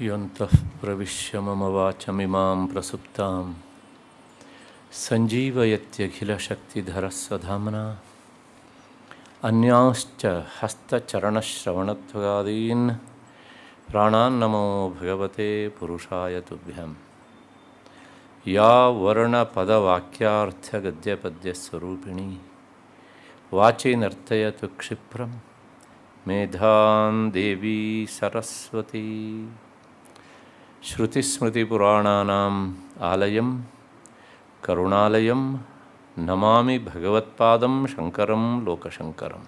ಯೋಂತಃ ಪ್ರವಿಶ್ಯ ಮಮ ವಾಚಮಿಮಾಂ ಪ್ರಸುಪ್ತಾಂ ಸಂಜೀವಯತ್ಯಖಿಲಶಕ್ತಿಧರಸ್ವಧಾಮ್ನಾ ಅನ್ಯಾಂಶ್ಚ ಹಸ್ತಚರಣಶ್ರವಣತ್ವಗಾದೀನ್ ಪ್ರಾಣಾನ್ನಮೋ ಭಗವತೆ ಪುರುಷಾಯ ತುಭ್ಯಂ. ಯಾ ವರ್ಣಪದವಾಕ್ಯಾರ್ಥಗದ್ಯಪದ್ಯಸ್ವರೂಪಿಣಿ ವಾಚಿ ನರ್ತಯತು ಕ್ಷಿಪ್ರಂ ಮೇಧಾನ್ ದೇವಿ ಸರಸ್ವತಿ. ಶ್ರುತಿಸ್ಮೃತಿಪುರಾಣಾನಾಂ ಆಲಯಂ ಕರುಣಾಲಯಂ ನಮಾಮಿ ಭಗವತ್ಪಾದಂ ಶಂಕರಂ ಲೋಕಶಂಕರಂ.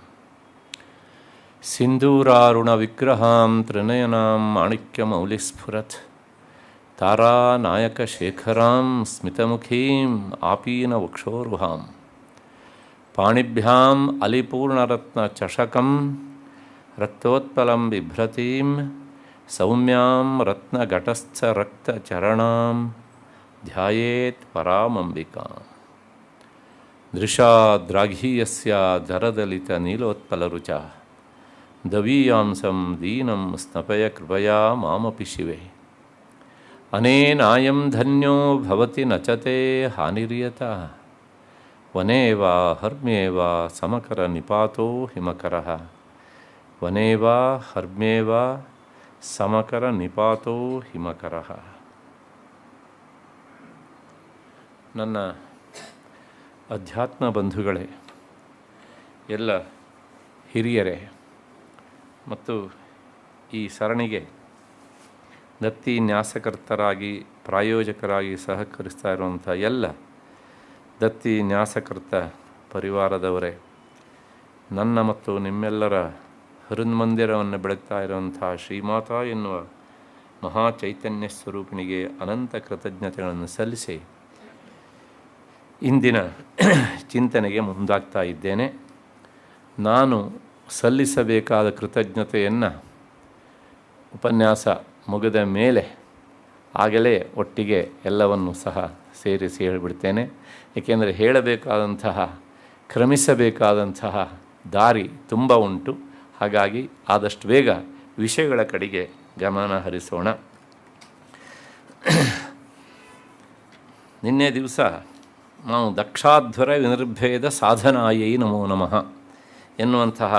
ಸಿಂಧೂರಾರುಣವಿಗ್ರಹಾಂ ತ್ರಿನಯನಾಂ ಮಾಣಿಕ್ಯಮೌಲಿಸ್ಫುರತ್ ತಾರಾನಾಯಕಶೇಖರಾಂ ಸ್ಮಿತಮುಖೀಂ ಆಪೀನವಕ್ಷೋರುಹಾಂ. ಪಾಣಿಭ್ಯಾಂ ಅಲಿಪೂರ್ಣರತ್ನಚಷಕಂ ರಕ್ತೋತ್ಪಲಂ ಬಿಭ್ರತೀಂ ಸೌಮ್ಯಾಂ ರತ್ನಘಟಸ್ಥರಕ್ತಚರಣಾಂ ಧ್ಯಾಯೇತ್ ಪರಾಮಂಬಿಕಾಂ. ದೃಶಾದ್ರಾಘೀಯಸ್ಯ ಧರದಲಿತನೀಲೋತ್ಪಲರುಚ ದವೀಯಾಂಸಂ ದೀನಂ ಸ್ನಪಯ ಕೃಪಯಾ ಮಾಮಪಿ ಶಿವೆ. ಅನೇನಾಯಂ ಧನ್ಯೋ ಭವತಿ ನಚತೆ ಹಾನಿರ್ಯತಃ ವನೇ ವಾ ಹರ್ಮ್ಯೇ ವಾ ಸಮಕರ ನಿಪಾತೋ ಹಿಮಕರಃ. ವನೇ ವಾ ಹರ್ಮ್ಯೇ ವಾ ಸಮಕರ ನಿಪಾತೋ ಹಿಮಕರಃ. ನನ್ನ ಅಧ್ಯಾತ್ಮ ಬಂಧುಗಳೇ, ಎಲ್ಲ ಹಿರಿಯರೇ ಮತ್ತು ಈ ಸರಣಿಗೆ ದತ್ತಿ ನ್ಯಾಸಕರ್ತರಾಗಿ ಪ್ರಾಯೋಜಕರಾಗಿ ಸಹಕರಿಸ್ತಾ ಇರುವಂಥ ಎಲ್ಲ ದತ್ತಿ ನ್ಯಾಸಕರ್ತ ಪರಿವಾರದವರೇ, ನನ್ನ ಮತ್ತು ನಿಮ್ಮೆಲ್ಲರ ಹೃನ್ಮಂದಿರವನ್ನು ಬೆಳಗ್ತಾ ಇರುವಂಥ ಶ್ರೀಮಾತಾ ಎನ್ನುವ ಮಹಾಚೈತನ್ಯ ಸ್ವರೂಪಿಣಿಗೆ ಅನಂತ ಕೃತಜ್ಞತೆಗಳನ್ನು ಸಲ್ಲಿಸಿ ಇಂದಿನ ಚಿಂತನೆಗೆ ಮುಂದಾಗ್ತಾ ಇದ್ದೇನೆ. ನಾನು ಸಲ್ಲಿಸಬೇಕಾದ ಕೃತಜ್ಞತೆಯನ್ನು ಉಪನ್ಯಾಸ ಮುಗಿದ ಮೇಲೆ ಆಗಲೇ ಒಟ್ಟಿಗೆ ಎಲ್ಲವನ್ನು ಸಹ ಸೇರಿಸಿ ಹೇಳಿಬಿಡ್ತೇನೆ. ಏಕೆಂದರೆ ಹೇಳಬೇಕಾದಂತಹ ಕ್ರಮಿಸಬೇಕಾದಂತಹ ದಾರಿ ತುಂಬ ಉಂಟು. ಹಾಗಾಗಿ ಆದಷ್ಟು ಬೇಗ ವಿಷಯಗಳ ಕಡೆಗೆ ಗಮನ ಹರಿಸೋಣ. ನಿನ್ನೆ ದಿವಸ ನಾವು ದಕ್ಷಾಧ್ವರ ವಿನಿರ್ಭೇದ ಸಾಧನಾಯೈ ನಮೋ ನಮಃ ಎನ್ನುವಂತಹ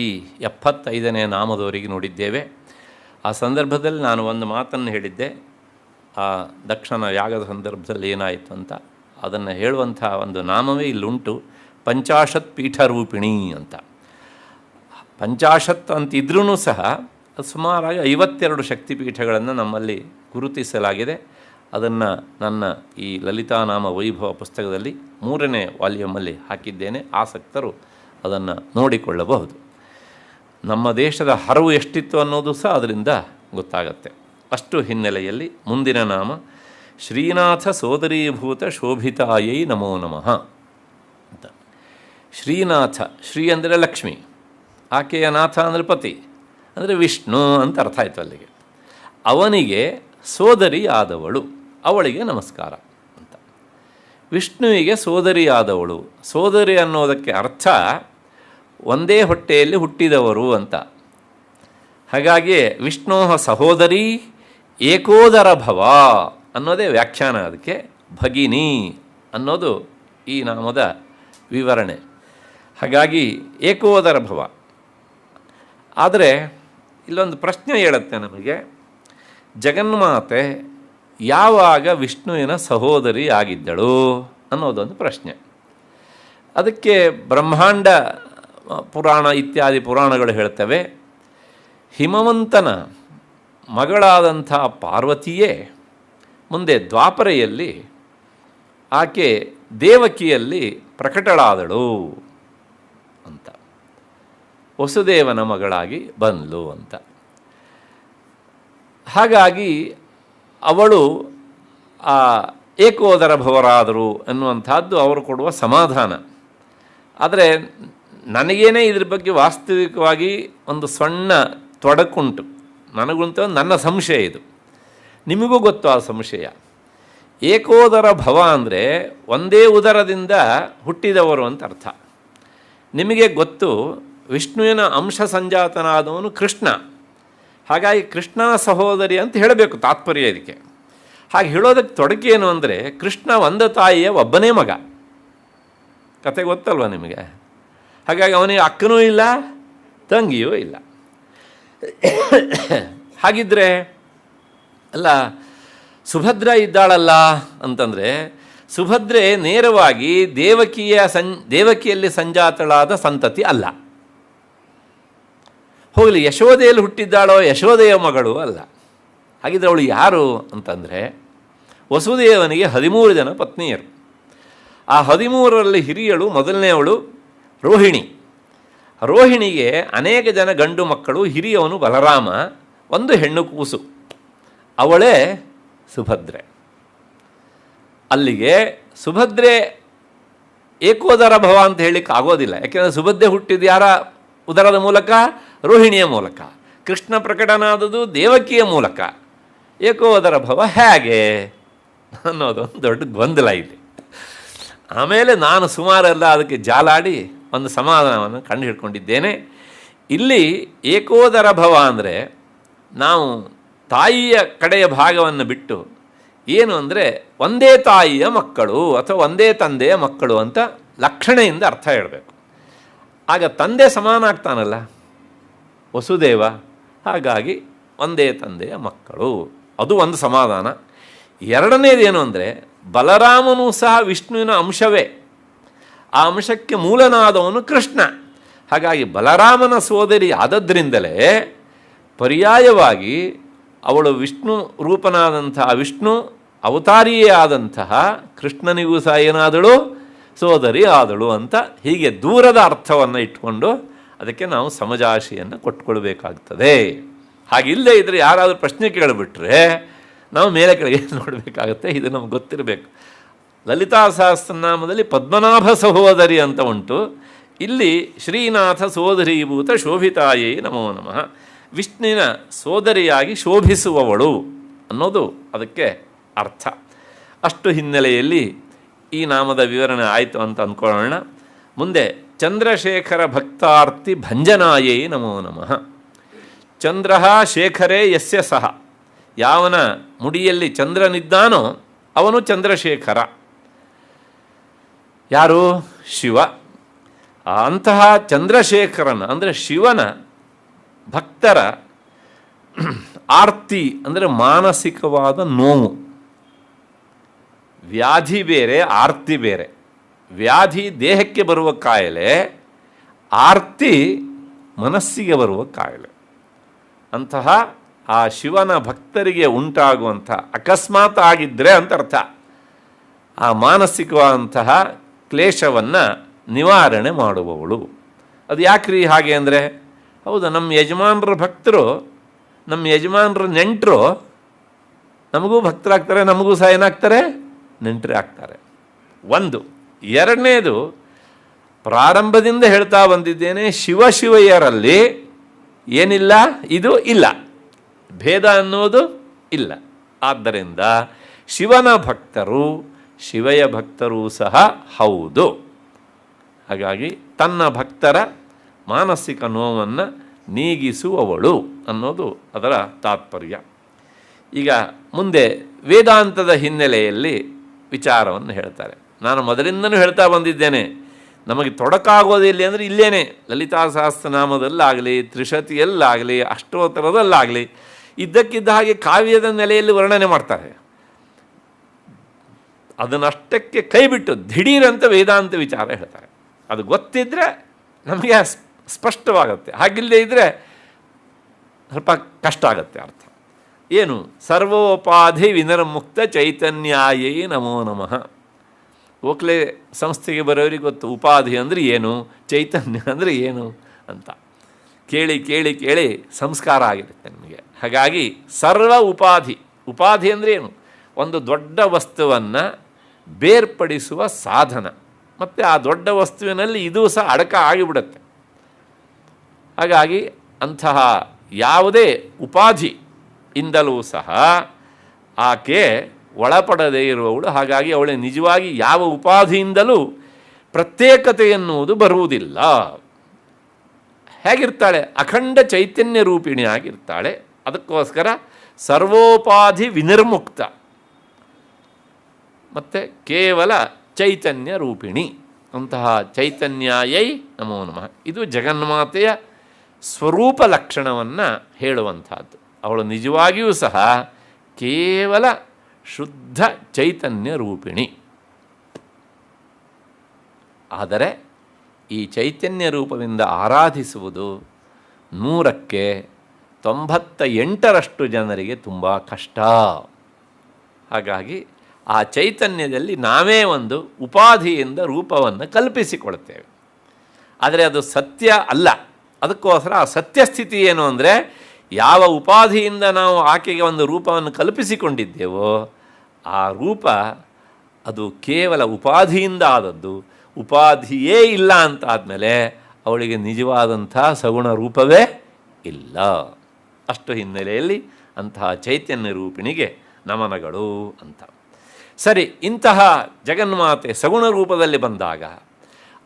ಈ 75ನೇ ನಾಮದವರೆಗೆ ನೋಡಿದ್ದೇವೆ. ಆ ಸಂದರ್ಭದಲ್ಲಿ ನಾನು ಒಂದು ಮಾತನ್ನು ಹೇಳಿದ್ದೆ. ಆ ದಕ್ಷನ ಯಾಗದ ಸಂದರ್ಭದಲ್ಲಿ ಏನಾಯಿತು ಅಂತ ಅದನ್ನು ಹೇಳುವಂಥ ಒಂದು ನಾಮವೇ ಇಲ್ಲುಂಟು, ಪಂಚಾಶತ್ ಪೀಠರೂಪಿಣಿ ಅಂತ. ಪಂಚಾಶತ್ ಅಂತಿದ್ರೂ ಸಹ ಸುಮಾರಾಗಿ 52 ಶಕ್ತಿಪೀಠಗಳನ್ನು ನಮ್ಮಲ್ಲಿ ಗುರುತಿಸಲಾಗಿದೆ. ಅದನ್ನು ನನ್ನ ಈ ಲಲಿತಾನಾಮ ವೈಭವ ಪುಸ್ತಕದಲ್ಲಿ 3ನೇ ವಾಲ್ಯೂಮಲ್ಲಿ ಹಾಕಿದ್ದೇನೆ. ಆಸಕ್ತರು ಅದನ್ನು ನೋಡಿಕೊಳ್ಳಬಹುದು. ನಮ್ಮ ದೇಶದ ಹರವು ಎಷ್ಟಿತ್ತು ಅನ್ನೋದು ಸಹ ಅದರಿಂದ ಗೊತ್ತಾಗತ್ತೆ. ಅಷ್ಟು ಹಿನ್ನೆಲೆಯಲ್ಲಿ ಮುಂದಿನ ನಾಮ ಶ್ರೀನಾಥ ಸೋದರೀಭೂತ ಶೋಭಿತಾಯೈ ನಮೋ ನಮಃ ಅಂತ. ಶ್ರೀನಾಥ, ಶ್ರೀ ಅಂದರೆ ಲಕ್ಷ್ಮಿ, ಆಕೆಯ ನಾಥ ಅಂದರೆ ಪತಿ, ಅಂದರೆ ವಿಷ್ಣು ಅಂತ ಅರ್ಥ ಆಯಿತು ಅಲ್ಲಿಗೆ. ಅವನಿಗೆ ಸೋದರಿ ಆದವಳು, ಅವಳಿಗೆ ನಮಸ್ಕಾರ ಅಂತ. ವಿಷ್ಣುವಿಗೆ ಸೋದರಿ ಆದವಳು, ಸೋದರಿ ಅನ್ನೋದಕ್ಕೆ ಅರ್ಥ ಒಂದೇ ಹೊಟ್ಟೆಯಲ್ಲಿ ಹುಟ್ಟಿದವರು ಅಂತ. ಹಾಗಾಗಿ ವಿಷ್ಣೋ ಸಹೋದರಿ ಏಕೋದರ ಭವ ಅನ್ನೋದೇ ವ್ಯಾಖ್ಯಾನ. ಅದಕ್ಕೆ ಭಗಿನಿ ಅನ್ನೋದು ಈ ನಾಮದ ವಿವರಣೆ. ಹಾಗಾಗಿ ಏಕೋದರ ಭವ. ಆದರೆ ಇಲ್ಲೊಂದು ಪ್ರಶ್ನೆ ಹೇಳುತ್ತೆ ನಮಗೆ, ಜಗನ್ಮಾತೆ ಯಾವಾಗ ವಿಷ್ಣುವಿನ ಸಹೋದರಿ ಆಗಿದ್ದಳು ಅನ್ನೋದೊಂದು ಪ್ರಶ್ನೆ. ಅದಕ್ಕೆ ಬ್ರಹ್ಮಾಂಡ ಪುರಾಣ ಇತ್ಯಾದಿ ಪುರಾಣಗಳು ಹೇಳ್ತವೆ, ಹಿಮವಂತನ ಮಗಳಾದಂಥ ಪಾರ್ವತಿಯೇ ಮುಂದೆ ದ್ವಾಪರೆಯಲ್ಲಿ ಆಕೆ ದೇವಕಿಯಲ್ಲಿ ಪ್ರಕಟಳಾದಳು ಅಂತ, ವಸುದೇವನ ಮಗಳಾಗಿ ಬಂದಳು ಅಂತ. ಹಾಗಾಗಿ ಅವಳು ಆ ಏಕೋದರ ಭವರಾದರು ಅನ್ನುವಂಥದ್ದು ಅವರು ಕೊಡುವ ಸಮಾಧಾನ. ಆದರೆ ನನಗೇನೇ ಇದ್ರ ಬಗ್ಗೆ ವಾಸ್ತವಿಕವಾಗಿ ಒಂದು ಸಣ್ಣ ತೊಡಕುಂಟು. ನನಗುಂಟು ನನ್ನ ಸಂಶಯ ಇದು. ನಿಮಗೂ ಗೊತ್ತು ಆ ಸಂಶಯ. ಏಕೋದರ ಭವ ಅಂದರೆ ಒಂದೇ ಉದರದಿಂದ ಹುಟ್ಟಿದವರು ಅಂತ ಅರ್ಥ. ನಿಮಗೆ ಗೊತ್ತು, ವಿಷ್ಣುವಿನ ಅಂಶ ಸಂಜಾತನಾದವನು ಕೃಷ್ಣ. ಹಾಗಾಗಿ ಕೃಷ್ಣನ ಸಹೋದರಿ ಅಂತ ಹೇಳಬೇಕು ತಾತ್ಪರ್ಯ ಇದಕ್ಕೆ. ಹಾಗೆ ಹೇಳೋದಕ್ಕೆ ತೊಡಕೆ ಏನು ಅಂದರೆ, ಕೃಷ್ಣ ಒಂದು ತಾಯಿಯ ಒಬ್ಬನೇ ಮಗ, ಕತೆ ಗೊತ್ತಲ್ವ ನಿಮಗೆ. ಹಾಗಾಗಿ ಅವನಿಗೆ ಅಕ್ಕನೂ ಇಲ್ಲ, ತಂಗಿಯೂ ಇಲ್ಲ. ಹಾಗಿದ್ರೆ ಅಲ್ಲ ಸುಭದ್ರ ಇದ್ದಾಳಲ್ಲ ಅಂತಂದರೆ, ಸುಭದ್ರೆ ನೇರವಾಗಿ ದೇವಕಿಯಲ್ಲಿ ಸಂಜಾತಳಾದ ಸಂತತಿ ಅಲ್ಲ. ಹೋಗಲಿ, ಯಶೋದೆಯಲ್ಲಿ ಹುಟ್ಟಿದ್ದಾಳೋ ಯಶೋದೆಯ ಮಗಳು ಅಲ್ಲ. ಹಾಗಿದ್ರೆ ಅವಳು ಯಾರು ಅಂತಂದರೆ, ವಸುದೇವನಿಗೆ 13 ಜನ ಪತ್ನಿಯರು. ಆ 13ರಲ್ಲಿ ಹಿರಿಯಳು ಮೊದಲನೆಯವಳು ರೋಹಿಣಿ. ರೋಹಿಣಿಗೆ ಅನೇಕ ಜನ ಗಂಡು ಮಕ್ಕಳು, ಹಿರಿಯವನು ಬಲರಾಮ, ಒಂದು ಹೆಣ್ಣು ಕೂಸು, ಅವಳೇ ಸುಭದ್ರೆ. ಅಲ್ಲಿಗೆ ಸುಭದ್ರೆ ಏಕೋದರ ಭವ ಅಂತ ಹೇಳಲಿಕ್ಕೆ ಆಗೋದಿಲ್ಲ. ಯಾಕೆಂದರೆ ಸುಭದ್ರೆ ಹುಟ್ಟಿದ ಯಾರ ಉದರದ ಮೂಲಕ? ರೋಹಿಣಿಯ ಮೂಲಕ. ಕೃಷ್ಣ ಪ್ರಕಟನಾದದು ದೇವಕಿಯ ಮೂಲಕ. ಏಕೋದರ ಭವ ಹೇಗೆ ಅನ್ನೋದು ಒಂದು ದೊಡ್ಡ ಗೊಂದಲ ಇಲ್ಲಿ. ಆಮೇಲೆ ನಾನು ಸುಮಾರೆಲ್ಲ ಅದಕ್ಕೆ ಜಾಲಾಡಿ ಒಂದು ಸಮಾಧಾನವನ್ನು ಕಂಡು ಹಿಡ್ಕೊಂಡಿದ್ದೇನೆ. ಇಲ್ಲಿ ಏಕೋದರ ಭವ ಅಂದರೆ ನಾವು ತಾಯಿಯ ಕಡೆಯ ಭಾಗವನ್ನು ಬಿಟ್ಟು ಏನು ಅಂದರೆ ಒಂದೇ ತಾಯಿಯ ಮಕ್ಕಳು ಅಥವಾ ಒಂದೇ ತಂದೆಯ ಮಕ್ಕಳು ಅಂತ ಲಕ್ಷಣೆಯಿಂದ ಅರ್ಥ ಹೇಳಬೇಕು. ಆಗ ತಂದೆ ಸಮಾನ ಆಗ್ತಾನಲ್ಲ ವಸುದೇವ, ಹಾಗಾಗಿ ಒಂದೇ ತಂದೆಯ ಮಕ್ಕಳು, ಅದು ಒಂದು ಸಮಾಧಾನ. ಎರಡನೇದೇನು ಅಂದರೆ, ಬಲರಾಮನೂ ಸಹ ವಿಷ್ಣುವಿನ ಅಂಶವೇ, ಆ ಅಂಶಕ್ಕೆ ಮೂಲನಾದವನು ಕೃಷ್ಣ. ಹಾಗಾಗಿ ಬಲರಾಮನ ಸೋದರಿ ಆದದ್ರಿಂದಲೇ ಪರ್ಯಾಯವಾಗಿ ಅವಳು ವಿಷ್ಣು ರೂಪನಾದಂತಹ, ವಿಷ್ಣು ಅವತಾರಿಯೇ ಆದಂತಹ ಕೃಷ್ಣನಿಗೂ ಸಹ ಏನಾದಳು? ಸೋದರಿ ಆದಳು ಅಂತ. ಹೀಗೆ ದೂರದ ಅರ್ಥವನ್ನು ಇಟ್ಕೊಂಡು ಅದಕ್ಕೆ ನಾವು ಸಮಜಾಶಿಯನ್ನು ಕೊಟ್ಕೊಳ್ಬೇಕಾಗ್ತದೆ. ಹಾಗಿಲ್ಲದೆ ಇದ್ದರೆ ಯಾರಾದರೂ ಪ್ರಶ್ನೆ ಕೇಳಿಬಿಟ್ರೆ ನಾವು ಮೇಲೆ ಕೆಳಗೆ ನೋಡಬೇಕಾಗತ್ತೆ. ಇದು ನಮ್ಗೆ ಗೊತ್ತಿರಬೇಕು. ಲಲಿತಾ ಸಹಸ್ರನಾಮದಲ್ಲಿ ಪದ್ಮನಾಭ ಸಹೋದರಿ ಅಂತ ಉಂಟು. ಇಲ್ಲಿ ಶ್ರೀನಾಥ ಸೋದರೀಭೂತ ಶೋಭಿತಾಯೇ ನಮೋ ನಮಃ, ವಿಷ್ಣುವಿನ ಸೋದರಿಯಾಗಿ ಶೋಭಿಸುವವಳು ಅನ್ನೋದು ಅದಕ್ಕೆ ಅರ್ಥ. ಅಷ್ಟು ಹಿನ್ನೆಲೆಯಲ್ಲಿ ಈ ನಾಮದ ವಿವರಣೆ ಆಯಿತು ಅಂತ ಅಂದ್ಕೊಳ್ಳೋಣ. ಮುಂದೆ ಚಂದ್ರಶೇಖರ ಭಕ್ತಾರ್ತಿ ಭಂಜನಾಯೇ ನಮೋ ನಮಃ. ಚಂದ್ರ ಶೇಖರೇ ಯಸ್ಯ ಸಹ, ಯಾವನ ಮುಡಿಯಲ್ಲಿ ಚಂದ್ರನಿದ್ದಾನೋ ಅವನು ಚಂದ್ರಶೇಖರ. ಯಾರು? ಶಿವ. ಅಂತಹ ಚಂದ್ರಶೇಖರನ ಅಂದರೆ ಶಿವನ ಭಕ್ತರ ಆರ್ತಿ ಅಂದರೆ ಮಾನಸಿಕವಾದ ನೋವು. ವ್ಯಾಧಿ ಬೇರೆ, ಆರ್ತಿ ಬೇರೆ. ವ್ಯಾಧಿ ದೇಹಕ್ಕೆ ಬರುವ ಕಾಯಿಲೆ, ಆರ್ತಿ ಮನಸ್ಸಿಗೆ ಬರುವ ಕಾಯಿಲೆ. ಅಂತಹ ಆ ಶಿವನ ಭಕ್ತರಿಗೆ ಉಂಟಾಗುವಂಥ ಅಕಸ್ಮಾತ್ ಆಗಿದ್ದರೆ ಅಂತ ಅರ್ಥ. ಆ ಮಾನಸಿಕವಾದಂತಹ ಕ್ಲೇಶವನ್ನು ನಿವಾರಣೆ ಮಾಡುವವಳು. ಅದು ಯಾಕ್ರಿ ಹಾಗೆ ಅಂದರೆ, ಹೌದಾ, ನಮ್ಮ ಯಜಮಾನರ ಭಕ್ತರು, ನಮ್ಮ ಯಜಮಾನರ ನೆಂಟರು ನಮಗೂ ಭಕ್ತರಾಗ್ತಾರೆ, ನಮಗೂ ಸಹ ಏನಾಗ್ತಾರೆ? ನೆಂಟರೇ ಆಗ್ತಾರೆ. ಒಂದು. ಎರಡನೇದು, ಪ್ರಾರಂಭದಿಂದ ಹೇಳ್ತಾ ಬಂದಿದ್ದೇನೆ, ಶಿವಶಿವಯ್ಯರಲ್ಲಿ ಏನಿಲ್ಲ, ಇದು ಇಲ್ಲ, ಭೇದ ಅನ್ನೋದು ಇಲ್ಲ. ಆದ್ದರಿಂದ ಶಿವನ ಭಕ್ತರು ಶಿವಯ ಭಕ್ತರೂ ಸಹ ಹೌದು. ಹಾಗಾಗಿ ತನ್ನ ಭಕ್ತರ ಮಾನಸಿಕ ನೋವನ್ನು ನೀಗಿಸುವವಳು ಅನ್ನೋದು ಅದರ ತಾತ್ಪರ್ಯ. ಈಗ ಮುಂದೆ ವೇದಾಂತದ ಹಿನ್ನೆಲೆಯಲ್ಲಿ ವಿಚಾರವನ್ನು ಹೇಳ್ತಾರೆ. ನಾನು ಮೊದಲಿಂದನೂ ಹೇಳ್ತಾ ಬಂದಿದ್ದೇನೆ, ನಮಗೆ ತೊಡಕಾಗೋದಿಲ್ಲ ಅಂದರೆ ಇಲ್ಲೇನೆ ಲಲಿತಾ ಸಹಸ್ರನಾಮದಲ್ಲಾಗಲಿ, ತ್ರಿಶತಿಯಲ್ಲಾಗಲಿ, ಅಷ್ಟೋತ್ತರದಲ್ಲಾಗಲಿ ಇದ್ದಕ್ಕಿದ್ದ ಹಾಗೆ ಕಾವ್ಯದ ನೆಲೆಯಲ್ಲಿ ವರ್ಣನೆ ಮಾಡ್ತಾರೆ. ಅದನ್ನಷ್ಟಕ್ಕೆ ಕೈಬಿಟ್ಟು ದಿಢೀರಂತ ವೇದಾಂತ ವಿಚಾರ ಹೇಳ್ತಾರೆ. ಅದು ಗೊತ್ತಿದ್ದರೆ ನಮಗೆ ಸ್ಪಷ್ಟವಾಗುತ್ತೆ, ಹಾಗಿಲ್ಲದೆ ಇದ್ದರೆ ಸ್ವಲ್ಪ ಕಷ್ಟ ಆಗುತ್ತೆ ಅರ್ಥ. ಏನು? ಸರ್ವೋಪಾಧಿ ವಿನಿರ್ಮುಕ್ತ ಚೈತನ್ಯಾಯೇ ನಮೋ ನಮಃ. ಓಕ್ಲೆ ಸಂಸ್ಥೆಗೆ ಬರೋರಿಗೆ ಗೊತ್ತು ಉಪಾಧಿ ಅಂದರೆ ಏನು, ಚೈತನ್ಯ ಅಂದರೆ ಏನು ಅಂತ. ಕೇಳಿ ಕೇಳಿ ಕೇಳಿ ಸಂಸ್ಕಾರ ಆಗಿರುತ್ತೆ ನಮಗೆ. ಹಾಗಾಗಿ ಸರ್ವ ಉಪಾಧಿ, ಉಪಾಧಿ ಅಂದರೆ ಏನು? ಒಂದು ದೊಡ್ಡ ವಸ್ತುವನ್ನು ಬೇರ್ಪಡಿಸುವ ಸಾಧನ, ಮತ್ತು ಆ ದೊಡ್ಡ ವಸ್ತುವಿನಲ್ಲಿ ಇದು ಸಹ ಅಡಕ ಆಗಿಬಿಡುತ್ತೆ. ಹಾಗಾಗಿ ಅಂತಹ ಯಾವುದೇ ಉಪಾಧಿ ಇಂದಲೂ ಸಹ ಆಕೆ ಒಳಪಡದೇ ಇರುವವಳು. ಹಾಗಾಗಿ ಅವಳೆ ನಿಜವಾಗಿ ಯಾವ ಉಪಾಧಿಯಿಂದಲೂ ಪ್ರತ್ಯೇಕತೆ ಎನ್ನುವುದು ಬರುವುದಿಲ್ಲ. ಹೇಗಿರ್ತಾಳೆ? ಅಖಂಡ ಚೈತನ್ಯ ರೂಪಿಣಿಯಾಗಿರ್ತಾಳೆ. ಅದಕ್ಕೋಸ್ಕರ ಸರ್ವೋಪಾಧಿ ವಿನಿರ್ಮುಕ್ತ ಮತ್ತು ಕೇವಲ ಚೈತನ್ಯ ರೂಪಿಣಿ ಅಂತಹ ಚೈತನ್ಯಾಯೈ ನಮೋ ನಮಃ. ಇದು ಜಗನ್ಮಾತೆಯ ಸ್ವರೂಪ ಲಕ್ಷಣವನ್ನು ಹೇಳುವಂಥದ್ದು. ಅವಳು ನಿಜವಾಗಿಯೂ ಸಹ ಕೇವಲ ಶುದ್ಧ ಚೈತನ್ಯ ರೂಪಿಣಿ. ಆದರೆ ಈ ಚೈತನ್ಯ ರೂಪದಿಂದ ಆರಾಧಿಸುವುದು 100ಕ್ಕೆ 98ರಷ್ಟು ಜನರಿಗೆ ತುಂಬ ಕಷ್ಟ. ಹಾಗಾಗಿ ಆ ಚೈತನ್ಯದಲ್ಲಿ ನಾವೇ ಒಂದು ಉಪಾಧಿಯಿಂದ ರೂಪವನ್ನು ಕಲ್ಪಿಸಿಕೊಳ್ತೇವೆ. ಆದರೆ ಅದು ಸತ್ಯ ಅಲ್ಲ. ಅದಕ್ಕೋಸ್ಕರ ಆ ಸತ್ಯಸ್ಥಿತಿ ಏನು ಅಂದರೆ, ಯಾವ ಉಪಾಧಿಯಿಂದ ನಾವು ಆಕೆಗೆ ಒಂದು ರೂಪವನ್ನು ಕಲ್ಪಿಸಿಕೊಂಡಿದ್ದೇವೋ ಆ ರೂಪ ಅದು ಕೇವಲ ಉಪಾಧಿಯಿಂದ ಆದದ್ದು. ಉಪಾಧಿಯೇ ಇಲ್ಲ ಅಂತಾದಮೇಲೆ ಅವಳಿಗೆ ನಿಜವಾದಂಥ ಸಗುಣ ರೂಪವೇ ಇಲ್ಲ. ಅಷ್ಟು ಹಿನ್ನೆಲೆಯಲ್ಲಿ ಅಂತಹ ಚೈತನ್ಯ ರೂಪಿಣಿಗೆ ನಮನಗಳು ಅಂತ. ಸರಿ, ಇಂತಹ ಜಗನ್ಮಾತೆ ಸಗುಣ ರೂಪದಲ್ಲಿ ಬಂದಾಗ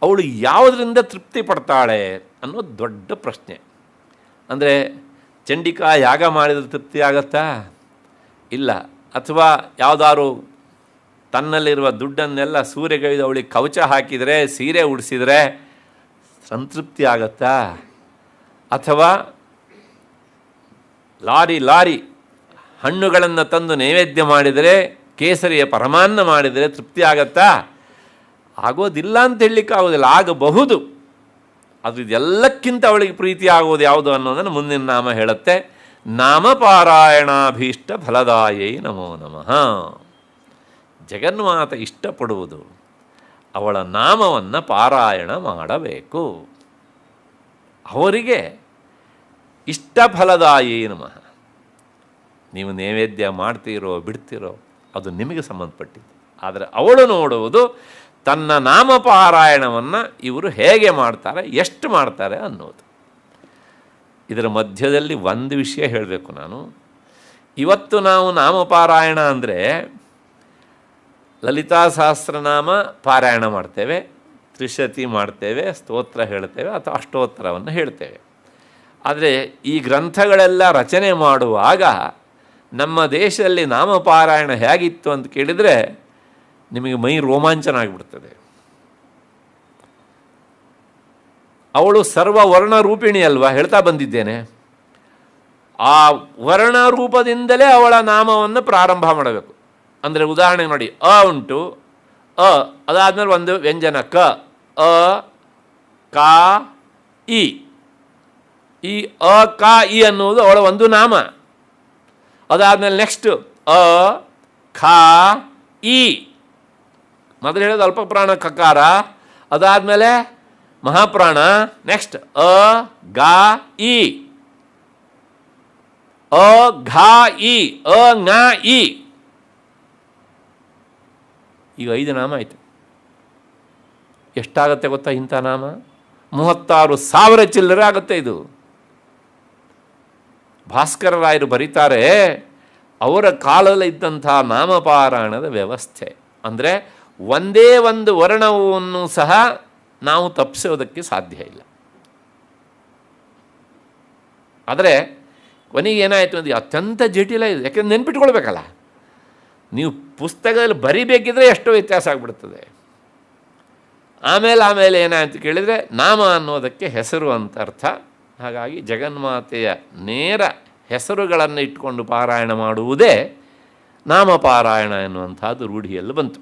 ಅವಳು ಯಾವುದರಿಂದ ತೃಪ್ತಿ ಪಡ್ತಾಳೆ ಅನ್ನೋದು ದೊಡ್ಡ ಪ್ರಶ್ನೆ. ಅಂದರೆ ಚಂಡಿಕಾ ಯಾಗ ಮಾಡಿದರೆ ತೃಪ್ತಿ ಆಗತ್ತಾ? ಇಲ್ಲ. ಅಥವಾ ಯಾವುದಾದ್ರು ತನ್ನಲ್ಲಿರುವ ದುಡ್ಡನ್ನೆಲ್ಲ ಸೂರೆಗೈದು ಅವಳಿಗೆ ಕವಚ ಹಾಕಿದರೆ, ಸೀರೆ ಉಡಿಸಿದರೆ ಸಂತೃಪ್ತಿ ಆಗತ್ತಾ? ಅಥವಾ ಲಾರಿ ಹಣ್ಣುಗಳನ್ನು ತಂದು ನೈವೇದ್ಯ ಮಾಡಿದರೆ, ಕೇಸರಿಯ ಪರಮಾನ್ನ ಮಾಡಿದರೆ ತೃಪ್ತಿ ಆಗತ್ತಾ? ಆಗೋದಿಲ್ಲ ಅಂತ ಹೇಳಲಿಕ್ಕಾಗೋದಿಲ್ಲ. ಆಗಬಹುದು. ಅದು ಇದೆಲ್ಲಕ್ಕಿಂತ ಅವಳಿಗೆ ಪ್ರೀತಿ ಆಗೋದು ಯಾವುದು ಅನ್ನೋದನ್ನು ಮುಂದಿನ ನಾಮ ಹೇಳುತ್ತೆ. ನಾಮಪಾರಾಯಣಾಭೀಷ್ಟ ಫಲದಾಯೈ ನಮೋ ನಮಃ. ಜಗನ್ಮಾತೆ ಇಷ್ಟಪಡುವುದು ಅವಳ ನಾಮವನ್ನು ಪಾರಾಯಣ ಮಾಡಬೇಕು. ಅವರಿಗೆ ಇಷ್ಟ ಫಲದಾಯೈ ನಮಃ. ನೀವು ನೈವೇದ್ಯ ಮಾಡ್ತೀರೋ ಬಿಡ್ತೀರೋ ಅದು ನಿಮಗೆ ಸಂಬಂಧಪಟ್ಟಿದ್ದು. ಆದರೆ ಅವಳು ನೋಡುವುದು ತನ್ನ ನಾಮಪಾರಾಯಣವನ್ನು ಇವರು ಹೇಗೆ ಮಾಡ್ತಾರೆ, ಎಷ್ಟು ಮಾಡ್ತಾರೆ ಅನ್ನೋದು. ಇದರ ಮಧ್ಯದಲ್ಲಿ ಒಂದು ವಿಷಯ ಹೇಳಬೇಕು ನಾನು. ಇವತ್ತು ನಾವು ನಾಮಪಾರಾಯಣ ಅಂದರೆ ಲಲಿತಾ ಸಹಸ್ರನಾಮ ಪಾರಾಯಣ ಮಾಡ್ತೇವೆ, ತ್ರಿಶತಿ ಮಾಡ್ತೇವೆ, ಸ್ತೋತ್ರ ಹೇಳ್ತೇವೆ ಅಥವಾ ಅಷ್ಟೋತ್ತರವನ್ನು ಹೇಳ್ತೇವೆ. ಆದರೆ ಈ ಗ್ರಂಥಗಳೆಲ್ಲ ರಚನೆ ಮಾಡುವಾಗ ನಮ್ಮ ದೇಶದಲ್ಲಿ ನಾಮಪಾರಾಯಣ ಹೇಗಿತ್ತು ಅಂತ ಕೇಳಿದರೆ ನಿಮಗೆ ಮೈ ರೋಮಾಂಚನ ಆಗಿಬಿಡ್ತದೆ. ಅವಳು ಸರ್ವವರ್ಣ ರೂಪಿಣಿ ಅಲ್ವಾ, ಹೇಳ್ತಾ ಬಂದಿದ್ದೇನೆ. ಆ ವರ್ಣರೂಪದಿಂದಲೇ ಅವಳ ನಾಮವನ್ನು ಪ್ರಾರಂಭ ಮಾಡಬೇಕು. ಅಂದರೆ ಉದಾಹರಣೆ ನೋಡಿ, ಅ ಉಂಟು, ಅ ಅದಾದಮೇಲೆ ಒಂದು ವ್ಯಂಜನ ಕ, ಅ ಕ ಇ. ಈ ಅ ಕ ಇ ಅನ್ನುವುದು ಅವಳ ಒಂದು ನಾಮ. ಅದಾದಮೇಲೆ ನೆಕ್ಸ್ಟು ಅ ಖ ಇ. ಮೊದಲು ಹೇಳೋದು ಅಲ್ಪ ಪ್ರಾಣ ಕಕಾರ, ಅದಾದಮೇಲೆ ಮಹಾಪ್ರಾಣ, ನೆಕ್ಸ್ಟ್ ಅ ಗ ಇ, ಅ ಘ ಇ, ಅ ङ ಇ. ಈಗ 5 ನಾಮ ಆಯಿತು. ಎಷ್ಟಾಗತ್ತೆ ಗೊತ್ತಾ ಇಂಥ ನಾಮ? 36,000 ಚಿಲ್ಲರೆ ಆಗುತ್ತೆ ಇದು. ಭಾಸ್ಕರ ರಾಯರು ಬರೀತಾರೆ, ಅವರ ಕಾಲದಲ್ಲಿ ಇದ್ದಂಥ ನಾಮಪಾರಾಯಣದ ವ್ಯವಸ್ಥೆ ಅಂದರೆ ಒಂದೇ ಒಂದು ವರ್ಣವನ್ನು ಸಹ ನಾವು ತಪ್ಪಿಸೋದಕ್ಕೆ ಸಾಧ್ಯ ಇಲ್ಲ. ಆದರೆ ಕೊನೆಗೆ ಏನಾಯಿತು ಅಂದರೆ ಅತ್ಯಂತ ಜಟಿಲ ಇದೆ. ಯಾಕೆಂದ್ರೆ ನೆನ್ಪಿಟ್ಕೊಳ್ಬೇಕಲ್ಲ, ನೀವು ಪುಸ್ತಕದಲ್ಲಿ ಬರಿಬೇಕಿದ್ರೆ ಎಷ್ಟೋ ವ್ಯತ್ಯಾಸ ಆಗಿಬಿಡ್ತದೆ. ಆಮೇಲೆ ಏನಾಯ್ತು ಕೇಳಿದರೆ ನಾಮ ಅನ್ನೋದಕ್ಕೆ ಹೆಸರು ಅಂತ ಅರ್ಥ. ಹಾಗಾಗಿ ಜಗನ್ಮಾತೆಯ ನೇರ ಹೆಸರುಗಳನ್ನು ಇಟ್ಕೊಂಡು ಪಾರಾಯಣ ಮಾಡುವುದೇ ನಾಮಪಾರಾಯಣ ಎನ್ನುವಂಥದ್ದು ರೂಢಿಯಲ್ಲಿ ಬಂತು.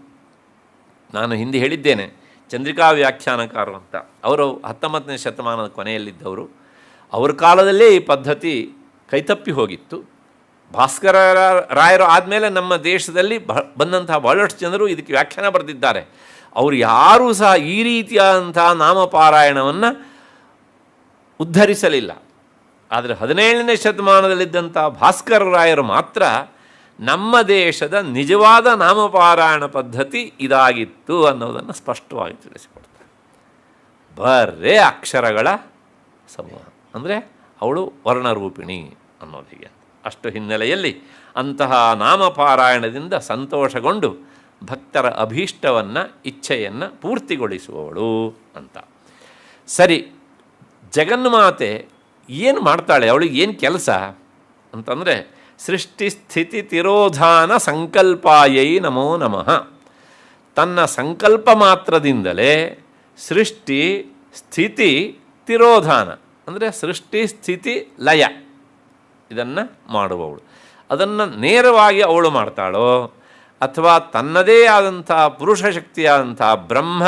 ನಾನು ಹಿಂದೆ ಹೇಳಿದ್ದೇನೆ, ಚಂದ್ರಿಕಾ ವ್ಯಾಖ್ಯಾನಕಾರರು ಅಂತ, ಅವರು 19ನೇ ಶತಮಾನದ ಕೊನೆಯಲ್ಲಿದ್ದವರು. ಅವ್ರ ಕಾಲದಲ್ಲೇ ಈ ಪದ್ಧತಿ ಕೈತಪ್ಪಿ ಹೋಗಿತ್ತು. ಭಾಸ್ಕರ ರಾಯರು ಆದಮೇಲೆ ನಮ್ಮ ದೇಶದಲ್ಲಿ ಬಂದಂತಹ ಬಹಳಷ್ಟು ಜನರು ಇದಕ್ಕೆ ವ್ಯಾಖ್ಯಾನ ಬರೆದಿದ್ದಾರೆ. ಅವರು ಯಾರೂ ಸಹ ಈ ರೀತಿಯಾದಂಥ ನಾಮಪಾರಾಯಣವನ್ನು ಉದ್ಧರಿಸಲಿಲ್ಲ. ಆದರೆ 17ನೇ ಶತಮಾನದಲ್ಲಿದ್ದಂಥ ಭಾಸ್ಕರ ರಾಯರು ಮಾತ್ರ ನಮ್ಮ ದೇಶದ ನಿಜವಾದ ನಾಮಪಾರಾಯಣ ಪದ್ಧತಿ ಇದಾಗಿತ್ತು ಅನ್ನೋದನ್ನು ಸ್ಪಷ್ಟವಾಗಿ ತಿಳಿಸಿಕೊಡ್ತಾರೆ. ಬರೇ ಅಕ್ಷರಗಳ ಸಮೂಹ ಅಂದರೆ ಅವಳು ವರ್ಣರೂಪಿಣಿ ಅನ್ನೋದಿಗೆ. ಅಷ್ಟು ಹಿನ್ನೆಲೆಯಲ್ಲಿ ಅಂತಹ ನಾಮಪಾರಾಯಣದಿಂದ ಸಂತೋಷಗೊಂಡು ಭಕ್ತರ ಅಭೀಷ್ಟವನ್ನು, ಇಚ್ಛೆಯನ್ನು ಪೂರ್ತಿಗೊಳಿಸುವವಳು ಅಂತ. ಸರಿ, ಜಗನ್ಮಾತೆ ಏನು ಮಾಡ್ತಾಳೆ? ಅವಳಿಗೆ ಏನು ಕೆಲಸ? ಅಂತಂದರೆ ಸೃಷ್ಟಿ ಸ್ಥಿತಿ ತಿರೋಧಾನ ಸಂಕಲ್ಪಾಯೈ ನಮೋ ನಮಃ. ತನ್ನ ಸಂಕಲ್ಪ ಮಾತ್ರದಿಂದಲೇ ಸೃಷ್ಟಿ ಸ್ಥಿತಿ ತಿರೋಧಾನ ಅಂದರೆ ಸೃಷ್ಟಿ ಸ್ಥಿತಿ ಲಯ ಇದನ್ನು ಮಾಡುವವಳು. ಅದನ್ನು ನೇರವಾಗಿ ಅವಳು ಮಾಡ್ತಾಳೋ ಅಥವಾ ತನ್ನದೇ ಆದಂಥ ಪುರುಷ ಶಕ್ತಿಯಾದಂಥ ಬ್ರಹ್ಮ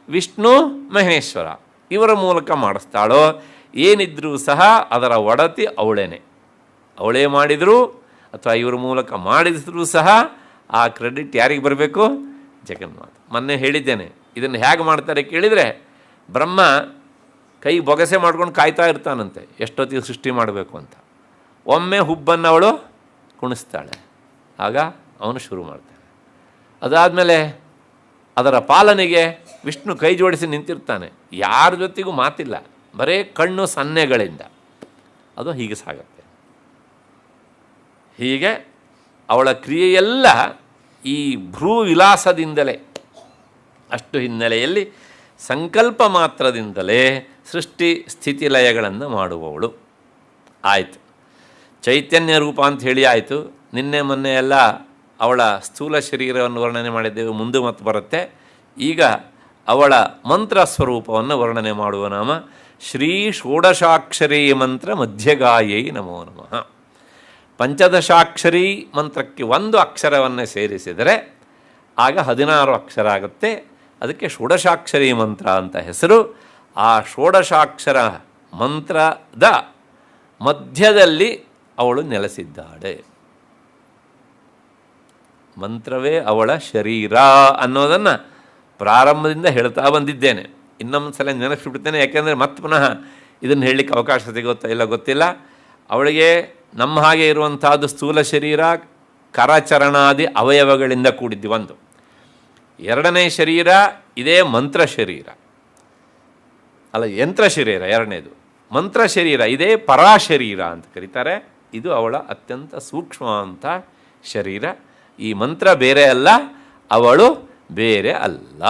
ವಿಷ್ಣು ಮಹೇಶ್ವರ ಇವರ ಮೂಲಕ ಮಾಡಿಸ್ತಾಳೋ ಏನಿದ್ರೂ ಸಹ ಅದರ ಒಡತಿ ಅವಳೇ ಮಾಡಿದರೂ ಅಥವಾ ಇವರ ಮೂಲಕ ಮಾಡಿಸಿದ್ರೂ ಸಹ ಆ ಕ್ರೆಡಿಟ್ ಯಾರಿಗೆ ಬರಬೇಕು? ಜಗನ್ಮಾತೆ. ಮೊನ್ನೆ ಹೇಳಿದ್ದೇನೆ, ಇದನ್ನು ಹೇಗೆ ಮಾಡ್ತಾರೆ ಕೇಳಿದರೆ, ಬ್ರಹ್ಮ ಕೈ ಬೊಗಸೆ ಮಾಡ್ಕೊಂಡು ಕಾಯ್ತಾ ಇರ್ತಾನಂತೆ ಎಷ್ಟೊತ್ತಿಗೆ ಸೃಷ್ಟಿ ಮಾಡಬೇಕು ಅಂತ. ಒಮ್ಮೆ ಹುಬ್ಬನ್ನು ಅವಳು ಕುಣಿಸ್ತಾಳೆ, ಆಗ ಅವನು ಶುರು ಮಾಡ್ತಾನೆ. ಅದಾದಮೇಲೆ ಅದರ ಪಾಲನೆಗೆ ವಿಷ್ಣು ಕೈ ಜೋಡಿಸಿ ನಿಂತಿರ್ತಾನೆ, ಯಾರ ಜೊತೆಗೂ ಮಾತಿಲ್ಲ, ಬರೇ ಕಣ್ಣು ಸನ್ನೆಗಳಿಂದ ಅದು ಹೀಗೆ ಸಾಗುತ್ತೆ. ಹೀಗೆ ಅವಳ ಕ್ರಿಯೆಯೆಲ್ಲ ಈ ಭ್ರೂ ವಿಲಾಸದಿಂದಲೇ, ಅಷ್ಟು ಹಿನ್ನೆಲೆಯಲ್ಲಿ ಸಂಕಲ್ಪ ಮಾತ್ರದಿಂದಲೇ ಸೃಷ್ಟಿ ಸ್ಥಿತಿ ಲಯಗಳನ್ನು ಮಾಡುವವಳು. ಆಯಿತು, ಚೈತನ್ಯ ರೂಪ ಅಂತ ಹೇಳಿ ಆಯಿತು. ನಿನ್ನೆ ಮೊನ್ನೆ ಎಲ್ಲ ಅವಳ ಸ್ಥೂಲ ಶರೀರವನ್ನು ವರ್ಣನೆ ಮಾಡಿದ್ದೇವೆ, ಮುಂದೆ ಮತ್ತು ಬರುತ್ತೆ. ಈಗ ಅವಳ ಮಂತ್ರ ಸ್ವರೂಪವನ್ನು ವರ್ಣನೆ ಮಾಡುವ ನಾಮ ಶ್ರೀ ಷೋಡಶಾಕ್ಷರೀ ಮಂತ್ರ ಮಧ್ಯಗಾಯೈ ನಮೋ ನಮಃ. ಪಂಚದಶಾಕ್ಷರಿ ಮಂತ್ರಕ್ಕೆ ಒಂದು ಅಕ್ಷರವನ್ನು ಸೇರಿಸಿದರೆ ಆಗ 16 ಅಕ್ಷರ ಆಗುತ್ತೆ. ಅದಕ್ಕೆ ಷೋಡಶಾಕ್ಷರಿ ಮಂತ್ರ ಅಂತ ಹೆಸರು. ಆ ಷೋಡಶಾಕ್ಷರ ಮಂತ್ರದ ಮಧ್ಯದಲ್ಲಿ ಅವಳು ನೆಲೆಸಿದ್ದಾಳೆ. ಮಂತ್ರವೇ ಅವಳ ಶರೀರ ಅನ್ನೋದನ್ನು ಪ್ರಾರಂಭದಿಂದ ಹೇಳ್ತಾ ಬಂದಿದ್ದೇನೆ. ಇನ್ನೊಂದು ಸಲ ನೆನಪಿಸ್ಬಿಡ್ತೇನೆ, ಯಾಕೆಂದರೆ ಮತ್ತೆ ಪುನಃ ಇದನ್ನು ಹೇಳಲಿಕ್ಕೆ ಅವಕಾಶ ಸಿಗುತ್ತಾ ಇಲ್ಲ ಗೊತ್ತಿಲ್ಲ. ಅವಳಿಗೆ ನಮ್ಮ ಹಾಗೆ ಇರುವಂಥದ್ದು ಸ್ಥೂಲ ಶರೀರ, ಕರಚರಣಾದಿ ಅವಯವಗಳಿಂದ ಕೂಡಿದ್ದು ಒಂದು. ಎರಡನೇ ಶರೀರ ಇದೇ ಮಂತ್ರ ಶರೀರ, ಅಲ್ಲ ಯಂತ್ರ ಶರೀರ. ಎರಡನೇದು ಮಂತ್ರ ಶರೀರ, ಇದೇ ಪರಾಶರೀರ ಅಂತ ಕರೀತಾರೆ. ಇದು ಅವಳ ಅತ್ಯಂತ ಸೂಕ್ಷ್ಮ ಅಂತ ಶರೀರ. ಈ ಮಂತ್ರ ಬೇರೆ ಅಲ್ಲ, ಅವಳು ಬೇರೆ ಅಲ್ಲ.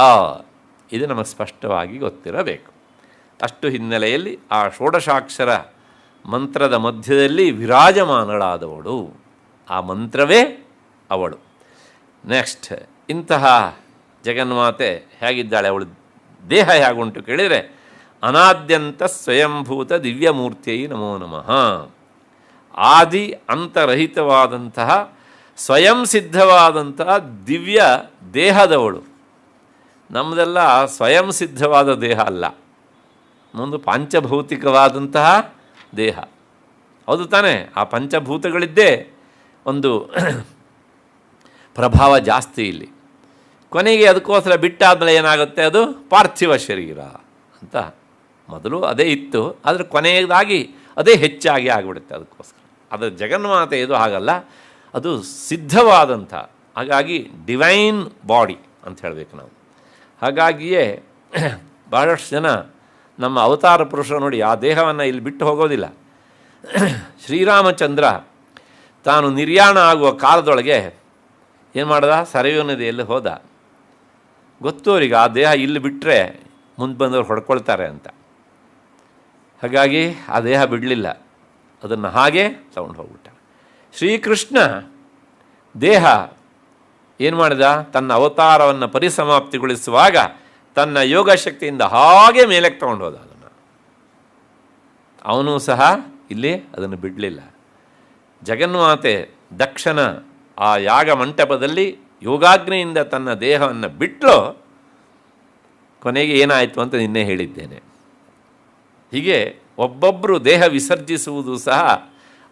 ಇದು ನಮಗೆ ಸ್ಪಷ್ಟವಾಗಿ ಗೊತ್ತಿರಬೇಕು. ಅಷ್ಟು ಹಿನ್ನೆಲೆಯಲ್ಲಿ ಆ ಷೋಡಶಾಕ್ಷರ ಮಂತ್ರದ ಮಧ್ಯದಲ್ಲಿ ವಿರಾಜಮಾನಳಾದವಳು, ಆ ಮಂತ್ರವೇ ಅವಳು. ನೆಕ್ಸ್ಟ್, ಇಂತಹ ಜಗನ್ಮಾತೆ ಹೇಗಿದ್ದಾಳೆ, ಅವಳು ದೇಹ ಹೇಗುಂಟು ಕೇಳಿದರೆ, ಅನಾದ್ಯಂತ ಸ್ವಯಂಭೂತ ದಿವ್ಯಮೂರ್ತಿಯೈ ನಮೋ ನಮಃ. ಆದಿ ಅಂತರಹಿತವಾದಂತಹ ಸ್ವಯಂ ಸಿದ್ಧವಾದಂತಹ ದಿವ್ಯ ದೇಹದವಳು. ನಮ್ಮದೆಲ್ಲ ಸ್ವಯಂ ಸಿದ್ಧವಾದ ದೇಹ ಅಲ್ಲ, ನಮ್ಮದು ಪಾಂಚಭೌತಿಕವಾದಂತಹ ದೇಹ. ಹೌದು ತಾನೇ? ಆ ಪಂಚಭೂತಗಳಿದ್ದೇ ಒಂದು ಪ್ರಭಾವ ಜಾಸ್ತಿ ಇಲ್ಲಿ. ಕೊನೆಗೆ ಅದಕ್ಕೋಸ್ಕರ ಬಿಟ್ಟಾದಮೇಲೆ ಏನಾಗುತ್ತೆ, ಅದು ಪಾರ್ಥಿವ ಶರೀರ ಅಂತ. ಮೊದಲು ಅದೇ ಇತ್ತು, ಆದರೆ ಕೊನೆಯದಾಗಿ ಅದೇ ಹೆಚ್ಚಾಗಿ ಆಗಿಬಿಡುತ್ತೆ. ಅದಕ್ಕೋಸ್ಕರ ಅದರ ಜಗನ್ಮಾತೆ ಇದು ಹಾಗಲ್ಲ, ಅದು ಸಿದ್ಧವಾದಂಥ, ಹಾಗಾಗಿ ಡಿವೈನ್ ಬಾಡಿ ಅಂತ ಹೇಳಬೇಕು ನಾವು. ಹಾಗಾಗಿಯೇ ಬಹಳಷ್ಟು ಜನ ನಮ್ಮ ಅವತಾರ ಪುರುಷರು ನೋಡಿ ಆ ದೇಹವನ್ನು ಇಲ್ಲಿ ಬಿಟ್ಟು ಹೋಗೋದಿಲ್ಲ. ಶ್ರೀರಾಮಚಂದ್ರ ತಾನು ನಿರ್ಯಾಣ ಆಗುವ ಕಾಲದೊಳಗೆ ಏನು ಮಾಡ್ದ, ಸರಯೂ ನದಿಯಲ್ಲಿ ಹೋದ. ಗೊತ್ತು ಅವರಿಗೆ ಆ ದೇಹ ಇಲ್ಲಿ ಬಿಟ್ಟರೆ ಮುಂದೆ ಬಂದವರು ಹೊಡ್ಕೊಳ್ತಾರೆ ಅಂತ. ಹಾಗಾಗಿ ಆ ದೇಹ ಬಿಡಲಿಲ್ಲ, ಅದನ್ನು ಹಾಗೇ ತಗೊಂಡು ಹೋಗ್ಬಿಟ್ಟ. ಶ್ರೀಕೃಷ್ಣ ದೇಹ ಏನು ಮಾಡಿದ, ತನ್ನ ಅವತಾರವನ್ನು ಪರಿಸಮಾಪ್ತಿಗೊಳಿಸುವಾಗ ತನ್ನ ಯೋಗಶಕ್ತಿಯಿಂದ ಹಾಗೆ ಮೇಲಕ್ಕೆ ತಗೊಂಡು ಹೋದ ಅದನ್ನು. ಅವನು ಸಹ ಇಲ್ಲಿ ಅದನ್ನು ಬಿಡಲಿಲ್ಲ. ಜಗನ್ಮಾತೆ ದಕ್ಷನ ಆ ಯಾಗ ಮಂಟಪದಲ್ಲಿ ಯೋಗಾಗ್ನಿಯಿಂದ ತನ್ನ ದೇಹವನ್ನು ಬಿಟ್ಟರು. ಕೊನೆಗೆ ಏನಾಯಿತು ಅಂತ ನಿನ್ನೆ ಹೇಳಿದ್ದೇನೆ. ಹೀಗೆ ಒಬ್ಬೊಬ್ಬರು ದೇಹ ವಿಸರ್ಜಿಸುವುದು ಸಹ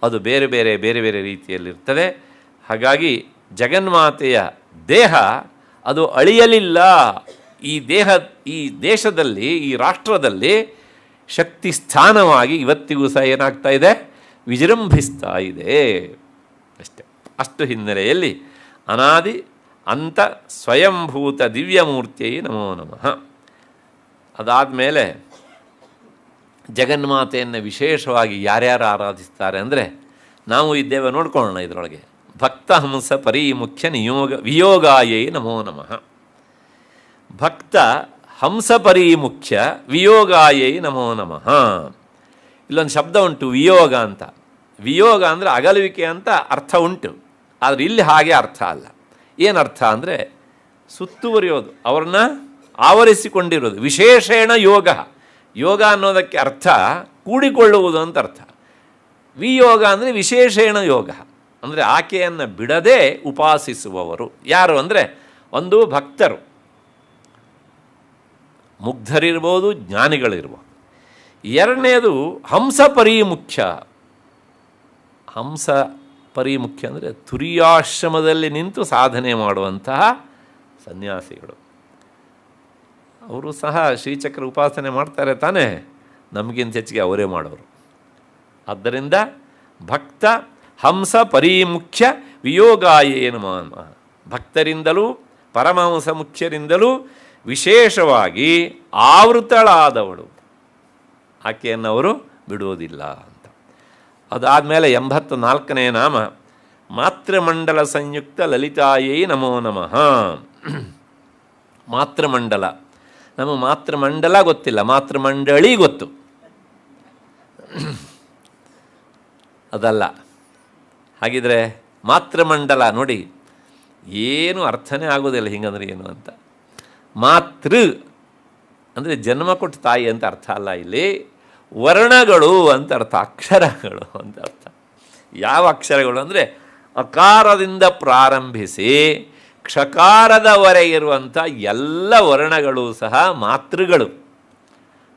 ಅದು ಬೇರೆ ಬೇರೆ ಬೇರೆ ಬೇರೆ ರೀತಿಯಲ್ಲಿರ್ತದೆ. ಹಾಗಾಗಿ ಜಗನ್ಮಾತೆಯ ದೇಹ ಅದು ಅಳಿಯಲಿಲ್ಲ. ಈ ದೇಹ ಈ ದೇಶದಲ್ಲಿ, ಈ ರಾಷ್ಟ್ರದಲ್ಲಿ ಶಕ್ತಿ ಸ್ಥಾನವಾಗಿ ಇವತ್ತಿಗೂ ಸಹ ಏನಾಗ್ತಾ ಇದೆ, ವಿಜೃಂಭಿಸ್ತಾ ಇದೆ ಅಷ್ಟೆ. ಅಷ್ಟು ಹಿನ್ನೆಲೆಯಲ್ಲಿ ಅನಾದಿ ಅಂತ ಸ್ವಯಂಭೂತ ದಿವ್ಯಮೂರ್ತಿಯೈ ನಮೋ ನಮಃ. ಅದಾದಮೇಲೆ ಜಗನ್ಮಾತೆಯನ್ನು ವಿಶೇಷವಾಗಿ ಯಾರ್ಯಾರು ಆರಾಧಿಸ್ತಾರೆ ಅಂದರೆ, ನಾವು ಇದ್ದೇವೆ ನೋಡ್ಕೊಳ್ಳೋಣ ಇದರೊಳಗೆ. ಭಕ್ತ ಹಂಸ ಪರಿಮುಖ್ಯ ವಿಯೋಗಾಯೈ ನಮೋ ನಮಃ. ಭಕ್ತ ಹಂಸ ಪರಿಮುಖ್ಯ ವಿಯೋಗಾಯೈ ನಮೋ ನಮಃ. ಇಲ್ಲೊಂದು ಶಬ್ದ ಉಂಟು ವಿಯೋಗ ಅಂತ. ವಿಯೋಗ ಅಂದರೆ ಅಗಲುವಿಕೆ ಅಂತ ಅರ್ಥ ಉಂಟು, ಆದರೆ ಇಲ್ಲಿ ಹಾಗೆ ಅರ್ಥ ಅಲ್ಲ. ಏನರ್ಥ ಅಂದರೆ ಸುತ್ತುವರಿಯೋದು, ಅವ್ರನ್ನ ಆವರಿಸಿಕೊಂಡಿರೋದು. ವಿಶೇಷೇಣ ಯೋಗ, ಯೋಗ ಅನ್ನೋದಕ್ಕೆ ಅರ್ಥ ಕೂಡಿಕೊಳ್ಳುವುದು ಅಂತ ಅರ್ಥ. ವಿಯೋಗ ಅಂದರೆ ವಿಶೇಷೇಣ ಯೋಗ ಅಂದರೆ ಆಕೆಯನ್ನು ಬಿಡದೆ ಉಪಾಸಿಸುವವರು. ಯಾರು ಅಂದರೆ ಒಂದು ಭಕ್ತರು, ಮುಗ್ಧರಿರ್ಬೋದು, ಜ್ಞಾನಿಗಳಿರ್ಬೋದು. ಎರಡನೇದು ಹಂಸ ಪರಿಮುಖ್ಯ. ಹಂಸ ಪರಿಮುಖ್ಯ ಅಂದರೆ ತುರಿಯಾಶ್ರಮದಲ್ಲಿ ನಿಂತು ಸಾಧನೆ ಮಾಡುವಂತಹ ಸನ್ಯಾಸಿಗಳು. ಅವರು ಸಹ ಶ್ರೀಚಕ್ರ ಉಪಾಸನೆ ಮಾಡ್ತಾರೆ ತಾನೇ, ನಮಗಿಂತ ಹೆಚ್ಚಿಗೆ ಅವರೇ ಮಾಡೋರು. ಆದ್ದರಿಂದ ಭಕ್ತ ಹಂಸ ಪರಿಮುಖ್ಯ ವಿಯೋಗಾಯೇ ನಮಃ. ಭಕ್ತರಿಂದಲೂ ಪರಮಹಂಸ ಮುಖ್ಯರಿಂದಲೂ ವಿಶೇಷವಾಗಿ ಆವೃತಳಾದವಳು, ಆಕೆಯನ್ನು ಅವರು ಬಿಡುವುದಿಲ್ಲ ಅಂತ. ಅದಾದಮೇಲೆ 84ನೇ ನಾಮ ಮಾತೃಮಂಡಲ ಸಂಯುಕ್ತ ಲಲಿತಾಯೇ ನಮೋ ನಮಃ. ಮಾತೃಮಂಡಲ, ನಮ್ಮ ಮಾತೃಮಂಡಲ ಗೊತ್ತಿಲ್ಲ, ಮಾತೃಮಂಡಳಿ ಗೊತ್ತು, ಅದಲ್ಲ. ಹಾಗಿದ್ರೆ ಮಾತೃಮಂಡಲ ನೋಡಿ, ಏನು ಅರ್ಥನೇ ಆಗೋದಿಲ್ಲ ಹಿಂಗಂದ್ರೆ ಏನು ಅಂತ. ಮಾತೃ ಅಂದರೆ ಜನ್ಮ ಕೊಟ್ಟ ತಾಯಿ ಅಂತ ಅರ್ಥ ಅಲ್ಲ, ಇಲ್ಲಿ ವರ್ಣಗಳು ಅಂತ ಅರ್ಥ, ಅಕ್ಷರಗಳು ಅಂತ ಅರ್ಥ. ಯಾವ ಅಕ್ಷರಗಳು ಅಂದರೆ ಅಕಾರದಿಂದ ಪ್ರಾರಂಭಿಸಿ ಕ್ಷಕಾರದವರೆಗೆ ಇರುವಂಥ ಎಲ್ಲ ವರ್ಣಗಳು ಸಹ ಮಾತೃಗಳು.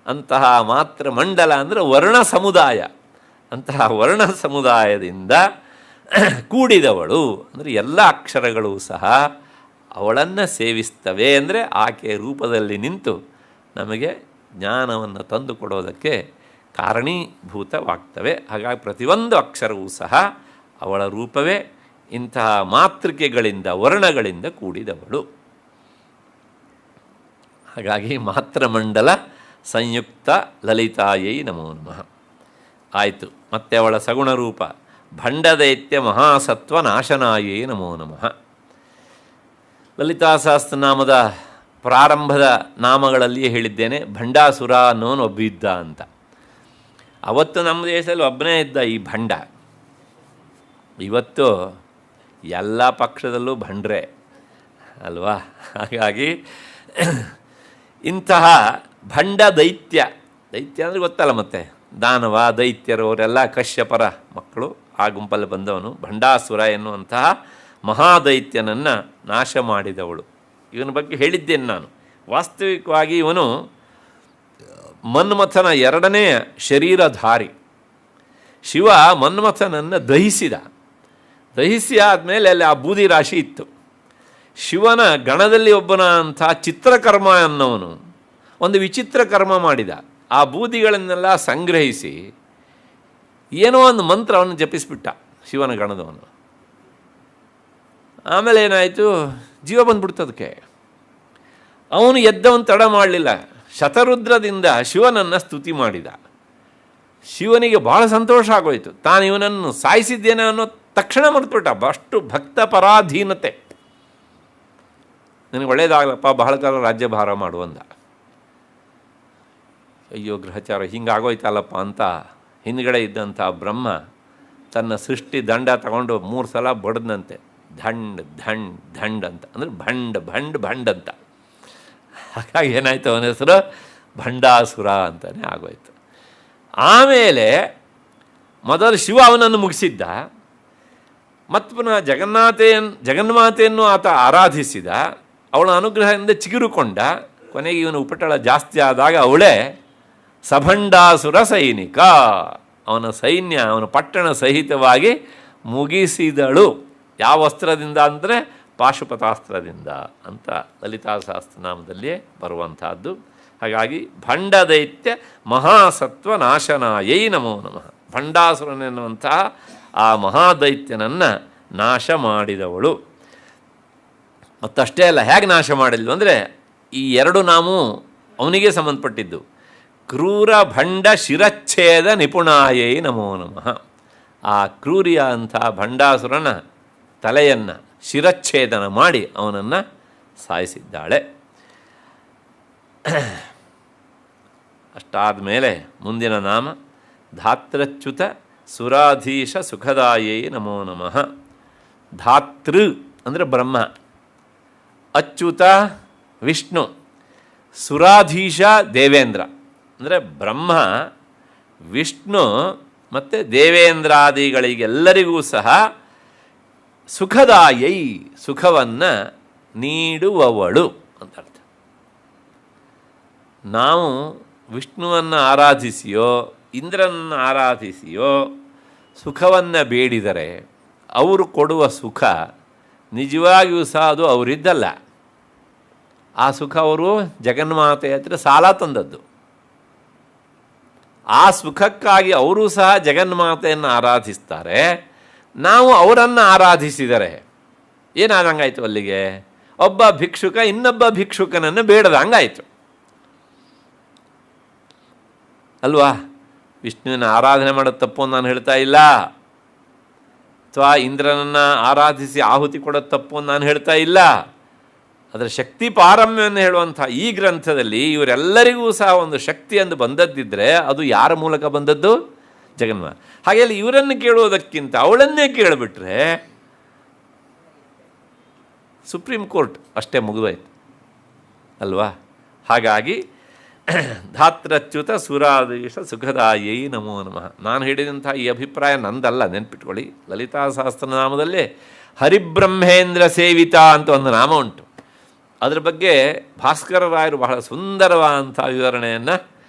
ಅಂತಹ ಮಾತೃಮಂಡಲ ಅಂದರೆ ವರ್ಣ ಸಮುದಾಯ. ಅಂತಹ ವರ್ಣ ಸಮುದಾಯದಿಂದ ಕೂಡಿದವಳು ಅಂದರೆ ಎಲ್ಲ ಅಕ್ಷರಗಳು ಸಹ ಅವಳನ್ನು ಸೇವಿಸ್ತವೆ. ಅಂದರೆ ಆಕೆಯ ರೂಪದಲ್ಲಿ ನಿಂತು ನಮಗೆ ಜ್ಞಾನವನ್ನು ತಂದು ಕೊಡೋದಕ್ಕೆ ಕಾರಣೀಭೂತವಾಗ್ತವೆ. ಹಾಗಾಗಿ ಪ್ರತಿಯೊಂದು ಅಕ್ಷರವೂ ಸಹ ಅವಳ ರೂಪವೇ. ಇಂತಹ ಮಾತೃಕೆಗಳಿಂದ ವರ್ಣಗಳಿಂದ ಕೂಡಿದವಳು. ಹಾಗಾಗಿ ಮಾತೃಮಂಡಲ ಸಂಯುಕ್ತ ಲಲಿತಾಯೈ ನಮೋ ನಮಃ ಆಯಿತು. ಮತ್ತು ಅವಳ ಸಗುಣ ರೂಪ ಭಂಡದೈತ್ಯ ಮಹಾಸತ್ವ ನಾಶನಾಯೇ ನಮೋ ನಮಃ. ಲಲಿತಾ ಸಹಸ್ರನಾಮದ ಪ್ರಾರಂಭದ ನಾಮಗಳಲ್ಲಿಯೇ ಹೇಳಿದ್ದೇನೆ, ಭಂಡಾಸುರ ಅನ್ನೋನು ಒಬ್ಬ ಇದ್ದ ಅಂತ. ಅವತ್ತು ನಮ್ಮ ದೇಶದಲ್ಲಿ ಒಬ್ಬನೇ ಇದ್ದ ಈ ಭಂಡ. ಇವತ್ತು ಎಲ್ಲ ಪಕ್ಷದಲ್ಲೂ ಭಂಡ್ರೆ ಅಲ್ವಾ. ಹಾಗಾಗಿ ಇಂತಹ ಭಂಡ ದೈತ್ಯ, ದೈತ್ಯ ಅಂದರೆ ಗೊತ್ತಲ್ಲ, ಮತ್ತೆ ದಾನವ ದೈತ್ಯರು ಅವರೆಲ್ಲ ಕಶ್ಯಪರ ಮಕ್ಕಳು, ಆ ಗುಂಪಲ್ಲಿ ಬಂದವನು. ಭಂಡಾಸುರ ಎನ್ನುವಂತಹ ಮಹಾದೈತ್ಯನನ್ನು ನಾಶ ಮಾಡಿದವಳು. ಇವನ ಬಗ್ಗೆ ಹೇಳಿದ್ದೇನೆ ನಾನು. ವಾಸ್ತವಿಕವಾಗಿ ಇವನು ಮನ್ಮಥನ ಎರಡನೆಯ ಶರೀರಧಾರಿ. ಶಿವ ಮನ್ಮಥನನ್ನು ದಹಿಸಿ ಆದಮೇಲೆ ಅಲ್ಲಿ ಆ ಬೂದಿ ರಾಶಿ ಇತ್ತು. ಶಿವನ ಗಣದಲ್ಲಿ ಒಬ್ಬನ ಅಂಥ ಚಿತ್ರಕರ್ಮ ಅನ್ನೋನು ಒಂದು ವಿಚಿತ್ರ ಕರ್ಮ ಮಾಡಿದ. ಆ ಬೂದಿಗಳನ್ನೆಲ್ಲ ಸಂಗ್ರಹಿಸಿ ಏನೋ ಒಂದು ಮಂತ್ರವನ್ನು ಜಪಿಸಿಬಿಟ್ಟ ಶಿವನ ಗಣದವನು. ಆಮೇಲೆ ಏನಾಯಿತು, ಜೀವ ಬಂದ್ಬಿಡ್ತು ಅದಕ್ಕೆ. ಅವನು ಎದ್ದವನು ತಡ ಮಾಡಲಿಲ್ಲ, ಶತರುದ್ರದಿಂದ ಶಿವನನ್ನು ಸ್ತುತಿ ಮಾಡಿದ. ಶಿವನಿಗೆ ಭಾಳ ಸಂತೋಷ ಆಗೋಯಿತು. ತಾನು ಇವನನ್ನು ಸಾಯಿಸಿದ್ದೇನೆ ಅನ್ನೋ ತಕ್ಷಣ ಮರೆತುಬಿಟ್ಟ. ಅಷ್ಟು ಭಕ್ತ ಪರಾಧೀನತೆ. ನನಗೆ ಒಳ್ಳೇದಾಗಲಪ್ಪ, ಬಹಳ ಕಾಲ ರಾಜ್ಯಭಾರ ಮಾಡುವಂದ. ಅಯ್ಯೋ ಗ್ರಹಚಾರ ಹಿಂಗಾಗೋಯ್ತಲ್ಲಪ್ಪ ಅಂತ ಹಿಂದ್ಗಡೆ ಇದ್ದಂಥ ಬ್ರಹ್ಮ ತನ್ನ ಸೃಷ್ಟಿ ದಂಡ ತಗೊಂಡು 3 ಸಲ ಬಡ್ದಂತೆ. ಧಂಡ್ ಧಂಡ್ ಧಂಡ್ ಅಂತ, ಅಂದರೆ ಭಂಡ್ ಅಂತ. ಹಾಗಾಗಿ ಏನಾಯಿತು, ಅವನ ಹೆಸರು ಭಂಡಾಸುರ ಅಂತಲೇ ಆಗೋಯ್ತು. ಆಮೇಲೆ ಮೊದಲು ಶಿವ ಅವನನ್ನು ಮುಗಿಸಿದ್ದ, ಮತ್ತು ಪುನಃ ಜಗನ್ಮಾತೆಯನ್ನು ಆತ ಆರಾಧಿಸಿದ. ಅವಳ ಅನುಗ್ರಹದಿಂದ ಚಿಗುರುಕೊಂಡ. ಕೊನೆಗೆ ಇವನು ಉಪಟಳ ಜಾಸ್ತಿ ಆದಾಗ ಅವಳೇ ಸಭಂಡಾಸುರ ಸೈನಿಕ, ಅವನ ಸೈನ್ಯ, ಅವನ ಪಟ್ಟಣ ಸಹಿತವಾಗಿ ಮುಗಿಸಿದಳು. ಯಾವ ಅಸ್ತ್ರದಿಂದ ಅಂದರೆ ಪಾಶುಪತಾಸ್ತ್ರದಿಂದ ಅಂತ ಲಲಿತಾ ಸಹಸ್ರನಾಮದಲ್ಲಿಯೇ ಬರುವಂತಹದ್ದು. ಹಾಗಾಗಿ ಭಂಡದೈತ್ಯ ಮಹಾಸತ್ವ ನಾಶನಾಯೈ ನಮೋ ನಮಃ. ಭಂಡಾಸುರನೆನ್ನುವಂತಹ ಆ ಮಹಾದೈತ್ಯನನ್ನು ನಾಶ ಮಾಡಿದವಳು. ಮತ್ತಷ್ಟೇ ಅಲ್ಲ, ಹೇಗೆ ನಾಶ ಮಾಡಿದ್ಲು ಅಂದರೆ ಈ 2 ನಾಮವು ಅವನಿಗೆ ಸಂಬಂಧಪಟ್ಟಿದ್ದು. ಕ್ರೂರ ಭಂಡ ಶಿರಚ್ಛೇದ ನಿಪುಣಾಯೈ ನಮೋ ನಮಃ. ಆ ಕ್ರೂರಿಯ ಅಂಥ ಭಂಡಾಸುರನ ತಲೆಯನ್ನು ಶಿರಚ್ಛೇದನ ಮಾಡಿ ಅವನನ್ನು ಸಾಯಿಸಿದ್ದಾಳೆ. ಅಷ್ಟಾದ ಮೇಲೆ ಮುಂದಿನ ನಾಮ ಧಾತ್ರಚ್ಯುತ ಸುರಾಧೀಶ ಸುಖದಾಯೈ ನಮೋ ನಮಃ. ಧಾತೃ ಅಂದರೆ ಬ್ರಹ್ಮ, ಅಚ್ಯುತ ವಿಷ್ಣು, ಸುರಾಧೀಶ ದೇವೇಂದ್ರ ಅಂದರೆ ಬ್ರಹ್ಮ, ವಿಷ್ಣು ಮತ್ತು ದೇವೇಂದ್ರಾದಿಗಳಿಗೆಲ್ಲರಿಗೂ ಸಹ ಸುಖದಾಯೈ ಸುಖವನ್ನು ನೀಡುವವಳು ಅಂತ ಅರ್ಥ. ನಾವು ವಿಷ್ಣುವನ್ನು ಆರಾಧಿಸಿಯೋ ಇಂದ್ರನನ್ನು ಆರಾಧಿಸಿಯೋ ಸುಖವನ್ನು ಬೇಡಿದರೆ ಅವರು ಕೊಡುವ ಸುಖ ನಿಜವಾಗಿಯೂ ಸಹ ಅದು ಅವರಿದ್ದಲ್ಲ. ಆ ಸುಖ ಅವರು ಜಗನ್ಮಾತೆ ಹತ್ರ ಸಾಲ ತಂದದ್ದು. ಆ ಸುಖಕ್ಕಾಗಿ ಅವರೂ ಸಹ ಜಗನ್ಮಾತೆಯನ್ನು ಆರಾಧಿಸ್ತಾರೆ. ನಾವು ಅವರನ್ನು ಆರಾಧಿಸಿದರೆ ಏನಾದಂಗಾಯಿತು? ಅಲ್ಲಿಗೆ ಒಬ್ಬ ಭಿಕ್ಷುಕ ಇನ್ನೊಬ್ಬ ಭಿಕ್ಷುಕನನ್ನು ಬೇಡದಂಗಾಯಿತು ಅಲ್ವಾ? ವಿಷ್ಣುವಿನ ಆರಾಧನೆ ಮಾಡೋದು ತಪ್ಪು ಅಂತ ನಾನು ಹೇಳ್ತಾ ಇಲ್ಲ, ಅಥವಾ ಇಂದ್ರನನ್ನು ಆರಾಧಿಸಿ ಆಹುತಿ ಕೊಡೋದು ತಪ್ಪು ಅಂತ ನಾನು ಹೇಳ್ತಾ ಇಲ್ಲ. ಅದರ ಶಕ್ತಿ ಪಾರಮ್ಯವನ್ನು ಹೇಳುವಂಥ ಈ ಗ್ರಂಥದಲ್ಲಿ ಇವರೆಲ್ಲರಿಗೂ ಸಹ ಒಂದು ಶಕ್ತಿ ಎಂದು ಬಂದದ್ದಿದ್ದರೆ ಅದು ಯಾರ ಮೂಲಕ ಬಂದದ್ದು? ಜಗನ್ಮಾತೆ. ಹಾಗೆ ಅಲ್ಲಿ ಇವರನ್ನು ಕೇಳುವುದಕ್ಕಿಂತ ಅವಳನ್ನೇ ಕೇಳಿಬಿಟ್ರೆ ಸುಪ್ರೀಂ ಕೋರ್ಟ್ ಅಷ್ಟೇ ಮುಗಿದೋಯ್ತು ಅಲ್ವಾ? ಹಾಗಾಗಿ ಧಾತ್ರಚ್ಯುತ ಸುರಾಧೀಶ ಸುಖದಾಯೈ ನಮೋ ನಮಃ. ನಾನು ಹೇಳಿದಂಥ ಈ ಅಭಿಪ್ರಾಯ ನಂದಲ್ಲ, ನೆನ್ಪಿಟ್ಕೊಳ್ಳಿ. ಲಲಿತಾ ಸಹಸ್ರನಾಮದಲ್ಲೇ ಹರಿಬ್ರಹ್ಮೇಂದ್ರ ಸೇವಿತಾ ಅಂತ ಒಂದು ನಾಮ ಉಂಟು. ಅದರ ಬಗ್ಗೆ ಭಾಸ್ಕರ ರಾಯರು ಬಹಳ ಸುಂದರವಾದಂಥ ವಿವರಣೆಯನ್ನು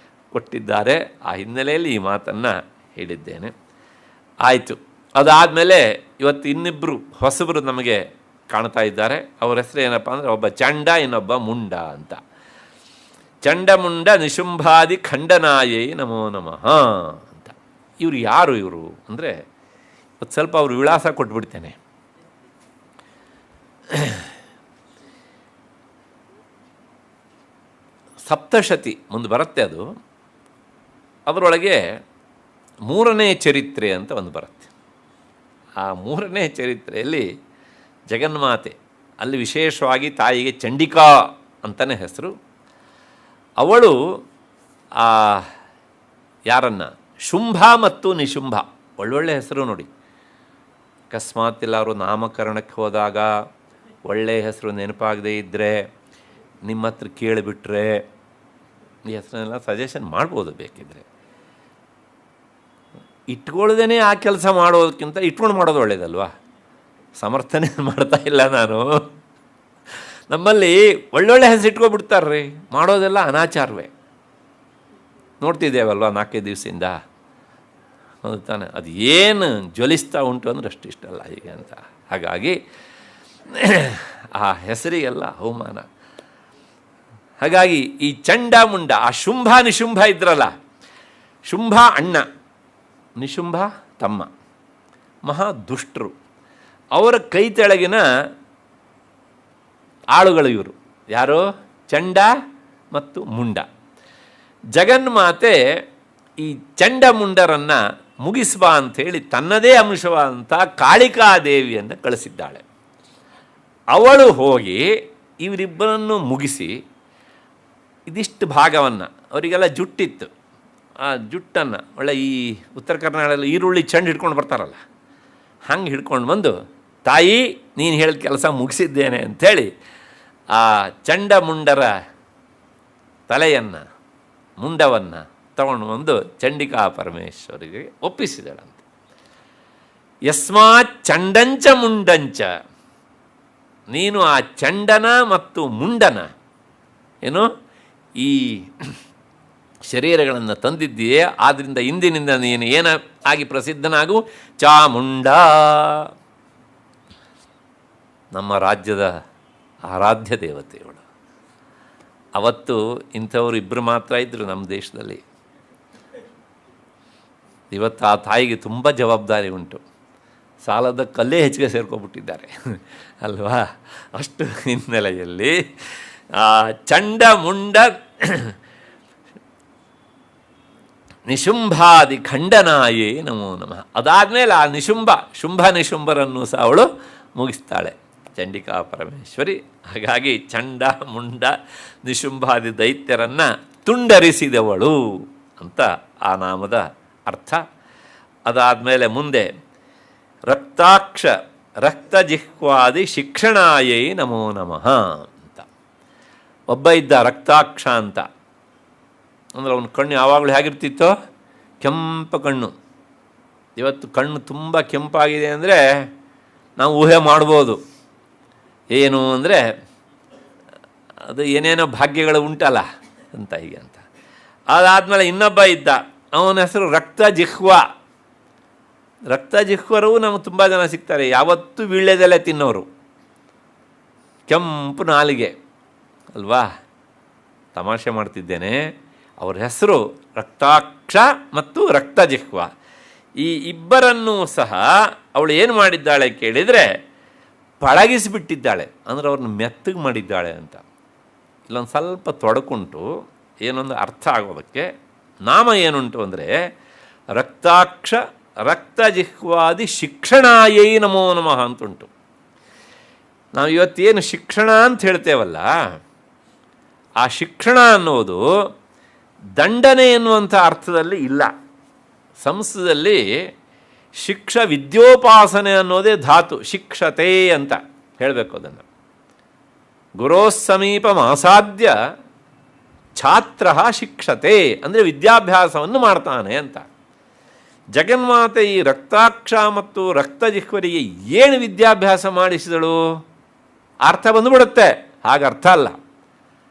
ಕೊಟ್ಟಿದ್ದಾರೆ. ಆ ಹಿನ್ನೆಲೆಯಲ್ಲಿ ಈ ಮಾತನ್ನು ಹೇಳಿದ್ದೇನೆ. ಆಯಿತು. ಅದಾದಮೇಲೆ ಇವತ್ತು ಇನ್ನಿಬ್ಬರು ಹೊಸಬರು ನಮಗೆ ಕಾಣ್ತಾ ಇದ್ದಾರೆ. ಅವರ ಹೆಸರು ಏನಪ್ಪ ಅಂದರೆ ಒಬ್ಬ ಚಂಡ, ಇನ್ನೊಬ್ಬ ಮುಂಡ ಅಂತ. ಚಂಡಮುಂಡ ನಿಶುಂಭಾದಿ ಖಂಡನಾಯೈ ನಮೋ ನಮಃ ಅಂತ. ಇವರು ಯಾರು? ಇವರು ಅಂದರೆ ಇವತ್ತು ಸ್ವಲ್ಪ ಅವರು ವಿಳಾಸ ಕೊಟ್ಬಿಡ್ತೇನೆ. ಸಪ್ತಶತಿ ಮುಂದೆ ಬರುತ್ತೆ, ಅದು ಅದರೊಳಗೆ 3ನೇ ಚರಿತ್ರೆ ಅಂತ ಒಂದು ಬರುತ್ತೆ. ಆ 3ನೇ ಚರಿತ್ರೆಯಲ್ಲಿ ಜಗನ್ಮಾತೆ, ಅಲ್ಲಿ ವಿಶೇಷವಾಗಿ ತಾಯಿಗೆ ಚಂಡಿಕಾ ಅಂತಲೇ ಹೆಸರು. ಅವಳು ಯಾರನ್ನು? ಶುಂಭ ಮತ್ತು ನಿಶುಂಭ, ಒಳ್ಳೊಳ್ಳೆ ಹೆಸರು ನೋಡಿ. ಅಕಸ್ಮಾತ್ ಎಲ್ಲರೂ ನಾಮಕರಣಕ್ಕೆ ಹೋದಾಗ ಒಳ್ಳೆಯ ಹೆಸರು ನೆನಪಾಗದೇ ಇದ್ದರೆ ನಿಮ್ಮ ಹತ್ರ ಕೇಳಿಬಿಟ್ರೆ ಈ ಹೆಸರನ್ನೆಲ್ಲ ಸಜೆಷನ್ ಮಾಡ್ಬೋದು ಬೇಕಿದ್ರೆ. ಇಟ್ಕೊಳ್ಳದೇನೆ ಆ ಕೆಲಸ ಮಾಡೋದಕ್ಕಿಂತ ಇಟ್ಕೊಂಡು ಮಾಡೋದು ಒಳ್ಳೇದಲ್ವಾ? ಸಮರ್ಥನೆ ಮಾಡ್ತಾ ಇಲ್ಲ ನಾನು. ನಮ್ಮಲ್ಲಿ ಒಳ್ಳೊಳ್ಳೆ ಹೆಸರು ಇಟ್ಕೊಬಿಡ್ತಾರ್ರಿ, ಮಾಡೋದೆಲ್ಲ ಅನಾಚಾರವೇ. ನೋಡ್ತಿದ್ದೇವಲ್ವ 4 ದಿವಸದಿಂದ, ಹೌದು ತಾನೆ? ಅದು ಏನು ಜ್ವಲಿಸ್ತಾ ಉಂಟು ಅಂದರೆ ಅಷ್ಟು ಇಷ್ಟಲ್ಲ ಹೀಗೆ ಅಂತ. ಹಾಗಾಗಿ ಆ ಹೆಸರಿಗೆಲ್ಲ ಅವಮಾನ. ಹಾಗಾಗಿ ಈ ಚಂಡ ಮುಂಡ, ಆ ಶುಂಭ ನಿಶುಂಭ ಇದ್ರಲ್ಲ, ಶುಂಭ ಅಣ್ಣ, ನಿಶುಂಭ ತಮ್ಮ, ಮಹಾ ದುಷ್ಟರು. ಅವರ ಕೈ ತೆಳಗಿನ ಆಳುಗಳು ಇವರು. ಯಾರು? ಚಂಡ ಮತ್ತು ಮುಂಡ. ಜಗನ್ಮಾತೆ ಈ ಚಂಡ ಮುಂಡರನ್ನು ಮುಗಿಸ್ಬಾ ಅಂಥೇಳಿ ತನ್ನದೇ ಅಂಶವಾದಂಥ ಕಾಳಿಕಾದೇವಿಯನ್ನು ಕಳಿಸಿದ್ದಾಳೆ. ಅವಳು ಹೋಗಿ ಇವರಿಬ್ಬರನ್ನು ಮುಗಿಸಿ ಇದಿಷ್ಟು ಭಾಗವನ್ನು, ಅವರಿಗೆಲ್ಲ ಜುಟ್ಟಿತ್ತು, ಆ ಜುಟ್ಟನ್ನು ಒಳ್ಳೆ ಈ ಉತ್ತರ ಕರ್ನಾಟಕದಲ್ಲಿ ಈರುಳ್ಳಿ ಚೆಂಡು ಹಿಡ್ಕೊಂಡು ಬರ್ತಾರಲ್ಲ, ಹಂಗೆ ಹಿಡ್ಕೊಂಡು ಬಂದು, ತಾಯಿ ನೀನು ಹೇಳಿದ ಕೆಲಸ ಮುಗಿಸಿದ್ದೇನೆ ಅಂಥೇಳಿ ಆ ಚಂಡಮುಂಡರ ತಲೆಯನ್ನು, ಮುಂಡವನ್ನು ತಗೊಂಡು ಬಂದು ಚಂಡಿಕಾ ಪರಮೇಶ್ವರಿಗೆ ಒಪ್ಪಿಸಿದಳಂತೆ. ಯಸ್ಮಾತ್ ಚಂಡಂಚ ಮುಂಡಂಚ, ನೀನು ಆ ಚಂಡನ ಮತ್ತು ಮುಂಡನ ಏನು ಈ ಶರೀರಗಳನ್ನು ತಂದಿದ್ದೀಯೇ, ಆದ್ದರಿಂದ ಇಂದಿನಿಂದ ನೀನು ಏನ ಆಗಿ ಪ್ರಸಿದ್ಧನಾಗು? ಚಾಮುಂಡ. ನಮ್ಮ ರಾಜ್ಯದ ಆರಾಧ್ಯ ದೇವತೆಯವಳು. ಅವತ್ತು ಇಂಥವ್ರು ಇಬ್ಬರು ಮಾತ್ರ ಇದ್ದರು ನಮ್ಮ ದೇಶದಲ್ಲಿ. ಇವತ್ತು ಆ ತಾಯಿಗೆ ತುಂಬ ಜವಾಬ್ದಾರಿ ಉಂಟು. ಸಾಲದ ಕಲ್ಲೇ ಹೆಚ್ಚಿಗೆ ಸೇರ್ಕೊಬಿಟ್ಟಿದ್ದಾರೆ ಅಲ್ವಾ? ಅಷ್ಟು ಹಿನ್ನೆಲೆಯಲ್ಲಿ ಚಂಡ ಮುಂಡ ನಿಶುಂಭಾದಿ ಖಂಡನಾಯೇ ನಮೋ ನಮಃ. ಅದಾದಮೇಲೆ ಆ ಶುಂಭ ನಿಶುಂಭರನ್ನು ಸಹ ಅವಳು ಮುಗಿಸ್ತಾಳೆ, ಚಂಡಿಕಾ ಪರಮೇಶ್ವರಿ. ಹಾಗಾಗಿ ಚಂಡ ಮುಂಡ ನಿಶುಂಭಾದಿ ದೈತ್ಯರನ್ನು ತುಂಡರಿಸಿದವಳು ಅಂತ ಆ ನಾಮದ ಅರ್ಥ. ಅದಾದಮೇಲೆ ಮುಂದೆ ರಕ್ತಾಕ್ಷ ರಕ್ತಜಿಹ್ವಾದಿ ಶಿಕ್ಷಣಾಯೈ ನಮೋ ನಮಃ ಅಂತ. ಒಬ್ಬ ಇದ್ದ ರಕ್ತಾಕ್ಷ ಅಂತ, ಅಂದರೆ ಅವನ ಕಣ್ಣು ಯಾವಾಗಲೂ ಹೇಗಿರ್ತಿತ್ತೋ, ಕೆಂಪು ಕಣ್ಣು. ಇವತ್ತು ಕಣ್ಣು ತುಂಬ ಕೆಂಪಾಗಿದೆ ಅಂದರೆ ನಾವು ಊಹೆ ಮಾಡ್ಬೋದು. ಏನು ಅಂದರೆ ಅದು ಏನೇನೋ ಭಾಗ್ಯಗಳು ಉಂಟಲ್ಲ ಅಂತ ಹೀಗೆ ಅಂತ. ಅದಾದಮೇಲೆ ಇನ್ನೊಬ್ಬ ಇದ್ದ, ಅವನ ಹೆಸರು ರಕ್ತಜಿಹ್ವ. ರಕ್ತಜಿಹ್ವರು ನಮಗೆ ತುಂಬ ಜನ ಸಿಗ್ತಾರೆ, ಯಾವತ್ತೂ ವೀಳ್ಯದೆಲೆ ತಿನ್ನೋರು, ಕೆಂಪು ನಾಲಿಗೆ ಅಲ್ವಾ. ತಮಾಷೆ ಮಾಡ್ತಿದ್ದೇನೆ. ಅವ್ರ ಹೆಸರು ರಕ್ತಾಕ್ಷ ಮತ್ತು ರಕ್ತಜಿಹ್ವ. ಈ ಇಬ್ಬರನ್ನೂ ಸಹ ಅವಳು ಏನು ಮಾಡಿದ್ದಾಳೆ ಕೇಳಿದರೆ ಪಳಗಿಸಿಬಿಟ್ಟಿದ್ದಾಳೆ, ಅಂದರೆ ಅವ್ರನ್ನ ಮೆತ್ತಗೆ ಮಾಡಿದ್ದಾಳೆ ಅಂತ. ಇಲ್ಲೊಂದು ಸ್ವಲ್ಪ ತೊಡಕುಂಟು, ಏನೊಂದು ಅರ್ಥ ಆಗೋದಕ್ಕೆ. ನಾಮ ಏನುಂಟು ಅಂದರೆ ರಕ್ತಾಕ್ಷ ರಕ್ತಜಿಹ್ವಾದಿ ಶಿಕ್ಷಣಾಯೈ ನಮೋ ನಮಃ ಅಂತುಂಟು. ನಾವು ಇವತ್ತೇನು ಶಿಕ್ಷಣ ಅಂತ ಹೇಳ್ತೇವಲ್ಲ, ಆ ಶಿಕ್ಷಣ ಅನ್ನೋದು ದಂಡನೆ ಎನ್ನುವಂಥ ಅರ್ಥದಲ್ಲಿ ಇಲ್ಲ. ಸಂಸ್ಕೃತದಲ್ಲಿ ವಿದ್ಯೋಪಾಸನೆ ಅನ್ನೋದೇ ಧಾತು, ಶಿಕ್ಷತೆ ಅಂತ ಹೇಳಬೇಕು. ಅದನ್ನು ಗುರೋಸ್ಸಮೀಪಂ ಆಸಾದ್ಯ ಛಾತ್ರ ಶಿಕ್ಷತೆ ಅಂದರೆ ವಿದ್ಯಾಭ್ಯಾಸವನ್ನು ಮಾಡ್ತಾನೆ ಅಂತ. ಜಗನ್ಮಾತೆ ಈ ರಕ್ತಾಕ್ಷ ಮತ್ತು ರಕ್ತಜಿಹ್ವರಿಗೆ ಏನು ವಿದ್ಯಾಭ್ಯಾಸ ಮಾಡಿಸಿದಳು? ಅರ್ಥ ಬಂದುಬಿಡುತ್ತೆ, ಹಾಗೆ ಅರ್ಥ ಅಲ್ಲ.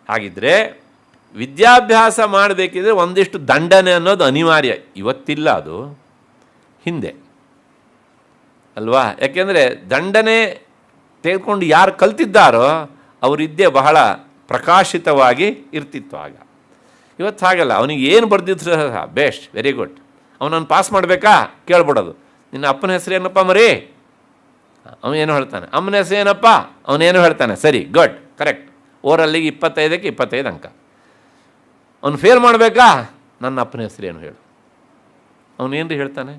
ಹಾಗಿದ್ದರೆ ವಿದ್ಯಾಭ್ಯಾಸ ಮಾಡಬೇಕಿದ್ರೆ ಒಂದಿಷ್ಟು ದಂಡನೆ ಅನ್ನೋದು ಅನಿವಾರ್ಯ. ಇವತ್ತಿಲ್ಲ, ಅದು ಹಿಂದೆ ಅಲ್ವಾ. ಯಾಕೆಂದರೆ ದಂಡನೆ ತೆಗೆದುಕೊಂಡು ಯಾರು ಕಲ್ತಿದ್ದಾರೋ ಅವರಿದ್ದೇ ಬಹಳ ಪ್ರಕಾಶಿತವಾಗಿ ಇರ್ತಿತ್ತು ಆಗ. ಇವತ್ತು ಹಾಗಲ್ಲ. ಅವನಿಗೆ ಏನು ಬರೆದಿದ್ರು ಸಹ ಬೆಸ್ಟ್, ವೆರಿ ಗುಡ್, ಅವನನ್ನು ಪಾಸ್ ಮಾಡಬೇಕಾ ಕೇಳ್ಬಿಡೋದು. ನಿನ್ನ ಅಪ್ಪನ ಹೆಸರು ಏನಪ್ಪ ಮರಿ, ಅವನೇನು ಹೇಳ್ತಾನೆ. ಅಮ್ಮನ ಹೆಸರು ಏನಪ್ಪ, ಅವನೇನು ಹೇಳ್ತಾನೆ. ಸರಿ, ಗುಡ್, ಕರೆಕ್ಟ್. ಓರಲ್ಲಿಗೆ 25ಕ್ಕೆ 25 ಅಂಕ. ಅವನು ಫೇಲ್ ಮಾಡಬೇಕಾ, ನನ್ನ ಅಪ್ಪನ ಹೆಸರು ಏನು ಹೇಳು. ಅವನೇನು ಹೇಳ್ತಾನೆ,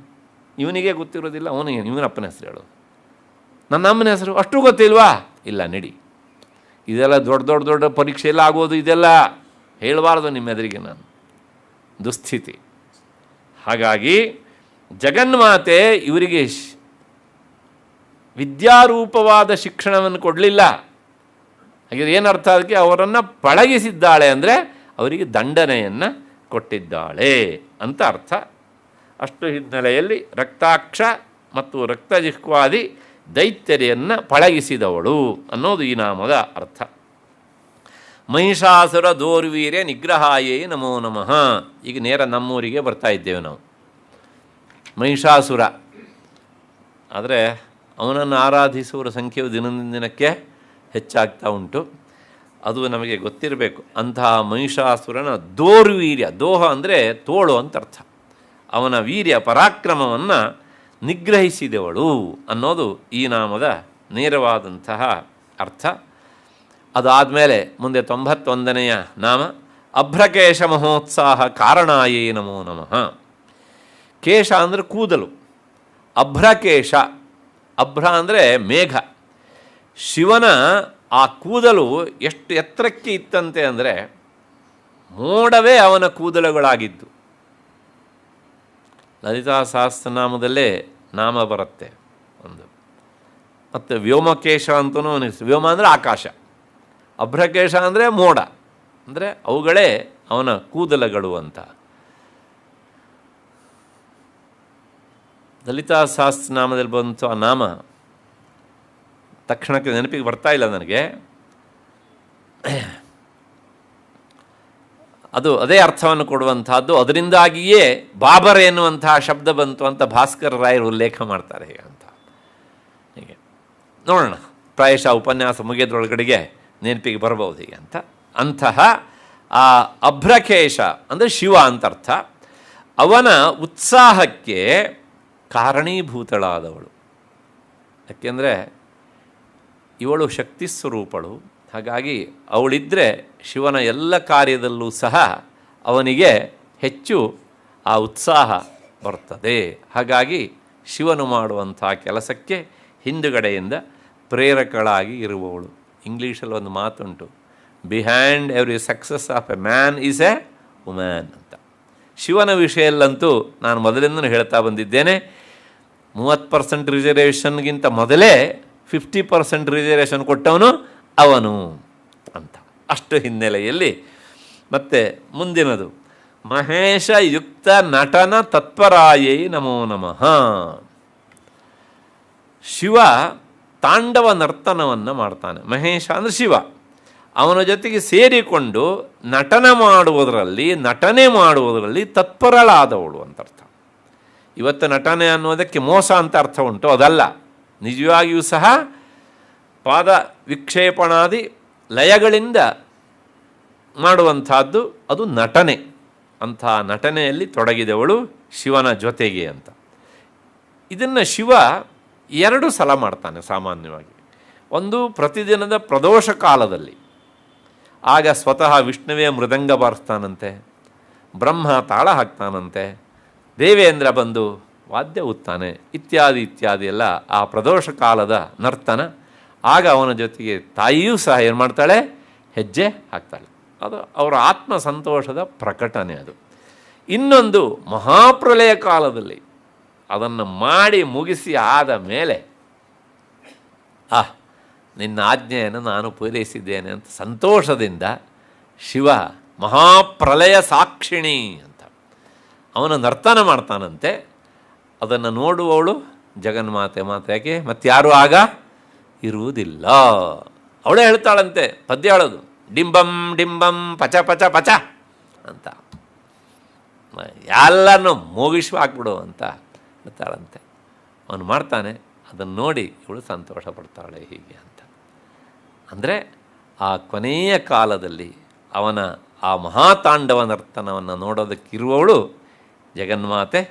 ಇವನಿಗೆ ಗೊತ್ತಿರೋದಿಲ್ಲ, ಇವನ ಅಪ್ಪನ ಹೆಸರು ಹೇಳು. ನನ್ನ ಅಮ್ಮನ ಹೆಸರು ಅಷ್ಟು ಗೊತ್ತಿಲ್ವಾ, ಇಲ್ಲ ನಡಿ. ಇದೆಲ್ಲ ದೊಡ್ಡ ಪರೀಕ್ಷೆಯೆಲ್ಲ ಆಗೋದು, ಇದೆಲ್ಲ ಹೇಳಬಾರ್ದು ನಿಮ್ಮೆದುರಿಗೆ ನಾನು. ದುಸ್ಥಿತಿ. ಹಾಗಾಗಿ ಜಗನ್ಮಾತೆ ಇವರಿಗೆ ವಿದ್ಯಾರೂಪವಾದ ಶಿಕ್ಷಣವನ್ನು ಕೊಡಲಿಲ್ಲ. ಹಾಗೆ ಏನರ್ಥ, ಅದಕ್ಕೆ ಅವರನ್ನು ಪಳಗಿಸಿದ್ದಾಳೆ ಅಂದರೆ ಅವರಿಗೆ ದಂಡನೆಯನ್ನು ಕೊಟ್ಟಿದ್ದಾಳೆ ಅಂತ ಅರ್ಥ. ಅಷ್ಟು ಹಿನ್ನೆಲೆಯಲ್ಲಿ ರಕ್ತಾಕ್ಷ ಮತ್ತು ರಕ್ತಜಿಹ್ವಾದಿ ದೈತ್ಯರಿಯನ್ನು ಪಳಗಿಸಿದವಳು ಅನ್ನೋದು ಈ ನಾಮದ ಅರ್ಥ. ಮಹಿಷಾಸುರ ದೋರ್ವೀರ್ಯ ನಿಗ್ರಹಾಯೇ ನಮೋ ನಮಃ. ಈಗ ನೇರ ನಮ್ಮೂರಿಗೆ ಬರ್ತಾ ಇದ್ದೇವೆ ನಾವು. ಮಹಿಷಾಸುರ ಆದರೆ ಅವನನ್ನು ಆರಾಧಿಸುವವರ ಸಂಖ್ಯೆಯು ದಿನದಿಂದ ದಿನಕ್ಕೆ ಹೆಚ್ಚಾಗ್ತಾ ಉಂಟು. ಅದು ನಮಗೆ ಗೊತ್ತಿರಬೇಕು. ಅಂತಹ ಮಹಿಷಾಸುರನ ದೋರ್ವೀರ್ಯ, ದೋಹ ಅಂದರೆ ತೋಳು ಅಂತ ಅರ್ಥ. ಅವನ ವೀರ್ಯ ಪರಾಕ್ರಮವನ್ನು ನಿಗ್ರಹಿಸಿದವಳು ಅನ್ನೋದು ಈ ನಾಮದ ನೇರವಾದಂತಹ ಅರ್ಥ. ಅದಾದಮೇಲೆ ಮುಂದೆ 91ನೆಯ ನಾಮ ಅಭ್ರಕೇಶ ಮಹೋತ್ಸಾಹ ಕಾರಣಾಯೇ ನಮೋ ನಮಃ. ಕೇಶ ಅಂದರೆ ಕೂದಲು, ಅಭ್ರಕೇಶ, ಅಭ್ರ ಅಂದರೆ ಮೇಘ. ಶಿವನ ಆ ಕೂದಲು ಎಷ್ಟು ಎತ್ತರಕ್ಕೆ ಇತ್ತಂತೆ ಅಂದರೆ ಮೋಡವೇ ಅವನ ಕೂದಲುಗಳಾಗಿದ್ದು. ಲಲಿತಾ ಸಹಸ್ರನಾಮದಲ್ಲೇ ನಾಮ ಬರುತ್ತೆ ಒಂದು. ಮತ್ತು ವ್ಯೋಮಕೇಶ ಅಂತಲೂ ಅವನಿಗೆ, ವ್ಯೋಮ ಅಂದರೆ ಆಕಾಶ, ಅಭ್ರಕೇಶ ಅಂದರೆ ಮೋಡ, ಅಂದರೆ ಅವುಗಳೇ ಅವನ ಕೂದಲಗಳು ಅಂತ. ಲಲಿತಾ ಸಹಸ್ರನಾಮದಲ್ಲಿ ಬಂತು ಆ ನಾಮ, ತಕ್ಷಣಕ್ಕೆ ನೆನಪಿಗೆ ಬರ್ತಾ ಇಲ್ಲ ನನಗೆ. ಅದು ಅದೇ ಅರ್ಥವನ್ನು ಕೊಡುವಂತಹದ್ದು. ಅದರಿಂದಾಗಿಯೇ ಬಾಬರ್ ಎನ್ನುವಂತಹ ಶಬ್ದ ಬಂತು ಅಂತ ಭಾಸ್ಕರ ರಾಯರು ಉಲ್ಲೇಖ ಮಾಡ್ತಾರೆ ಹೀಗೆ ಅಂತ. ಹೀಗೆ ನೋಡೋಣ, ಪ್ರಾಯಶಃ ಉಪನ್ಯಾಸ ಮುಗಿಯೋದ್ರೊಳಗಡೆಗೆ ನೆನಪಿಗೆ ಬರಬಹುದು ಹೀಗೆ ಅಂತ. ಅಂತಹ ಆ ಅಭ್ರಕೇಶ ಅಂದರೆ ಶಿವ ಅಂತ ಅರ್ಥ. ಅವನ ಉತ್ಸಾಹಕ್ಕೆ ಕಾರಣೀಭೂತಳಾದವಳು. ಯಾಕೆಂದರೆ ಇವಳು ಶಕ್ತಿ ಸ್ವರೂಪಳು. ಹಾಗಾಗಿ ಅವಳಿದ್ದರೆ ಶಿವನ ಎಲ್ಲ ಕಾರ್ಯದಲ್ಲೂ ಸಹ ಅವನಿಗೆ ಹೆಚ್ಚು ಆ ಉತ್ಸಾಹ ಬರ್ತದೆ. ಹಾಗಾಗಿ ಶಿವನು ಮಾಡುವಂಥ ಕೆಲಸಕ್ಕೆ ಹಿಂದುಗಡೆಯಿಂದ ಪ್ರೇರಕಳಾಗಿ ಇರುವವಳು. ಇಂಗ್ಲೀಷಲ್ಲಿ ಒಂದು ಮಾತುಂಟು, behind every success of a man is a woman ಅಂತ. ಶಿವನ ವಿಷಯಲ್ಲಂತೂ ನಾನು ಮೊದಲಿಂದಲೂ ಹೇಳ್ತಾ ಬಂದಿದ್ದೇನೆ, 30% ರಿಸರ್ವೇಷನ್ಗಿಂತ ಮೊದಲೇ 50% ರಿಸರ್ವೇಷನ್ ಕೊಟ್ಟವನು ಅವನು ಅಂತ. ಅಷ್ಟು ಹಿನ್ನೆಲೆಯಲ್ಲಿ ಮತ್ತು ಮುಂದಿನದು ಮಹೇಶ ಯುಕ್ತ ನಟನ ತತ್ಪರಾಯೈ ನಮೋ ನಮಃ. ಶಿವ ತಾಂಡವ ನರ್ತನವನ್ನು ಮಾಡ್ತಾನೆ. ಮಹೇಶ ಅಂದರೆ ಶಿವ, ಅವನ ಜೊತೆಗೆ ಸೇರಿಕೊಂಡು ನಟನೆ ಮಾಡುವುದರಲ್ಲಿ ತತ್ಪರಳಾದವಳು ಅಂತ ಅರ್ಥ. ಇವತ್ತು ನಟನೆ ಅನ್ನೋದಕ್ಕೆ ಮೋಸ ಅಂತ ಅರ್ಥ ಉಂಟು, ಅದಲ್ಲ. ನಿಜವಾಗಿಯೂ ಸಹ ಪಾದ ವಿಕ್ಷೇಪಣಾದಿ ಲಯಗಳಿಂದ ಮಾಡುವಂಥದ್ದು ಅದು ನಟನೆ. ಅಂಥ ನಟನೆಯಲ್ಲಿ ತೊಡಗಿದವಳು ಶಿವನ ಜೊತೆಗೆ ಅಂತ. ಇದನ್ನು ಶಿವ 2 ಸಲ ಮಾಡ್ತಾನೆ ಸಾಮಾನ್ಯವಾಗಿ. ಒಂದು ಪ್ರತಿದಿನದ ಪ್ರದೋಷ ಕಾಲದಲ್ಲಿ, ಆಗ ಸ್ವತಃ ವಿಷ್ಣುವೇ ಮೃದಂಗ ಬಾರಿಸ್ತಾನಂತೆ, ಬ್ರಹ್ಮ ತಾಳ ಹಾಕ್ತಾನಂತೆ, ದೇವೇಂದ್ರ ಬಂದು ವಾದ್ಯ ಉತ್ತಾನೆ, ಇತ್ಯಾದಿ ಎಲ್ಲ ಆ ಪ್ರದೋಷ ಕಾಲದ ನರ್ತನ. ಆಗ ಅವನ ಜೊತೆಗೆ ತಾಯಿಯೂ ಸಹ ಏನು ಮಾಡ್ತಾಳೆ, ಹೆಜ್ಜೆ ಹಾಕ್ತಾಳೆ. ಅದು ಅವರ ಆತ್ಮ ಸಂತೋಷದ ಪ್ರಕಟಣೆ ಅದು. ಇನ್ನೊಂದು ಮಹಾಪ್ರಳಯ ಕಾಲದಲ್ಲಿ ಅದನ್ನು ಮಾಡಿ ಮುಗಿಸಿ ಆದ ಮೇಲೆ ನಿನ್ನ ಆಜ್ಞೆಯನ್ನು ನಾನು ಪೂರೈಸಿದ್ದೇನೆ ಅಂತ ಸಂತೋಷದಿಂದ ಶಿವ ಮಹಾಪ್ರಳಯ ಸಾಕ್ಷಿಣಿ ಅಂತ ಅವನ ನರ್ತನ ಮಾಡ್ತಾನಂತೆ. ಅದನ್ನು ನೋಡುವವಳು ಜಗನ್ಮಾತೆ ಮತ್ತಾರೂ ಆಗ ಇರುವುದಿಲ್ಲ. ಅವಳೇ ಹೇಳ್ತಾಳಂತೆ, ಪದ್ಯ ಹೇಳೋದು, ಡಿಂಬಂ ಡಿಂಬಂ ಪಚ ಪಚ ಪಚ ಅಂತ, ಎಲ್ಲನೂ ಮುಗಿಸಿ ಹಾಕ್ಬಿಡು ಅಂತ ಹೇಳ್ತಾಳಂತೆ. ಅವನು ಮಾಡ್ತಾನೆ, ಅದನ್ನು ನೋಡಿ ಇವಳು ಸಂತೋಷ ಪಡ್ತಾಳೆ ಹೀಗೆ ಅಂತ. ಅಂದರೆ ಆ ಕೊನೆಯ ಕಾಲದಲ್ಲಿ ಅವನ ಆ ಮಹಾತಾಂಡವ ನರ್ತನವನ್ನು ನೋಡೋದಕ್ಕಿರುವವಳು ಜಗನ್ಮಾತೆ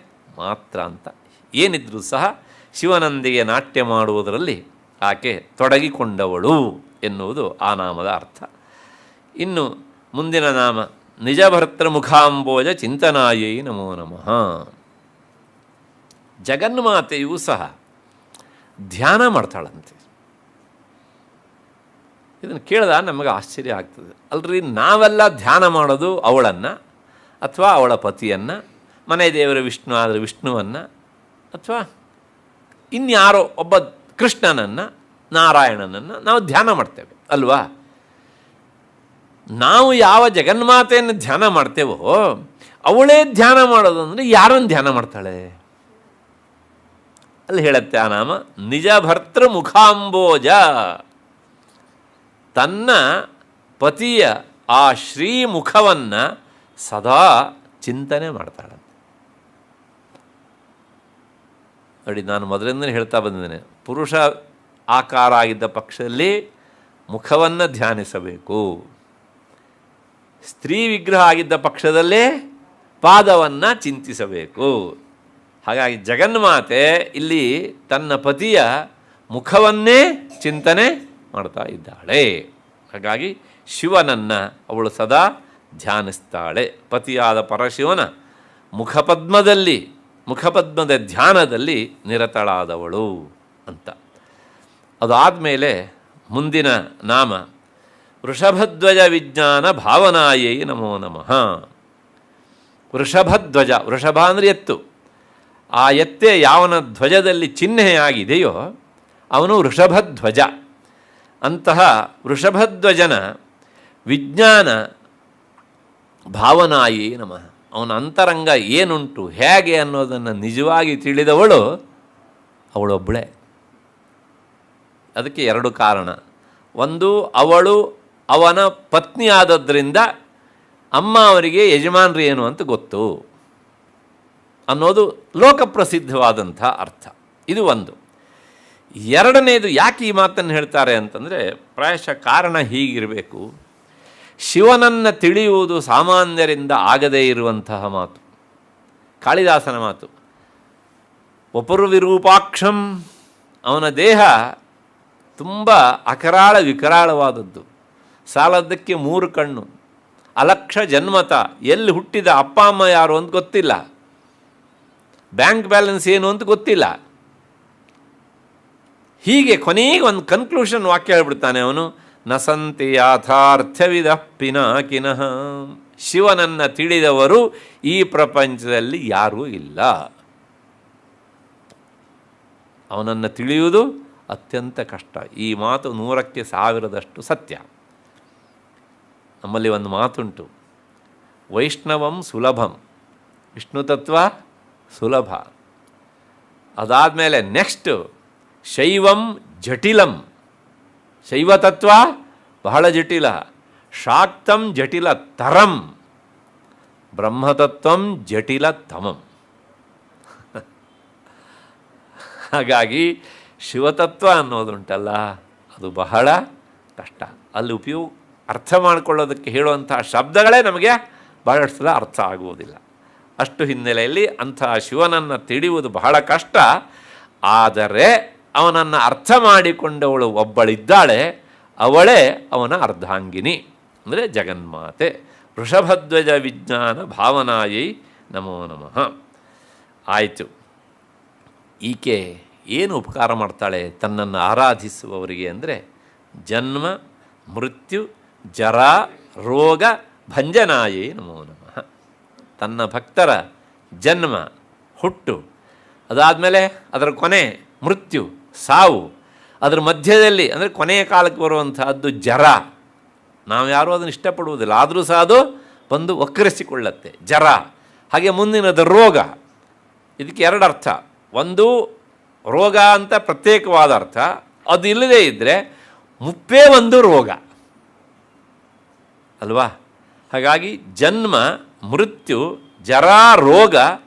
ಮಾತ್ರ ಅಂತ. ಏನಿದ್ರೂ ಸಹ ಶಿವನೊಂದಿಗೆ ನಾಟ್ಯ ಮಾಡುವುದರಲ್ಲಿ ಆಕೆ ತೊಡಗಿಕೊಂಡವಳು ಎನ್ನುವುದು ಆ ನಾಮದ ಅರ್ಥ. ಇನ್ನು ಮುಂದಿನ ನಾಮ ನಿಜಭರ್ತೃ ಮುಖಾಂಬೋಜ ಚಿಂತನಾಯೈ ನಮೋ ನಮಃ. ಜಗನ್ಮಾತೆಯೂ ಸಹ ಧ್ಯಾನ ಮಾಡ್ತಾಳಂತೆ. ಇದನ್ನು ಕೇಳಿದ ನಮಗೆ ಆಶ್ಚರ್ಯ ಆಗ್ತದೆ. ಅಲ್ರಿ, ನಾವೆಲ್ಲ ಧ್ಯಾನ ಮಾಡೋದು ಅವಳನ್ನು ಅಥವಾ ಅವಳ ಪತಿಯನ್ನು, ಮನೆ ದೇವರ ವಿಷ್ಣು ಆದರೆ ವಿಷ್ಣುವನ್ನು, ಅಥವಾ ಇನ್ಯಾರೋ ಒಬ್ಬ ಕೃಷ್ಣನನ್ನು ನಾರಾಯಣನನ್ನು ನಾವು ಧ್ಯಾನ ಮಾಡ್ತೇವೆ ಅಲ್ವಾ. ನಾವು ಯಾವ ಜಗನ್ಮಾತೆಯನ್ನು ಧ್ಯಾನ ಮಾಡ್ತೇವೋ ಅವಳೇ ಧ್ಯಾನ ಮಾಡೋದು ಅಂದರೆ ಯಾರನ್ನು ಧ್ಯಾನ ಮಾಡ್ತಾಳೆ? ಅಲ್ಲಿ ಹೇಳುತ್ತೆ ಆ ನಾಮ ನಿಜ ಭರ್ತೃ ಮುಖಾಂಬೋಜ. ತನ್ನ ಪತಿಯ ಆ ಶ್ರೀಮುಖವನ್ನು ಸದಾ ಚಿಂತನೆ ಮಾಡ್ತಾಳೆ. ನೋಡಿ, ನಾನು ಮೊದಲಿಂದಲೇ ಹೇಳ್ತಾ ಬಂದಿದ್ದೇನೆ, ಪುರುಷ ಆಕಾರ ಆಗಿದ್ದ ಪಕ್ಷದಲ್ಲಿ ಮುಖವನ್ನು ಧ್ಯಾನಿಸಬೇಕು, ಸ್ತ್ರೀ ವಿಗ್ರಹ ಆಗಿದ್ದ ಪಕ್ಷದಲ್ಲೇ ಪಾದವನ್ನು ಚಿಂತಿಸಬೇಕು. ಹಾಗಾಗಿ ಜಗನ್ಮಾತೆ ಇಲ್ಲಿ ತನ್ನ ಪತಿಯ ಮುಖವನ್ನೇ ಚಿಂತನೆ ಮಾಡ್ತಾ ಇದ್ದಾಳೆ. ಹಾಗಾಗಿ ಶಿವನನ್ನು ಅವಳು ಸದಾ ಧ್ಯಾನಿಸ್ತಾಳೆ. ಪತಿಯಾದ ಪರಶಿವನ ಮುಖಪದ್ಮದ ಧ್ಯಾನದಲ್ಲಿ ನಿರತಳಾದವಳು ಅಂತ. ಅದಾದಮೇಲೆ ಮುಂದಿನ ನಾಮ ವೃಷಭಧ್ವಜ ವಿಜ್ಞಾನ ಭಾವನಾಯೈ ನಮೋ ನಮಃ. ವೃಷಭಧ್ವಜ, ವೃಷಭ ಅಂದರೆ ಎತ್ತು. ಆ ಎತ್ತೆ ಯಾವನ ಧ್ವಜದಲ್ಲಿ ಚಿಹ್ನೆಯಾಗಿದೆಯೋ ಅವನು ವೃಷಭಧ್ವಜ. ಅಂತಹ ವೃಷಭಧ್ವಜನ ವಿಜ್ಞಾನ ಭಾವನಾಯೈ ನಮಃ. ಅವನ ಅಂತರಂಗ ಏನುಂಟು, ಹೇಗೆ ಅನ್ನೋದನ್ನು ನಿಜವಾಗಿ ತಿಳಿದವಳು ಅವಳೊಬ್ಬಳೇ. ಅದಕ್ಕೆ 2 ಕಾರಣ. ಒಂದು, ಅವಳು ಅವನ ಪತ್ನಿ ಆದದ್ರಿಂದ ಅಮ್ಮ ಅವರಿಗೆ ಯಜಮಾನ್ರಿ ಏನು ಅಂತ ಗೊತ್ತು ಅನ್ನೋದು ಲೋಕಪ್ರಸಿದ್ಧವಾದಂಥ ಅರ್ಥ. ಇದು ಒಂದು. 2ನೇದು, ಯಾಕೆ ಈ ಮಾತನ್ನು ಹೇಳ್ತಾರೆ ಅಂತಂದರೆ ಪ್ರಾಯಶಃ ಕಾರಣ ಹೀಗಿರಬೇಕು. ಶಿವನನ್ನು ತಿಳಿಯುವುದು ಸಾಮಾನ್ಯರಿಂದ ಆಗದೇ ಇರುವಂತಹ ಮಾತು, ಕಾಳಿದಾಸನ ಮಾತು. ವಪುರ್ ವಿರೂಪಾಕ್ಷಂ, ಅವನ ದೇಹ ತುಂಬ ಅಕರಾಳ ವಿಕರಾಳವಾದದ್ದು, ಸಾಲದ್ದಕ್ಕೆ 3 ಕಣ್ಣು, ಅಲಕ್ಷ ಜನ್ಮತ, ಎಲ್ಲಿ ಹುಟ್ಟಿದ ಅಪ್ಪ ಅಮ್ಮ ಯಾರು ಅಂತ ಗೊತ್ತಿಲ್ಲ, ಬ್ಯಾಂಕ್ ಬ್ಯಾಲೆನ್ಸ್ ಏನು ಅಂತ ಗೊತ್ತಿಲ್ಲ. ಹೀಗೆ ಕೊನೆಗೆ ಒಂದು ಕನ್ಕ್ಲೂಷನ್ ವಾಕ್ಯ ಹೇಳ್ಬಿಡ್ತಾನೆ ಅವನು, ನ ಸಂತಿ ಯಾಥಾರ್ಥವಿದ ಪಿನಾಕಿನಃ. ಶಿವನನ್ನು ತಿಳಿದವರು ಈ ಪ್ರಪಂಚದಲ್ಲಿ ಯಾರೂ ಇಲ್ಲ. ಅವನನ್ನು ತಿಳಿಯುವುದು ಅತ್ಯಂತ ಕಷ್ಟ. ಈ ಮಾತು 100ಕ್ಕೆ 1000ದಷ್ಟು ಸತ್ಯ. ನಮ್ಮಲ್ಲಿ ಒಂದು ಮಾತುಂಟು, ವೈಷ್ಣವಂ ಸುಲಭಂ, ವಿಷ್ಣು ತತ್ವ ಸುಲಭ. ಅದಾದಮೇಲೆ ನೆಕ್ಸ್ಟು ಶೈವಂ ಜಟಿಲಂ, ಶೈವತತ್ವ ಬಹಳ ಜಟಿಲ. ಶಾಕ್ತಂ ಜಟಿಲ ತರಂ, ಬ್ರಹ್ಮತತ್ವಂ ಜಟಿಲ ತಮಂ. ಹಾಗಾಗಿ ಶಿವತತ್ವ ಅನ್ನೋದುಂಟಲ್ಲ, ಅದು ಬಹಳ ಕಷ್ಟ. ಅಲ್ಲಿ ಅರ್ಥ ಮಾಡಿಕೊಳ್ಳೋದಕ್ಕೆ ಹೇಳುವಂತಹ ಶಬ್ದಗಳೇ ನಮಗೆ ಬಹಳಷ್ಟು ಸಲ ಅರ್ಥ ಆಗುವುದಿಲ್ಲ. ಅಷ್ಟು ಹಿನ್ನೆಲೆಯಲ್ಲಿ ಅಂತಹ ಶಿವನನ್ನು ತಿಳಿಯುವುದು ಬಹಳ ಕಷ್ಟ. ಆದರೆ ಅವನನ್ನು ಅರ್ಥ ಮಾಡಿಕೊಂಡವಳು ಒಬ್ಬಳಿದ್ದಾಳೆ, ಅವಳೇ ಅವನ ಅರ್ಧಾಂಗಿನಿ, ಅಂದರೆ ಜಗನ್ಮಾತೆ. ವೃಷಭಧ್ವಜ ವಿಜ್ಞಾನ ಭಾವನಾಯೈ ನಮೋ ನಮಃ. ಆಯಿತು, ಈಕೆ ಏನು ಉಪಕಾರ ಮಾಡ್ತಾಳೆ ತನ್ನನ್ನು ಆರಾಧಿಸುವವರಿಗೆ ಅಂದರೆ ಜನ್ಮ ಮೃತ್ಯು ಜರಾ ರೋಗ ಭಂಜನಾಯೇ ನಮೋ ನಮಃ. ತನ್ನ ಭಕ್ತರ ಜನ್ಮ ಹುಟ್ಟು, ಅದಾದಮೇಲೆ ಅದರ ಕೊನೆ ಮೃತ್ಯು ಸಾವು, ಅದರ ಮಧ್ಯದಲ್ಲಿ ಅಂದರೆ ಕೊನೆಯ ಕಾಲಕ್ಕೆ ಬರುವಂತಹದ್ದು ಜರ. ನಾವು ಯಾರೂ ಅದನ್ನು ಇಷ್ಟಪಡುವುದಿಲ್ಲ, ಆದರೂ ಸಹ ಅದು ಬಂದು ವಕ್ರಿಸಿಕೊಳ್ಳುತ್ತೆ ಜರ. ಹಾಗೆ ಮುಂದಿನದು ರೋಗ. ಇದಕ್ಕೆ ಎರಡು ಅರ್ಥ. ಒಂದು ರೋಗ ಅಂತ ಪ್ರತ್ಯೇಕವಾದ ಅರ್ಥ, ಅದು ಇಲ್ಲದೇ ಇದ್ದರೆ ಮುಪ್ಪೇ ಒಂದು ರೋಗ ಅಲ್ವಾ. ಹಾಗಾಗಿ ಜನ್ಮ ಮೃತ್ಯು ಜರಾ ರೋಗ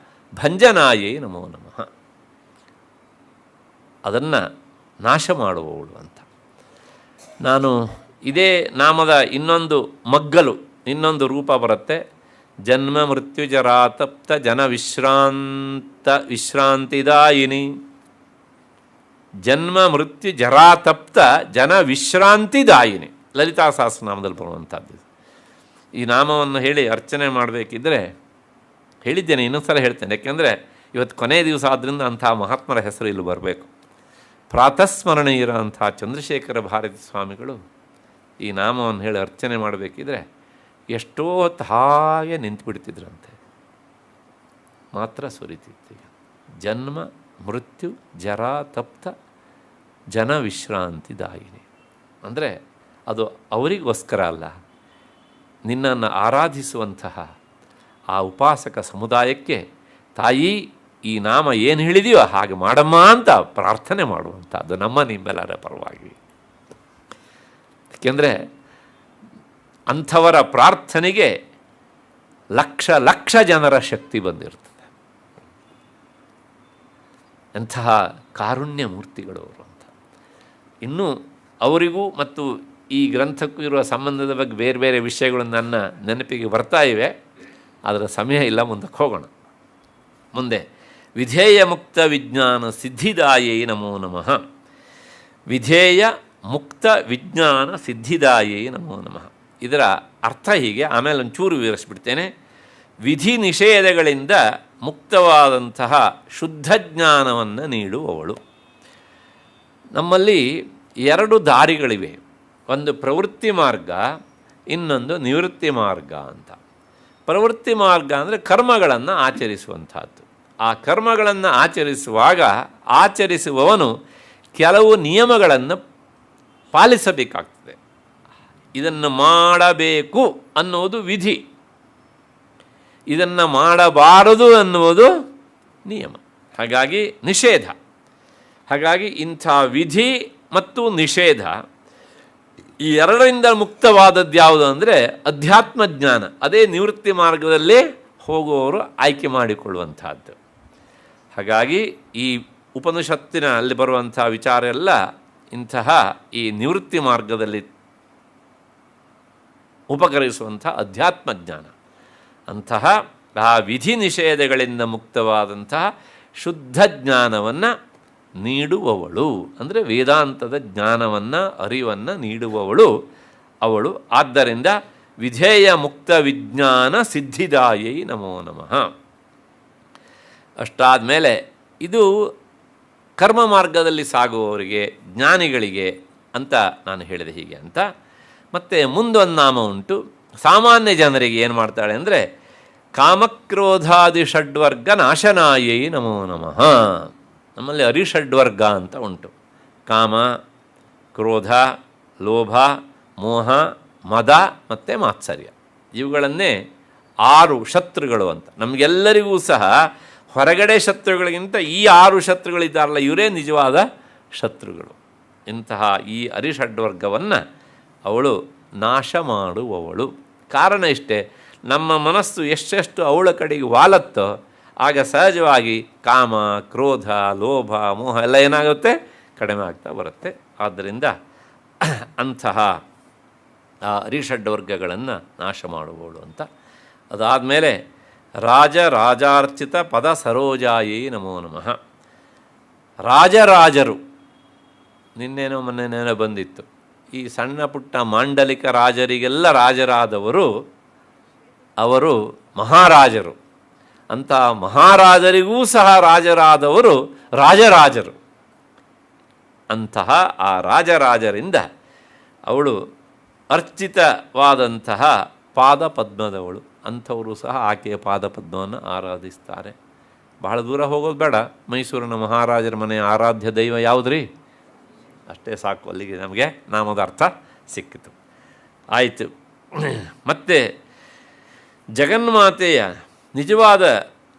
ಭಂಜನಾಯೇ ನಮೋ ನಮಃ, ಅದನ್ನು ನಾಶ ಮಾಡುವವಳು ಅಂತ. ನಾನು ಇದೇ ನಾಮದ ಇನ್ನೊಂದು ಮಗ್ಗಲು, ಇನ್ನೊಂದು ರೂಪ ಬರುತ್ತೆ. ಜನ್ಮ ಮೃತ್ಯು ಜರಾತಪ್ತ ಜನ ವಿಶ್ರಾಂತಿದಾಯಿನಿ. ಜನ್ಮ ಮೃತ್ಯು ಜರಾತಪ್ತ ಜನ ವಿಶ್ರಾಂತಿದಾಯಿನಿ, ಲಲಿತಾ ಸಹಸ್ರನಾಮದಲ್ಲಿ ಬರುವಂಥದ್ದು. ಈ ನಾಮವನ್ನು ಹೇಳಿ ಅರ್ಚನೆ ಮಾಡಬೇಕಿದ್ದರೆ ಹೇಳಿದ್ದೇನೆ, ಇನ್ನೊಂದು ಸಲ ಹೇಳ್ತೇನೆ. ಯಾಕೆಂದರೆ ಇವತ್ತು ಕೊನೆಯ ದಿವಸ ಆದ್ದರಿಂದ ಅಂಥ ಮಹಾತ್ಮರ ಹೆಸರು ಇಲ್ಲಿ ಬರಬೇಕು. ಪ್ರಾತಸ್ಮರಣೀಯರ ಅಂಥ ಚಂದ್ರಶೇಖರ ಭಾರತಿ ಸ್ವಾಮಿಗಳು ಈ ನಾಮವನ್ನು ಹೇಳಿ ಅರ್ಚನೆ ಮಾಡಬೇಕಿದ್ರೆ ಎಷ್ಟೋ ಹೊತ್ತು ಹಾಗೆ ನಿಂತುಬಿಡ್ತಿದ್ರಂತೆ, ಮಾತ್ರ ಸುರಿತಿತ್ತು. ಜನ್ಮ ಮೃತ್ಯು ಜರಾ ತಪ್ತ ಜನ ವಿಶ್ರಾಂತಿದಾಯಿನಿ ಅಂದರೆ ಅದು ಅವರಿಗೋಸ್ಕರ ಅಲ್ಲ, ನಿನ್ನನ್ನು ಆರಾಧಿಸುವಂತಹ ಆ ಉಪಾಸಕ ಸಮುದಾಯಕ್ಕೆ ತಾಯಿ ಈ ನಾಮ ಏನು ಹೇಳಿದೆಯೋ ಹಾಗೆ ಮಾಡಮ್ಮ ಅಂತ ಪ್ರಾರ್ಥನೆ ಮಾಡುವಂಥದ್ದು ನಮ್ಮ ನಿಮ್ಮೆಲ್ಲರ ಪರವಾಗಿ. ಏಕೆಂದರೆ ಅಂಥವರ ಪ್ರಾರ್ಥನೆಗೆ ಲಕ್ಷ ಲಕ್ಷ ಜನರ ಶಕ್ತಿ ಬಂದಿರ್ತದೆ. ಅಂತಹ ಕಾರುಣ್ಯ ಮೂರ್ತಿಗಳು ಅವರು ಅಂತ. ಇನ್ನು ಅವರಿಗೂ ಮತ್ತು ಈ ಗ್ರಂಥಕ್ಕೂ ಇರುವ ಸಂಬಂಧದ ಬಗ್ಗೆ ಬೇರೆ ಬೇರೆ ವಿಷಯಗಳು ನನ್ನ ನೆನಪಿಗೆ ಬರ್ತಾ ಇವೆ, ಅದರ ಸಮಯ ಇಲ್ಲ, ಮುಂದಕ್ಕೆ ಹೋಗೋಣ. ಮುಂದೆ ವಿಧೇಯ ಮುಕ್ತ ವಿಜ್ಞಾನ ಸಿದ್ಧಿದಾಯೇ ನಮೋ ನಮಃ. ವಿಧೇಯ ಮುಕ್ತ ವಿಜ್ಞಾನ ಸಿದ್ಧಿದಾಯೇ ನಮೋ ನಮಃ. ಇದರ ಅರ್ಥ ಹೀಗೆ, ಆಮೇಲೆ ಒಂಚೂರು ವಿವರಿಸ್ಬಿಡ್ತೇನೆ. ವಿಧಿ ನಿಷೇಧಗಳಿಂದ ಮುಕ್ತವಾದಂತಹ ಶುದ್ಧ ಜ್ಞಾನವನ್ನು ನೀಡುವವಳು. ನಮ್ಮಲ್ಲಿ ಎರಡು ದಾರಿಗಳಿವೆ, ಒಂದು ಪ್ರವೃತ್ತಿ ಮಾರ್ಗ, ಇನ್ನೊಂದು ನಿವೃತ್ತಿ ಮಾರ್ಗ ಅಂತ. ಪ್ರವೃತ್ತಿ ಮಾರ್ಗ ಅಂದರೆ ಕರ್ಮಗಳನ್ನು ಆಚರಿಸುವಂಥದ್ದು. ಆ ಕರ್ಮಗಳನ್ನು ಆಚರಿಸುವಾಗ ಆಚರಿಸುವವನು ಕೆಲವು ನಿಯಮಗಳನ್ನು ಪಾಲಿಸಬೇಕಾಗ್ತದೆ. ಇದನ್ನು ಮಾಡಬೇಕು ಅನ್ನುವುದು ವಿಧಿ, ಇದನ್ನು ಮಾಡಬಾರದು ಅನ್ನುವುದು ನಿಯಮ. ಹಾಗಾಗಿ ನಿಷೇಧ. ಹಾಗಾಗಿ ಇಂಥ ವಿಧಿ ಮತ್ತು ನಿಷೇಧ ಈ ಎರಡರಿಂದ ಮುಕ್ತವಾದದ್ದು ಯಾವುದು ಅಂದರೆ ಅಧ್ಯಾತ್ಮ ಜ್ಞಾನ. ಅದೇ ನಿವೃತ್ತಿ ಮಾರ್ಗದಲ್ಲಿ ಹೋಗುವವರು ಆಯ್ಕೆ ಮಾಡಿಕೊಳ್ಳುವಂಥದ್ದು. ಹಾಗಾಗಿ ಈ ಉಪನಿಷತ್ತಿನ ಅಲ್ಲಿ ಬರುವಂಥ ವಿಚಾರ ಎಲ್ಲ ಇಂತಹ ಈ ನಿವೃತ್ತಿ ಮಾರ್ಗದಲ್ಲಿ ಉಪಕರಿಸುವಂಥ ಅಧ್ಯಾತ್ಮ ಜ್ಞಾನ. ಅಂತಹ ಆ ವಿಧಿ ನಿಷೇಧಗಳಿಂದ ಮುಕ್ತವಾದಂತಹ ಶುದ್ಧ ಜ್ಞಾನವನ್ನು ನೀಡುವವಳು ಅಂದರೆ ವೇದಾಂತದ ಜ್ಞಾನವನ್ನು ಅರಿವನ್ನು ನೀಡುವವಳು ಅವಳು. ಆದ್ದರಿಂದ ವಿಧೇಯ ಮುಕ್ತ ವಿಜ್ಞಾನ ಸಿದ್ಧಿದಾಯೈ ನಮೋ ನಮಃ. ಅಷ್ಟಾದ ಮೇಲೆ ಇದು ಕರ್ಮ ಮಾರ್ಗದಲ್ಲಿ ಸಾಗುವವರಿಗೆ, ಜ್ಞಾನಿಗಳಿಗೆ ಅಂತ ನಾನು ಹೇಳಿದೆ ಹೀಗೆ ಅಂತ. ಮತ್ತು ಮುಂದೊಂದು ನಾಮ ಉಂಟು, ಸಾಮಾನ್ಯ ಜನರಿಗೆ ಏನು ಮಾಡ್ತಾಳೆ ಅಂದರೆ ಕಾಮಕ್ರೋಧಾದಿ ಷಡ್ವರ್ಗ ನಾಶನಾಯೈ ನಮೋ ನಮಃ. ನಮ್ಮಲ್ಲಿ ಅರಿಷಡ್ವರ್ಗ ಅಂತ ಉಂಟು. ಕಾಮ, ಕ್ರೋಧ, ಲೋಭ, ಮೋಹ, ಮದ ಮತ್ತು ಮಾತ್ಸರ್ಯ. ಇವುಗಳನ್ನೇ 6 ಶತ್ರುಗಳು ಅಂತ. ನಮಗೆಲ್ಲರಿಗೂ ಸಹ ಹೊರಗಡೆ ಶತ್ರುಗಳಿಗಿಂತ ಈ 6 ಶತ್ರುಗಳಿದ್ದಾರಲ್ಲ, ಇವರೇ ನಿಜವಾದ ಶತ್ರುಗಳು. ಇಂತಹ ಈ ಅರಿಷಡ್ವರ್ಗವನ್ನು ಅವಳು ನಾಶ ಮಾಡುವವಳು. ಕಾರಣ ಇಷ್ಟೇ, ನಮ್ಮ ಮನಸ್ಸು ಎಷ್ಟೆಷ್ಟು ಅವಳ ಕಡೆಗೆ ವಾಲತ್ತೋ ಆಗ ಸಹಜವಾಗಿ ಕಾಮ, ಕ್ರೋಧ, ಲೋಭ, ಮೋಹ ಎಲ್ಲ ಏನಾಗುತ್ತೆ, ಕಡಿಮೆ ಆಗ್ತಾ ಬರುತ್ತೆ. ಆದ್ದರಿಂದ ಅಂತಹ ಆ ಅರಿಷಡ್ವರ್ಗಗಳನ್ನು ನಾಶ ಮಾಡುವವಳು ಅಂತ. ಅದಾದಮೇಲೆ ರಾಜಾರ್ಚಿತ ಪದ ಸರೋಜಾಯೈ ನಮೋ ನಮಃ. ರಾಜರಾಜರು ನಿನ್ನೇನೋ ಮೊನ್ನೆನೇನೋ ಬಂದಿತ್ತು. ಈ ಸಣ್ಣ ಪುಟ್ಟ ಮಾಂಡಲಿಕ ರಾಜರಿಗೆಲ್ಲ ರಾಜರಾದವರು ಅವರು ಮಹಾರಾಜರು. ಅಂಥ ಮಹಾರಾಜರಿಗೂ ಸಹ ರಾಜರಾದವರು ರಾಜರಾಜರು. ಅಂತಹ ಆ ರಾಜರಾಜರಿಂದ ಅವಳು ಅರ್ಚಿತವಾದಂತಹ ಪಾದಪದ್ಮದವಳು. ಅಂಥವರು ಸಹ ಆಕೆಯ ಪಾದಪದ್ಮವನ್ನು ಆರಾಧಿಸ್ತಾರೆ. ಬಹಳ ದೂರ ಹೋಗೋದು ಬೇಡ. ಮೈಸೂರಿನ ಮಹಾರಾಜರ ಮನೆಯ ಆರಾಧ್ಯ ದೈವ ಯಾವುದ್ರಿ? ಅಷ್ಟೇ ಸಾಕು, ಅಲ್ಲಿಗೆ ನಮಗೆ ನಾಮದ ಅರ್ಥ ಸಿಕ್ಕಿತು. ಆಯಿತು. ಮತ್ತು ಜಗನ್ಮಾತೆಯ ನಿಜವಾದ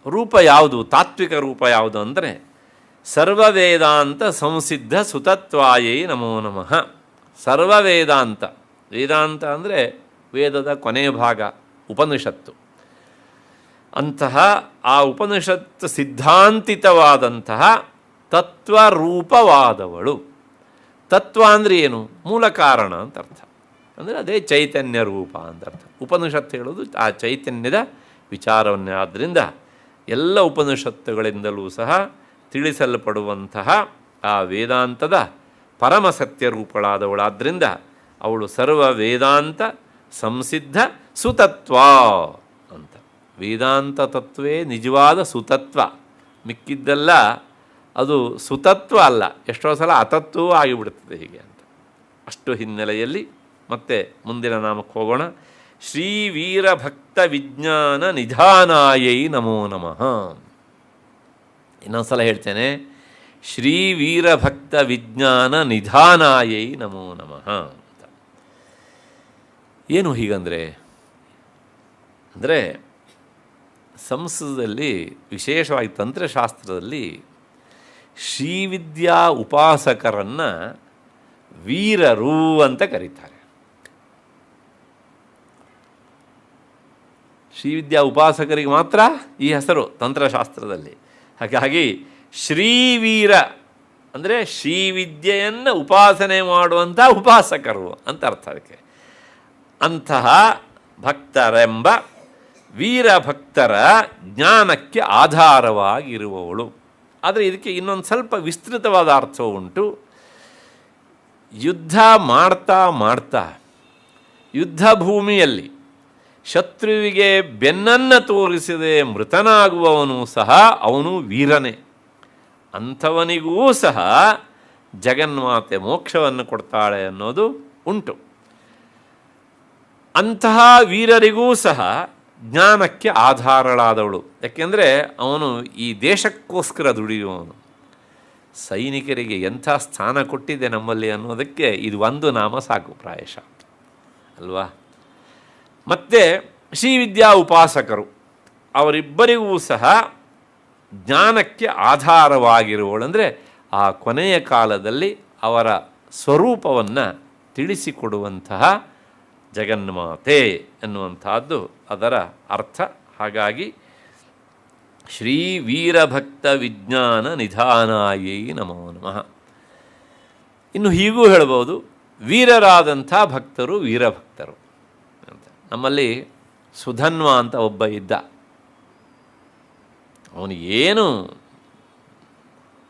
ರೂಪ ಯಾವುದು, ತಾತ್ವಿಕ ರೂಪ ಯಾವುದು ಅಂದರೆ ಸರ್ವವೇದಾಂತ ಸಂಸಿದ್ಧ ಸುತತ್ವಾಯೈ ನಮೋ ನಮಃ. ಸರ್ವವೇದಾಂತ, ವೇದಾಂತ ಅಂದರೆ ವೇದದ ಕೊನೆಯ ಭಾಗ, ಉಪನಿಷತ್ತು. ಅಂತಹ ಆ ಉಪನಿಷತ್ತು ಸಿದ್ಧಾಂತಿತವಾದಂತಹ ತತ್ವರೂಪವಾದವಳು. ತತ್ವ ಅಂದರೆ ಏನು? ಮೂಲ ಕಾರಣ ಅಂತ ಅರ್ಥ. ಅಂದರೆ ಅದೇ ಚೈತನ್ಯ ರೂಪ ಅಂತ ಅರ್ಥ. ಉಪನಿಷತ್ತು ಹೇಳೋದು ಆ ಚೈತನ್ಯದ ವಿಚಾರವನ್ನೇ. ಆದ್ದರಿಂದ ಎಲ್ಲ ಉಪನಿಷತ್ತುಗಳಿಂದಲೂ ಸಹ ತಿಳಿಸಲ್ಪಡುವಂತಹ ಆ ವೇದಾಂತದ ಪರಮಸತ್ಯ ರೂಪಳಾದವಳಾದ್ದರಿಂದ ಅವಳು ಸರ್ವ ವೇದಾಂತ ಸಂಸಿದ್ಧ ಸುತತ್ವ ಅಂತ. ವೇದಾಂತ ತತ್ವೇ ನಿಜವಾದ ಸುತತ್ವ. ಮಿಕ್ಕಿದ್ದೆಲ್ಲ ಅದು ಸುತತ್ವ ಅಲ್ಲ, ಎಷ್ಟೋ ಸಲ ಅತತ್ವವೂ ಆಗಿಬಿಡ್ತದೆ ಹೀಗೆ ಅಂತ. ಅಷ್ಟು ಹಿನ್ನೆಲೆಯಲ್ಲಿ ಮತ್ತೆ ಮುಂದಿನ ನಾಮಕ್ಕೆ ಹೋಗೋಣ. ಶ್ರೀ ವೀರಭಕ್ತ ವಿಜ್ಞಾನ ನಿಧಾನಾಯೈ ನಮೋ ನಮಃ. ಇನ್ನೊಂದು ಸಲ ಹೇಳ್ತೇನೆ, ಶ್ರೀ ವೀರಭಕ್ತ ವಿಜ್ಞಾನ ನಿಧಾನಾಯೈ ನಮೋ ನಮಃ ಅಂತ. ಏನು ಹೀಗಂದರೆ ಸಂಸ್ಕೃತದಲ್ಲಿ ವಿಶೇಷವಾಗಿ ತಂತ್ರಶಾಸ್ತ್ರದಲ್ಲಿ ಶ್ರೀವಿದ್ಯಾ ಉಪಾಸಕರನ್ನು ವೀರರು ಅಂತ ಕರೀತಾರೆ. ಶ್ರೀವಿದ್ಯಾ ಉಪಾಸಕರಿಗೆ ಮಾತ್ರ ಈ ಹೆಸರು ತಂತ್ರಶಾಸ್ತ್ರದಲ್ಲಿ. ಹಾಗಾಗಿ ಶ್ರೀವೀರ ಅಂದರೆ ಶ್ರೀವಿದ್ಯೆಯನ್ನು ಉಪಾಸನೆ ಮಾಡುವಂಥ ಉಪಾಸಕರು ಅಂತ ಅರ್ಥ ಅದಕ್ಕೆ. ಅಂತಹ ಭಕ್ತರೆಂಬ ವೀರಭಕ್ತರ ಜ್ಞಾನಕ್ಕೆ ಆಧಾರವಾಗಿರುವವಳು. ಆದರೆ ಇದಕ್ಕೆ ಇನ್ನೊಂದು ಸ್ವಲ್ಪ ವಿಸ್ತೃತವಾದ ಅರ್ಥವು ಉಂಟು. ಯುದ್ಧ ಮಾಡ್ತಾ ಮಾಡ್ತಾ ಯುದ್ಧ ಭೂಮಿಯಲ್ಲಿ ಶತ್ರುವಿಗೆ ಬೆನ್ನನ್ನು ತೋರಿಸದೆ ಮೃತನಾಗುವವನು ಸಹ ಅವನು ವೀರನೇ. ಅಂಥವನಿಗೂ ಸಹ ಜಗನ್ಮಾತೆ ಮೋಕ್ಷವನ್ನು ಕೊಡ್ತಾಳೆ ಅನ್ನೋದು ಉಂಟು. ಅಂತಹ ವೀರರಿಗೂ ಸಹ ಜ್ಞಾನಕ್ಕೆ ಆಧಾರಳಾದವಳು. ಯಾಕೆಂದರೆ ಅವನು ಈ ದೇಶಕ್ಕೋಸ್ಕರ ದುಡಿಯುವವನು. ಸೈನಿಕರಿಗೆ ಎಂಥ ಸ್ಥಾನ ಕೊಟ್ಟಿದೆ ನಮ್ಮಲ್ಲಿ ಅನ್ನೋದಕ್ಕೆ ಇದು ಒಂದು ನಾಮ ಸಾಕು ಪ್ರಾಯಶಃ ಅಲ್ವಾ. ಮತ್ತು ಶ್ರೀವಿದ್ಯಾ ಉಪಾಸಕರು ಅವರಿಬ್ಬರಿಗೂ ಸಹ ಜ್ಞಾನಕ್ಕೆ ಆಧಾರವಾಗಿರುವವಳು. ಅಂದರೆ ಆ ಕೊನೆಯ ಕಾಲದಲ್ಲಿ ಅವರ ಸ್ವರೂಪವನ್ನು ತಿಳಿಸಿಕೊಡುವಂತಹ ಜಗನ್ಮಾತೆ ಎನ್ನುವಂಥದ್ದು ಅದರ ಅರ್ಥ. ಹಾಗಾಗಿ ಶ್ರೀ ವೀರಭಕ್ತ ವಿಜ್ಞಾನ ನಿಧಾನಾಯೈ ನಮೋ ನಮಃ. ಇನ್ನು ಹೀಗೂ ಹೇಳ್ಬೋದು, ವೀರರಾದಂಥ ಭಕ್ತರು ವೀರಭಕ್ತರು ಅಂತ. ನಮ್ಮಲ್ಲಿ ಸುಧನ್ವ ಅಂತ ಒಬ್ಬ ಇದ್ದ. ಅವನು ಏನು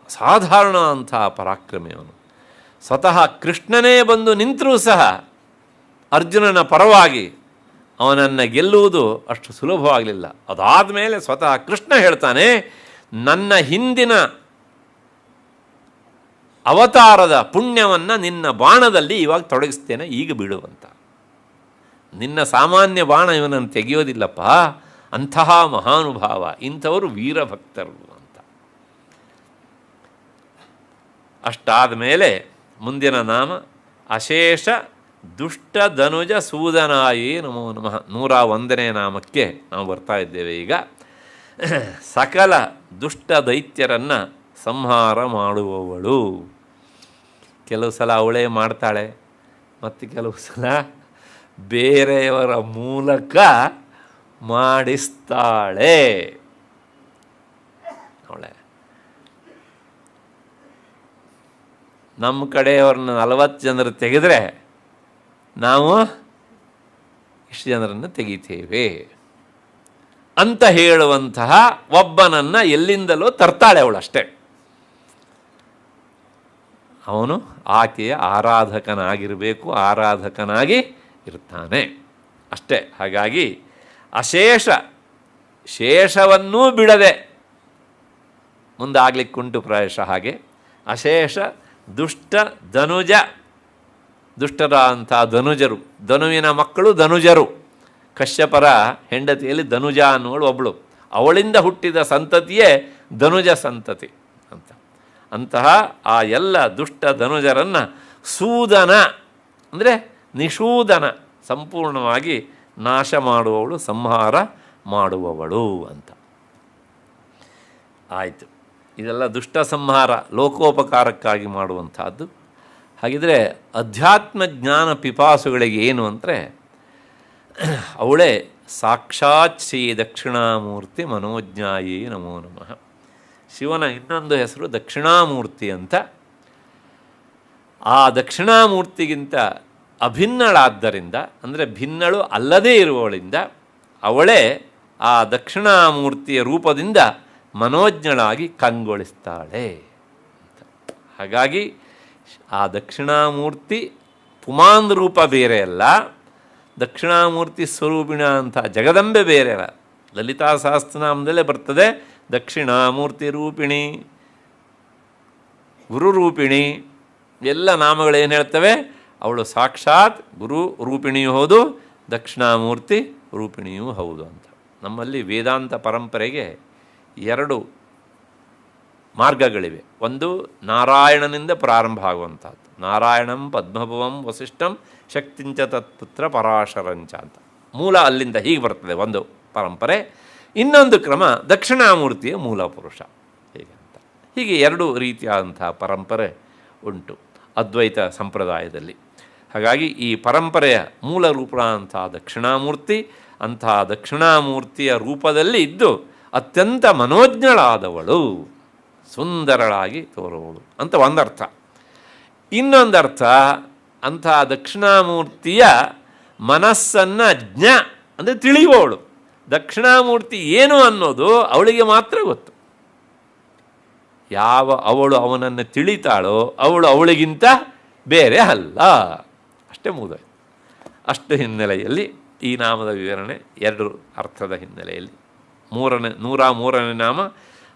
ಅಸಾಧಾರಣ ಅಂಥ ಪರಾಕ್ರಮಿ. ಅವನು ಸ್ವತಃ ಕೃಷ್ಣನೇ ಬಂದು ನಿಂತರೂ ಸಹ ಅರ್ಜುನನ ಪರವಾಗಿ ಅವನನ್ನು ಗೆಲ್ಲುವುದು ಅಷ್ಟು ಸುಲಭವಾಗಲಿಲ್ಲ. ಅದಾದ ಮೇಲೆ ಸ್ವತಃ ಕೃಷ್ಣ ಹೇಳ್ತಾನೆ, ನನ್ನ ಹಿಂದಿನ ಅವತಾರದ ಪುಣ್ಯವನ್ನು ನಿನ್ನ ಬಾಣದಲ್ಲಿ ಇವಾಗ ತೊಡಗಿಸ್ತೇನೆ, ಈಗ ಬಿಡುವಂತ. ನಿನ್ನ ಸಾಮಾನ್ಯ ಬಾಣ ಇವನನ್ನು ತೆಗೆಯೋದಿಲ್ಲಪ್ಪ, ಅಂತಹ ಮಹಾನುಭಾವ, ಇಂಥವರು ವೀರಭಕ್ತರು ಅಂತ. ಅಷ್ಟಾದ ಮೇಲೆ ಮುಂದಿನ ನಾಮ ಅಶೇಷ ದುಷ್ಟ ಧನುಜ ಸೂದನಾಯೇ ನಮೋ ನಮಃ. 101ನೇ ನಾಮಕ್ಕೆ ನಾವು ಬರ್ತಾ ಇದ್ದೇವೆ ಈಗ. ಸಕಲ ದುಷ್ಟ ದೈತ್ಯರನ್ನು ಸಂಹಾರ ಮಾಡುವವಳು. ಕೆಲವು ಸಲ ಅವಳೇ ಮಾಡ್ತಾಳೆ, ಮತ್ತು ಕೆಲವು ಸಲ ಬೇರೆಯವರ ಮೂಲಕ ಮಾಡಿಸ್ತಾಳೆ. ಅವಳೆ ನಮ್ಮ ಕಡೆಯವ್ರನ್ನ 40 ಜನರು ತೆಗೆದರೆ ನಾವು ಇಷ್ಟು ಜನರನ್ನು ತೆಗಿತೇವೆ ಅಂತ ಹೇಳುವಂತಹ ಒಬ್ಬನನ್ನು ಎಲ್ಲಿಂದಲೋ ತರ್ತಾಳೆ ಅವಳು ಅಷ್ಟೇ. ಅವನು ಆಕೆಯ ಆರಾಧಕನಾಗಿರಬೇಕು, ಆರಾಧಕನಾಗಿ ಇರ್ತಾನೆ ಅಷ್ಟೇ. ಹಾಗಾಗಿ ಅಶೇಷ, ಶೇಷವನ್ನೂ ಬಿಡದೆ ಮುಂದಾಗಲಿಕ್ಕುಂಟು ಪ್ರಾಯಶಃ. ಹಾಗೆ ಅಶೇಷ ದುಷ್ಟ ಧನುಜ, ದುಷ್ಟರ ಅಂಥ ಧನುಜರು, ಧನುವಿನ ಮಕ್ಕಳು ಧನುಜರು. ಕಶ್ಯಪರ ಹೆಂಡತಿಯಲ್ಲಿ ಧನುಜ ಅನ್ನೋಳು ಒಬ್ಬಳು, ಅವಳಿಂದ ಹುಟ್ಟಿದ ಸಂತತಿಯೇ ಧನುಜ ಸಂತತಿ ಅಂತ. ಅಂತಹ ಆ ಎಲ್ಲ ದುಷ್ಟ ಧನುಜರನ್ನು ಸೂದನ ಅಂದರೆ ನಿಷೂದನ, ಸಂಪೂರ್ಣವಾಗಿ ನಾಶ ಮಾಡುವವಳು, ಸಂಹಾರ ಮಾಡುವವಳು ಅಂತ ಆಯಿತು. ಇದೆಲ್ಲ ದುಷ್ಟ ಸಂಹಾರ ಲೋಕೋಪಕಾರಕ್ಕಾಗಿ ಮಾಡುವಂಥದ್ದು. ಹಾಗಿದ್ರೆ ಅಧ್ಯಾತ್ಮ ಜ್ಞಾನ ಪಿಪಾಸುಗಳಿಗೆ ಏನು ಅಂದರೆ, ಅವಳೇ ಸಾಕ್ಷಾತ್ ಶ್ರೀ ದಕ್ಷಿಣಾಮೂರ್ತಿ ಮನೋಜ್ಞಾಯೇ ನಮೋ ನಮಃ. ಶಿವನ ಇನ್ನೊಂದು ಹೆಸರು ದಕ್ಷಿಣಾಮೂರ್ತಿ ಅಂತ. ಆ ದಕ್ಷಿಣಾಮೂರ್ತಿಗಿಂತ ಅಭಿನ್ನಳಾದ್ದರಿಂದ, ಅಂದರೆ ಭಿನ್ನಳು ಅಲ್ಲದೇ ಇರುವವಳಿಂದ, ಅವಳೇ ಆ ದಕ್ಷಿಣಾಮೂರ್ತಿಯ ರೂಪದಿಂದ ಮನೋಜ್ಞಳಾಗಿ ಕಂಗೊಳಿಸ್ತಾಳೆ ಅಂತ. ಹಾಗಾಗಿ ಆ ದಕ್ಷಿಣಾಮೂರ್ತಿ ಪುಮಾನ್ ರೂಪ ಬೇರೆ ಅಲ್ಲ, ದಕ್ಷಿಣಾಮೂರ್ತಿ ಸ್ವರೂಪಿಣ ಅಂತ ಜಗದಂಬೆ ಬೇರೆ ಅಲ್ಲ. ಲಲಿತಾ ಸಹಸ್ರನಾಮದಲ್ಲೇ ಬರ್ತದೆ ದಕ್ಷಿಣಾಮೂರ್ತಿ ರೂಪಿಣಿ, ಗುರುರೂಪಿಣಿ, ಎಲ್ಲ ನಾಮಗಳೇನು ಹೇಳ್ತವೆ, ಅವಳು ಸಾಕ್ಷಾತ್ ಗುರು ರೂಪಿಣಿಯೂ ಹೌದು, ದಕ್ಷಿಣಾಮೂರ್ತಿ ರೂಪಿಣಿಯೂ ಹೌದು ಅಂತ. ನಮ್ಮಲ್ಲಿ ವೇದಾಂತ ಪರಂಪರೆಗೆ 2 ಮಾರ್ಗಗಳಿವೆ. ಒಂದು ನಾರಾಯಣನಿಂದ ಪ್ರಾರಂಭ ಆಗುವಂಥದ್ದು, ನಾರಾಯಣಂ ಪದ್ಮಭುವಂ ವಸಿಷ್ಠಂ ಶಕ್ತಿಂಚ ತತ್ಪುತ್ರ ಪರಾಶರಂಚ ಅಂತ. ಮೂಲ ಅಲ್ಲಿಂದ ಹೀಗೆ ಬರ್ತದೆ ಒಂದು ಪರಂಪರೆ. ಇನ್ನೊಂದು ಕ್ರಮ ದಕ್ಷಿಣಾಮೂರ್ತಿಯ ಮೂಲ ಪುರುಷ ಹೀಗಂತ. ಹೀಗೆ 2 ರೀತಿಯಾದಂಥ ಪರಂಪರೆ ಉಂಟು ಅದ್ವೈತ ಸಂಪ್ರದಾಯದಲ್ಲಿ. ಹಾಗಾಗಿ ಈ ಪರಂಪರೆಯ ಮೂಲ ರೂಪ ಅಂಥ ದಕ್ಷಿಣಾಮೂರ್ತಿ, ಅಂತಹ ದಕ್ಷಿಣಾಮೂರ್ತಿಯ ರೂಪದಲ್ಲಿ ಇದ್ದು ಅತ್ಯಂತ ಮನೋಜ್ಞಳಾದವಳು, ಸುಂದರಳಾಗಿ ತೋರುವವಳು ಅಂತ ಒಂದರ್ಥ. ಇನ್ನೊಂದರ್ಥ, ಅಂಥ ದಕ್ಷಿಣಾಮೂರ್ತಿಯ ಮನಸ್ಸನ್ನು ಅಂದರೆ ತಿಳಿಯುವವಳು. ದಕ್ಷಿಣಾಮೂರ್ತಿ ಏನು ಅನ್ನೋದು ಅವಳಿಗೆ ಮಾತ್ರ ಗೊತ್ತು. ಯಾವ ಅವಳು ಅವನನ್ನು ತಿಳಿತಾಳೋ ಅವಳು ಅವಳಿಗಿಂತ ಬೇರೆ ಅಲ್ಲ, ಅಷ್ಟೇ ಮುಗಿದೋಯ್ತು. ಅಷ್ಟು ಹಿನ್ನೆಲೆಯಲ್ಲಿ ಈ ನಾಮದ ವಿವರಣೆ 2 ಅರ್ಥದ ಹಿನ್ನೆಲೆಯಲ್ಲಿ. 103ನೇ ನಾಮ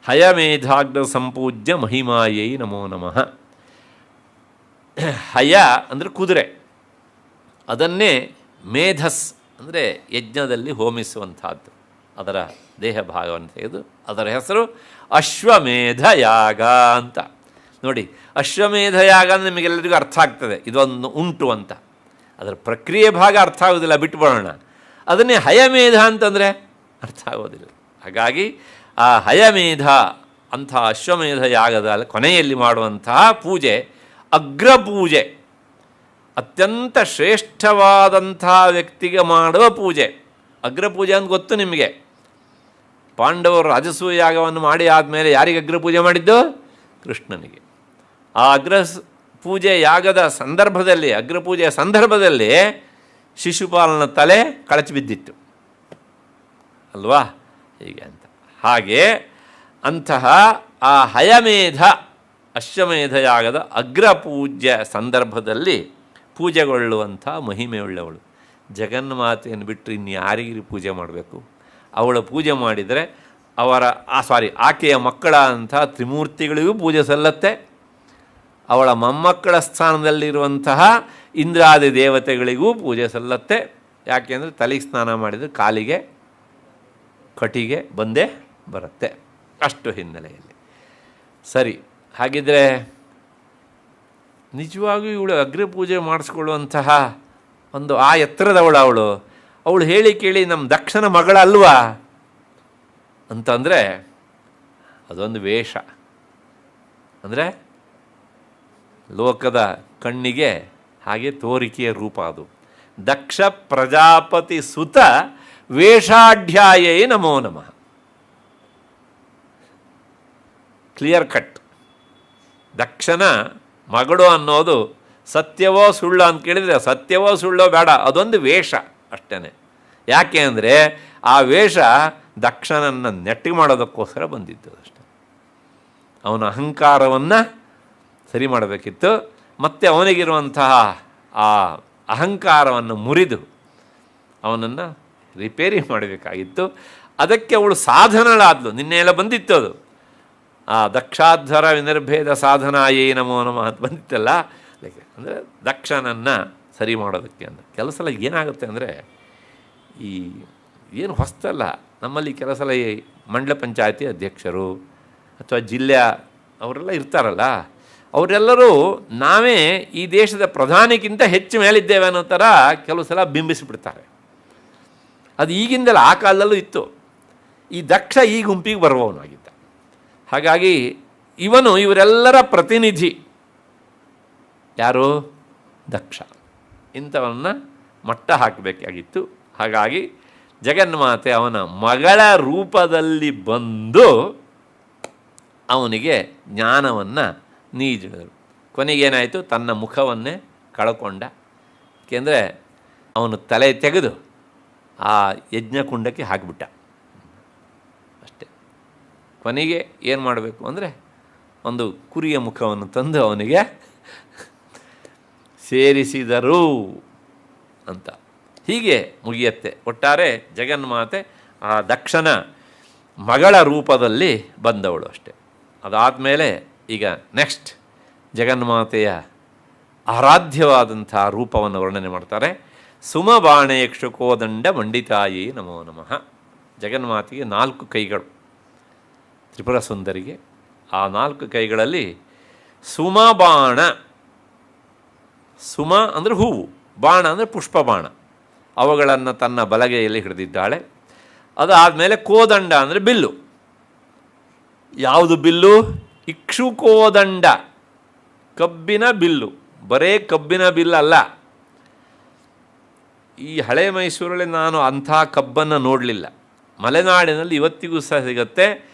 ಹಯಮೇಧಾಗ್ರ ಸಂಪೂಜ್ಯ ಮಹಿಮಾಯೈ ನಮೋ ನಮಃ. ಹಯ ಅಂದರೆ ಕುದುರೆ, ಅದನ್ನೇ ಮೇಧಸ್ ಅಂದರೆ ಯಜ್ಞದಲ್ಲಿ ಹೋಮಿಸುವಂಥದ್ದು. ಅದರ ದೇಹ ಭಾಗವನ್ನು ತೆಗೆದು ಅದರ ಹೆಸರು ಅಶ್ವಮೇಧ ಯಾಗ ಅಂತ. ನೋಡಿ, ಅಶ್ವಮೇಧ ಯಾಗ ಅಂದರೆ ನಿಮಗೆಲ್ಲರಿಗೂ ಅರ್ಥ ಆಗ್ತದೆ, ಇದೊಂದು ಉಂಟು ಅಂತ. ಅದರ ಪ್ರಕ್ರಿಯೆ ಭಾಗ ಅರ್ಥ ಆಗೋದಿಲ್ಲ, ಬಿಟ್ಬಿಡೋಣ. ಅದನ್ನೇ ಹಯಮೇಧ ಅಂತಂದರೆ ಅರ್ಥ ಆಗೋದಿಲ್ಲ. ಹಾಗಾಗಿ ಆ ಹಯಮೇಧ ಅಂಥ ಅಶ್ವಮೇಧ ಯಾಗದ ಕೊನೆಯಲ್ಲಿ ಮಾಡುವಂತಹ ಪೂಜೆ ಅಗ್ರಪೂಜೆ, ಅತ್ಯಂತ ಶ್ರೇಷ್ಠವಾದಂಥ ವ್ಯಕ್ತಿಗೆ ಮಾಡುವ ಪೂಜೆ. ಅಗ್ರಪೂಜೆ ಅಂತ ಗೊತ್ತು ನಿಮಗೆ. ಪಾಂಡವರು ರಾಜಸೂಯ ಯಾಗವನ್ನು ಮಾಡಿ ಆದಮೇಲೆ ಯಾರಿಗೆ ಅಗ್ರಪೂಜೆ ಮಾಡಿದ್ದು? ಕೃಷ್ಣನಿಗೆ. ಆ ಪೂಜೆ ಯಾಗದ ಸಂದರ್ಭದಲ್ಲಿ, ಅಗ್ರಪೂಜೆಯ ಸಂದರ್ಭದಲ್ಲಿ ಶಿಶುಪಾಲನ ತಲೆ ಕಳಚಿ ಬಿದ್ದಿತ್ತು ಅಲ್ವಾ, ಹೀಗೆ ಅಂತ. ಹಾಗೆ ಅಂತಹ ಆ ಹಯಮೇಧ ಅಶ್ವಮೇಧ ಯಾಗದ ಅಗ್ರಪೂಜ್ಯ ಸಂದರ್ಭದಲ್ಲಿ ಪೂಜೆಗೊಳ್ಳುವಂಥ ಮಹಿಮೆಯುಳ್ಳವಳು. ಜಗನ್ಮಾತೆಯನ್ನು ಬಿಟ್ಟರೆ ಇನ್ಯಾರಿಗೂ ಪೂಜೆ ಮಾಡಬೇಕು? ಅವಳ ಪೂಜೆ ಮಾಡಿದರೆ ಆಕೆಯ ಮಕ್ಕಳ ಅಂಥ ತ್ರಿಮೂರ್ತಿಗಳಿಗೂ ಪೂಜೆ ಸಲ್ಲತ್ತೆ. ಅವಳ ಮೊಮ್ಮಕ್ಕಳ ಸ್ಥಾನದಲ್ಲಿರುವಂತಹ ಇಂದ್ರಾದಿ ದೇವತೆಗಳಿಗೂ ಪೂಜೆ ಸಲ್ಲತ್ತೆ. ಯಾಕೆಂದರೆ ತಲೆಗೆ ಸ್ನಾನ ಮಾಡಿದರೆ ಕಾಲಿಗೆ ಕಟಿಗೆ ಬಂದೇ ಬರುತ್ತೆ. ಅಷ್ಟು ಹಿನ್ನೆಲೆಯಲ್ಲಿ ಸರಿ. ಹಾಗಿದ್ರೆ ನಿಜವಾಗಿಯೂ ಇವಳು ಅಗ್ನಿಪೂಜೆ ಮಾಡಿಸ್ಕೊಳ್ಳುವಂತಹ ಒಂದು ಆ ಎತ್ತರದವಳು ಅವಳು ಹೇಳಿ ಕೇಳಿ ನಮ್ಮ ದಕ್ಷನ ಮಗಳಲ್ವಾ ಅಂತಂದರೆ ಅದೊಂದು ವೇಷ. ಅಂದರೆ ಲೋಕದ ಕಣ್ಣಿಗೆ ಹಾಗೆ ತೋರಿಕೆಯ ರೂಪ ಅದು. ದಕ್ಷ ಪ್ರಜಾಪತಿ ಸುತ ವೇಷಾಢ್ಯಾಯೇ ನಮೋ ನಮಃ. Clear cut. ದಕ್ಷನ ಮಗಳು ಅನ್ನೋದು ಸತ್ಯವೋ ಸುಳ್ಳು ಅಂತ ಕೇಳಿದರೆ ಸತ್ಯವೋ ಸುಳ್ಳೋ ಬೇಡ, ಅದೊಂದು ವೇಷ ಅಷ್ಟೇ. ಯಾಕೆ ಅಂದರೆ ಆ ವೇಷ ದಕ್ಷನನ್ನು ನೆಟ್ಟಿಗೆ ಮಾಡೋದಕ್ಕೋಸ್ಕರ ಬಂದಿದ್ದು ಅಷ್ಟೆ. ಅವನ ಅಹಂಕಾರವನ್ನು ಸರಿ ಮಾಡಬೇಕಿತ್ತು, ಮತ್ತು ಅವನಿಗಿರುವಂತಹ ಆ ಅಹಂಕಾರವನ್ನು ಮುರಿದು ಅವನನ್ನು ರಿಪೇರಿ ಮಾಡಬೇಕಾಗಿತ್ತು. ಅದಕ್ಕೆ ಅವಳು ಸಾಧನಳಾದ್ಲು. ನಿನ್ನೆ ಎಲ್ಲ ಬಂದಿತ್ತು ಅದು, ಆ ದಕ್ಷಾಧ್ವರ ವಿನಿರ್ಭೇದ ಸಾಧನಾಯೇ ನಮೋ ನಮಃ ಅಂತ ಬಂದಿತ್ತಲ್ಲ. ಅಂದರೆ ದಕ್ಷನನ್ನು ಸರಿ ಮಾಡೋದಕ್ಕೆ ಅಂತ. ಕೆಲವು ಸಲ ಏನಾಗುತ್ತೆ ಅಂದರೆ ಈ ಏನು ಹೊಸ್ತಲ್ಲ, ನಮ್ಮಲ್ಲಿ ಕೆಲವು ಸಲ ಈ ಮಂಡಲ ಪಂಚಾಯತಿ ಅಧ್ಯಕ್ಷರು ಅಥವಾ ಜಿಲ್ಲೆಯ ಅವರೆಲ್ಲ ಇರ್ತಾರಲ್ಲ, ಅವರೆಲ್ಲರೂ ನಾವೇ ಈ ದೇಶದ ಪ್ರಧಾನಿಗಿಂತ ಹೆಚ್ಚು ಮೇಲಿದ್ದೇವೆ ಅನ್ನೋ ಥರ ಕೆಲವು ಸಲ ಬಿಂಬಿಸಿಬಿಡ್ತಾರೆ. ಅದು ಈಗಿಂದಲ್ಲ, ಆ ಕಾಲದಲ್ಲೂ ಇತ್ತು. ಈ ದಕ್ಷ ಈ ಗುಂಪಿಗೆ ಬರುವವನಾಗಿದ್ದ. ಹಾಗಾಗಿ ಇವರೆಲ್ಲರ ಪ್ರತಿನಿಧಿ ಯಾರು? ದಕ್ಷ. ಇಂಥವನ್ನ ಮಟ್ಟ ಹಾಕಬೇಕಾಗಿತ್ತು. ಹಾಗಾಗಿ ಜಗನ್ಮಾತೆ ಅವನ ಮಗಳ ರೂಪದಲ್ಲಿ ಬಂದು ಅವನಿಗೆ ಜ್ಞಾನವನ್ನು ನೀಡಿದರು. ಕೊನೆಗೇನಾಯಿತು? ತನ್ನ ಮುಖವನ್ನೇ ಕಳ್ಕೊಂಡ. ಏಕೆಂದರೆ ಅವನು ತಲೆ ತೆಗೆದು ಆ ಯಜ್ಞಕುಂಡಕ್ಕೆ ಹಾಕಿಬಿಟ್ಟ ಅಷ್ಟೆ. ಕೊನೆಗೆ ಏನು ಮಾಡಬೇಕು ಅಂದರೆ ಒಂದು ಕುರಿಯ ಮುಖವನ್ನು ತಂದು ಅವನಿಗೆ ಸೇರಿಸಿದರು ಅಂತ. ಹೀಗೆ ಮುಗಿಯತ್ತೆ. ಒಟ್ಟಾರೆ ಜಗನ್ಮಾತೆ ಆ ದಕ್ಷನ ಮಗಳ ರೂಪದಲ್ಲಿ ಬಂದವಳು ಅಷ್ಟೆ. ಅದಾದಮೇಲೆ ಈಗ ನೆಕ್ಸ್ಟ್ ಜಗನ್ಮಾತೆಯ ಆರಾಧ್ಯವಾದಂಥ ರೂಪವನ್ನು ವರ್ಣನೆ ಮಾಡ್ತಾರೆ. ಸುಮಬಾಣೇಕ್ಷು ಕೋದಂಡ ಮಂಡಿತಾಯಿ ನಮೋ ನಮಃ. ಜಗನ್ಮಾತೆಗೆ 4 ಕೈಗಳು, ತ್ರಿಪುರ ಸುಂದರಿಗೆ. ಆ 4 ಕೈಗಳಲ್ಲಿ ಸುಮಬಾಣ, ಸುಮ ಅಂದರೆ ಹೂವು, ಬಾಣ ಅಂದರೆ ಪುಷ್ಪ ಬಾಣ, ಅವುಗಳನ್ನು ತನ್ನ ಬಲಗೈಯಲ್ಲಿ ಹಿಡಿದಿದ್ದಾಳೆ. ಅದಾದಮೇಲೆ ಕೋದಂಡ ಅಂದರೆ ಬಿಲ್ಲು. ಯಾವುದು ಬಿಲ್ಲು? ಇಕ್ಷುಕೋದಂಡ, ಕಬ್ಬಿನ ಬಿಲ್ಲು. ಬರೇ ಕಬ್ಬಿನ ಬಿಲ್ಲಲ್ಲ. ಈ ಹಳೆ ಮೈಸೂರಲ್ಲಿ ನಾನು ಅಂಥ ಕಬ್ಬನ್ನು ನೋಡಲಿಲ್ಲ. ಮಲೆನಾಡಿನಲ್ಲಿ ಇವತ್ತಿಗೂ ಸಹ ಸಿಗುತ್ತೆ.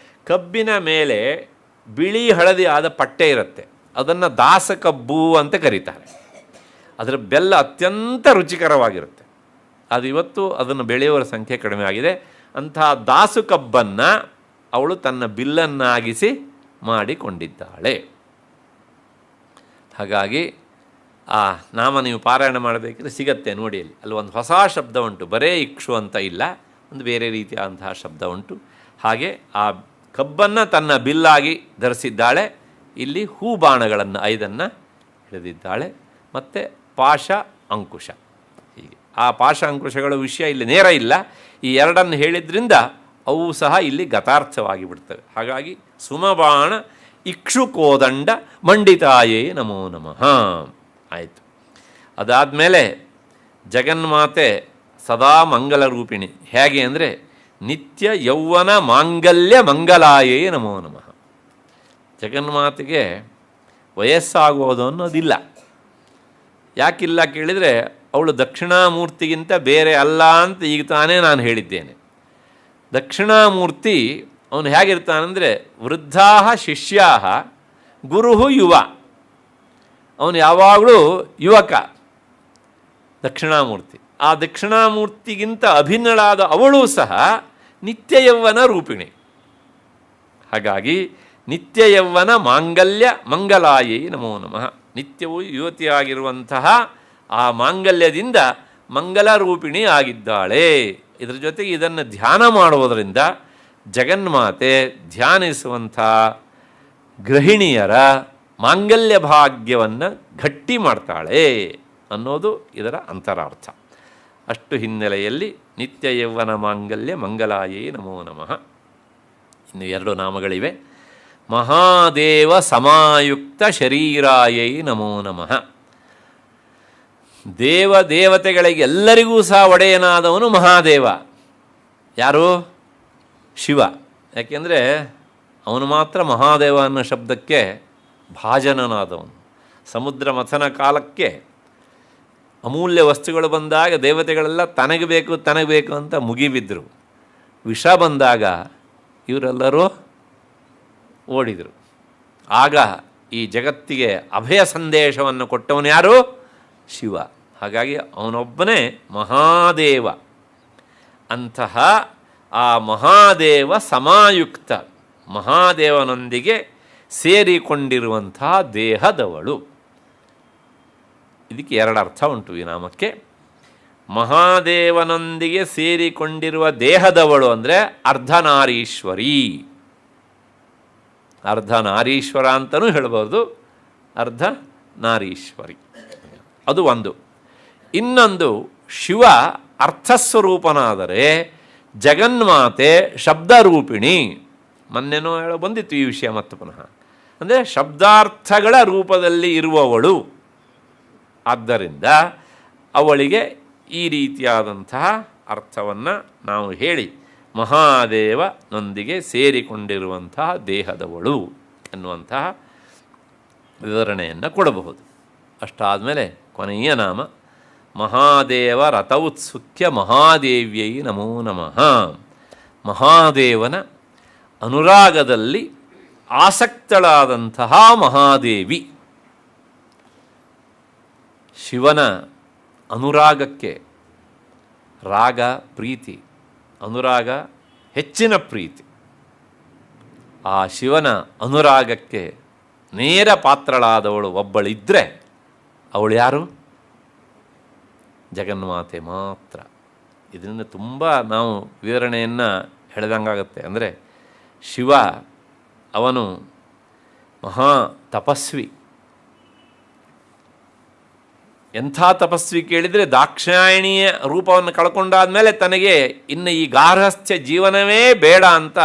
ಕಬ್ಬಿನ ಮೇಲೆ ಬಿಳಿ ಹಳದಿ ಆದ ಪಟ್ಟೆ ಇರುತ್ತೆ, ಅದನ್ನು ದಾಸಕಬ್ಬು ಅಂತ ಕರೀತಾರೆ. ಅದರ ಬೆಲ್ಲ ಅತ್ಯಂತ ರುಚಿಕರವಾಗಿರುತ್ತೆ. ಅದು ಇವತ್ತು ಅದನ್ನು ಬೆಳೆಯುವವರ ಸಂಖ್ಯೆ ಕಡಿಮೆ ಆಗಿದೆ. ಅಂತಹ ದಾಸು ಕಬ್ಬನ್ನು ಅವಳು ತನ್ನ ಬಿಲ್ಲನ್ನಾಗಿಸಿ ಮಾಡಿಕೊಂಡಿದ್ದಾಳೆ. ಹಾಗಾಗಿ ಆ ನಾಮ ನೀವು ಪಾರಾಯಣ ಮಾಡಬೇಕಿದ್ರೆ ಸಿಗತ್ತೆ ನೋಡಿ. ಅಲ್ಲಿ ಒಂದು ಹೊಸ ಶಬ್ದ ಉಂಟು. ಬರೇ ಇಕ್ಷು ಅಂತ ಇಲ್ಲ, ಒಂದು ಬೇರೆ ರೀತಿಯಾದಂತಹ ಶಬ್ದ ಉಂಟು. ಹಾಗೆ ಆ ಕಬ್ಬನ್ನು ತನ್ನ ಬಿಲ್ಲಾಗಿ ಧರಿಸಿದ್ದಾಳೆ. ಇಲ್ಲಿ ಹೂಬಾಣಗಳನ್ನು 5 ಹಿಡಿದಿದ್ದಾಳೆ. ಮತ್ತು ಪಾಶ ಅಂಕುಶ. ಹೀಗೆ ಆ ಪಾಶ ಅಂಕುಶಗಳ ವಿಷಯ ಇಲ್ಲಿ ನೇರ ಇಲ್ಲ. ಈ 2 ಹೇಳಿದ್ರಿಂದ ಅವು ಸಹ ಇಲ್ಲಿ ಗತಾರ್ಥವಾಗಿ ಬಿಡ್ತವೆ. ಹಾಗಾಗಿ ಸುಮಬಾಣ ಇಕ್ಷುಕೋದಂಡ ಮಂಡಿತಾಯೇ ನಮೋ ನಮಃ ಆಯಿತು. ಅದಾದಮೇಲೆ ಜಗನ್ಮಾತೆ ಸದಾ ಮಂಗಲ ರೂಪಿಣಿ. ಹೇಗೆ ಅಂದರೆ ನಿತ್ಯ ಯೌವನ ಮಾಂಗಲ್ಯ ಮಂಗಲಾಯೇ ನಮೋ ನಮಃ. ಜಗನ್ಮಾತೆಗೆ ವಯಸ್ಸಾಗೋದು ಅನ್ನೋದಿಲ್ಲ. ಯಾಕಿಲ್ಲ ಕೇಳಿದರೆ ಅವಳು ದಕ್ಷಿಣಾಮೂರ್ತಿಗಿಂತ ಬೇರೆ ಅಲ್ಲ ಅಂತ ಈಗ ತಾನೇ ನಾನು ಹೇಳಿದ್ದೇನೆ. ದಕ್ಷಿಣಾಮೂರ್ತಿ ಅವನು ಹೇಗಿರ್ತಾನಂದರೆ ವೃದ್ಧಾ ಶಿಷ್ಯಾ ಗುರು ಯುವ. ಅವನು ಯಾವಾಗಲೂ ಯುವಕ ದಕ್ಷಿಣಾಮೂರ್ತಿ. ಆ ದಕ್ಷಿಣಾಮೂರ್ತಿಗಿಂತ ಅಭಿನ್ನಳಾದ ಅವಳು ಸಹ ನಿತ್ಯ ಯೌವನ ರೂಪಿಣಿ. ಹಾಗಾಗಿ ನಿತ್ಯ ಯೌವನ ಮಾಂಗಲ್ಯ ಮಂಗಲಾಯೇ ನಮೋ ನಮಃ. ನಿತ್ಯವೂ ಯುವತಿಯಾಗಿರುವಂತಹ ಆ ಮಾಂಗಲ್ಯದಿಂದ ಮಂಗಲ ರೂಪಿಣಿ ಆಗಿದ್ದಾಳೆ. ಇದರ ಜೊತೆಗೆ ಇದನ್ನು ಧ್ಯಾನ ಮಾಡುವುದರಿಂದ ಜಗನ್ಮಾತೆ ಧ್ಯಾನಿಸುವಂಥ ಗೃಹಿಣಿಯರ ಮಾಂಗಲ್ಯ ಭಾಗ್ಯವನ್ನು ಗಟ್ಟಿ ಮಾಡ್ತಾಳೆ ಅನ್ನೋದು ಇದರ ಅಂತರಾರ್ಥ. ಅಷ್ಟು ಹಿನ್ನೆಲೆಯಲ್ಲಿ ನಿತ್ಯ ಯೌವನ ಮಾಂಗಲ್ಯ ಮಂಗಲಾಯೇ ನಮೋ ನಮಃ. ಇನ್ನು 2 ನಾಮಗಳಿವೆ. ಮಹಾದೇವ ಸಮಾಯುಕ್ತ ಶರೀರಾಯೈ ನಮೋ ನಮಃ. ದೇವತೆಗಳಿಗೆ ಎಲ್ಲರಿಗೂ ಸಹ ಒಡೆಯನಾದವನು ಮಹಾದೇವ. ಯಾರು? ಶಿವ. ಯಾಕೆಂದರೆ ಅವನು ಮಾತ್ರ ಮಹಾದೇವ ಅನ್ನೋ ಶಬ್ದಕ್ಕೆ ಭಾಜನನಾದವನು. ಸಮುದ್ರ ಮಥನ ಕಾಲಕ್ಕೆ ಅಮೂಲ್ಯ ವಸ್ತುಗಳು ಬಂದಾಗ ದೇವತೆಗಳೆಲ್ಲ ತನಗೆ ಬೇಕು ಅಂತ ಮುಗಿಬಿದ್ದರು. ವಿಷ ಬಂದಾಗ ಇವರೆಲ್ಲರೂ ಓಡಿದರು. ಆಗ ಈ ಜಗತ್ತಿಗೆ ಅಭಯ ಸಂದೇಶವನ್ನು ಕೊಟ್ಟವನು ಯಾರು? ಶಿವ. ಹಾಗಾಗಿ ಅವನೊಬ್ಬನೇ ಮಹಾದೇವ. ಅಂತಹ ಆ ಮಹಾದೇವ ಸಮಾಯುಕ್ತ, ಮಹಾದೇವನೊಂದಿಗೆ ಸೇರಿಕೊಂಡಿರುವಂತಹ ದೇಹದವಳು. ಇದಕ್ಕೆ 2 ಅರ್ಥ ಉಂಟು ಈ ನಾಮಕ್ಕೆ. ಮಹಾದೇವನೊಂದಿಗೆ ಸೇರಿಕೊಂಡಿರುವ ದೇಹದವಳು ಅಂದರೆ ಅರ್ಧನಾರೀಶ್ವರಿ. ಅರ್ಧನಾರೀಶ್ವರ ಅಂತಲೂ ಹೇಳ್ಬೋದು, ಅರ್ಧನಾರೀಶ್ವರಿ. ಅದು ಒಂದು. ಇನ್ನೊಂದು, ಶಿವ ಅರ್ಥಸ್ವರೂಪನಾದರೆ ಜಗನ್ಮಾತೆ ಶಬ್ದರೂಪಿಣಿ. ಮೊನ್ನೆನೂ ಬಂದಿತ್ತು ಈ ವಿಷಯ ಮತ್ತೆ ಪುನಃ. ಅಂದರೆ ಶಬ್ದಾರ್ಥಗಳ ರೂಪದಲ್ಲಿ ಇರುವವಳು. ಆದ್ದರಿಂದ ಅವಳಿಗೆ ಈ ರೀತಿಯಾದಂತಹ ಅರ್ಥವನ್ನು ನಾವು ಹೇಳಿ ಮಹಾದೇವನೊಂದಿಗೆ ಸೇರಿಕೊಂಡಿರುವಂತಹ ದೇಹದವಳು ಎನ್ನುವಂತಹ ವಿವರಣೆಯನ್ನು ಕೊಡಬಹುದು. ಅಷ್ಟಾದಮೇಲೆ ಕೊನೆಯ ನಾಮ ಮಹಾದೇವ ರಥೋತ್ಸುಕ್ಯ ಮಹಾದೇವ್ಯೈ ನಮೋ ನಮಃ. ಮಹಾದೇವನ ಅನುರಾಗದಲ್ಲಿ ಆಸಕ್ತಳಾದಂತಹ ಮಹಾದೇವಿ. ಶಿವನ ಅನುರಾಗಕ್ಕೆ ರಾಗ ಪ್ರೀತಿ, ಅನುರಾಗ ಹೆಚ್ಚಿನ ಪ್ರೀತಿ. ಆ ಶಿವನ ಅನುರಾಗಕ್ಕೆ ನೇರ ಪಾತ್ರಳಾದವಳು ಒಬ್ಬಳಿದ್ದರೆ ಅವಳು ಯಾರು? ಜಗನ್ಮಾತೆ ಮಾತ್ರ. ಇದರಿಂದ ತುಂಬ ನಾವು ವಿವರಣೆಯನ್ನು ಹೇಳಿದಂಗಾಗುತ್ತೆ. ಅಂದರೆ ಶಿವ ಅವನು ಮಹಾ ತಪಸ್ವಿ. ಎಂಥ ತಪಸ್ವಿ ಕೇಳಿದರೆ, ದಾಕ್ಷಾಯಣಿಯ ರೂಪವನ್ನು ಕಳ್ಕೊಂಡಾದ ಮೇಲೆ ತನಗೆ ಇನ್ನು ಈ ಗಾರ್ಹಸ್ಥ್ಯ ಜೀವನವೇ ಬೇಡ ಅಂತ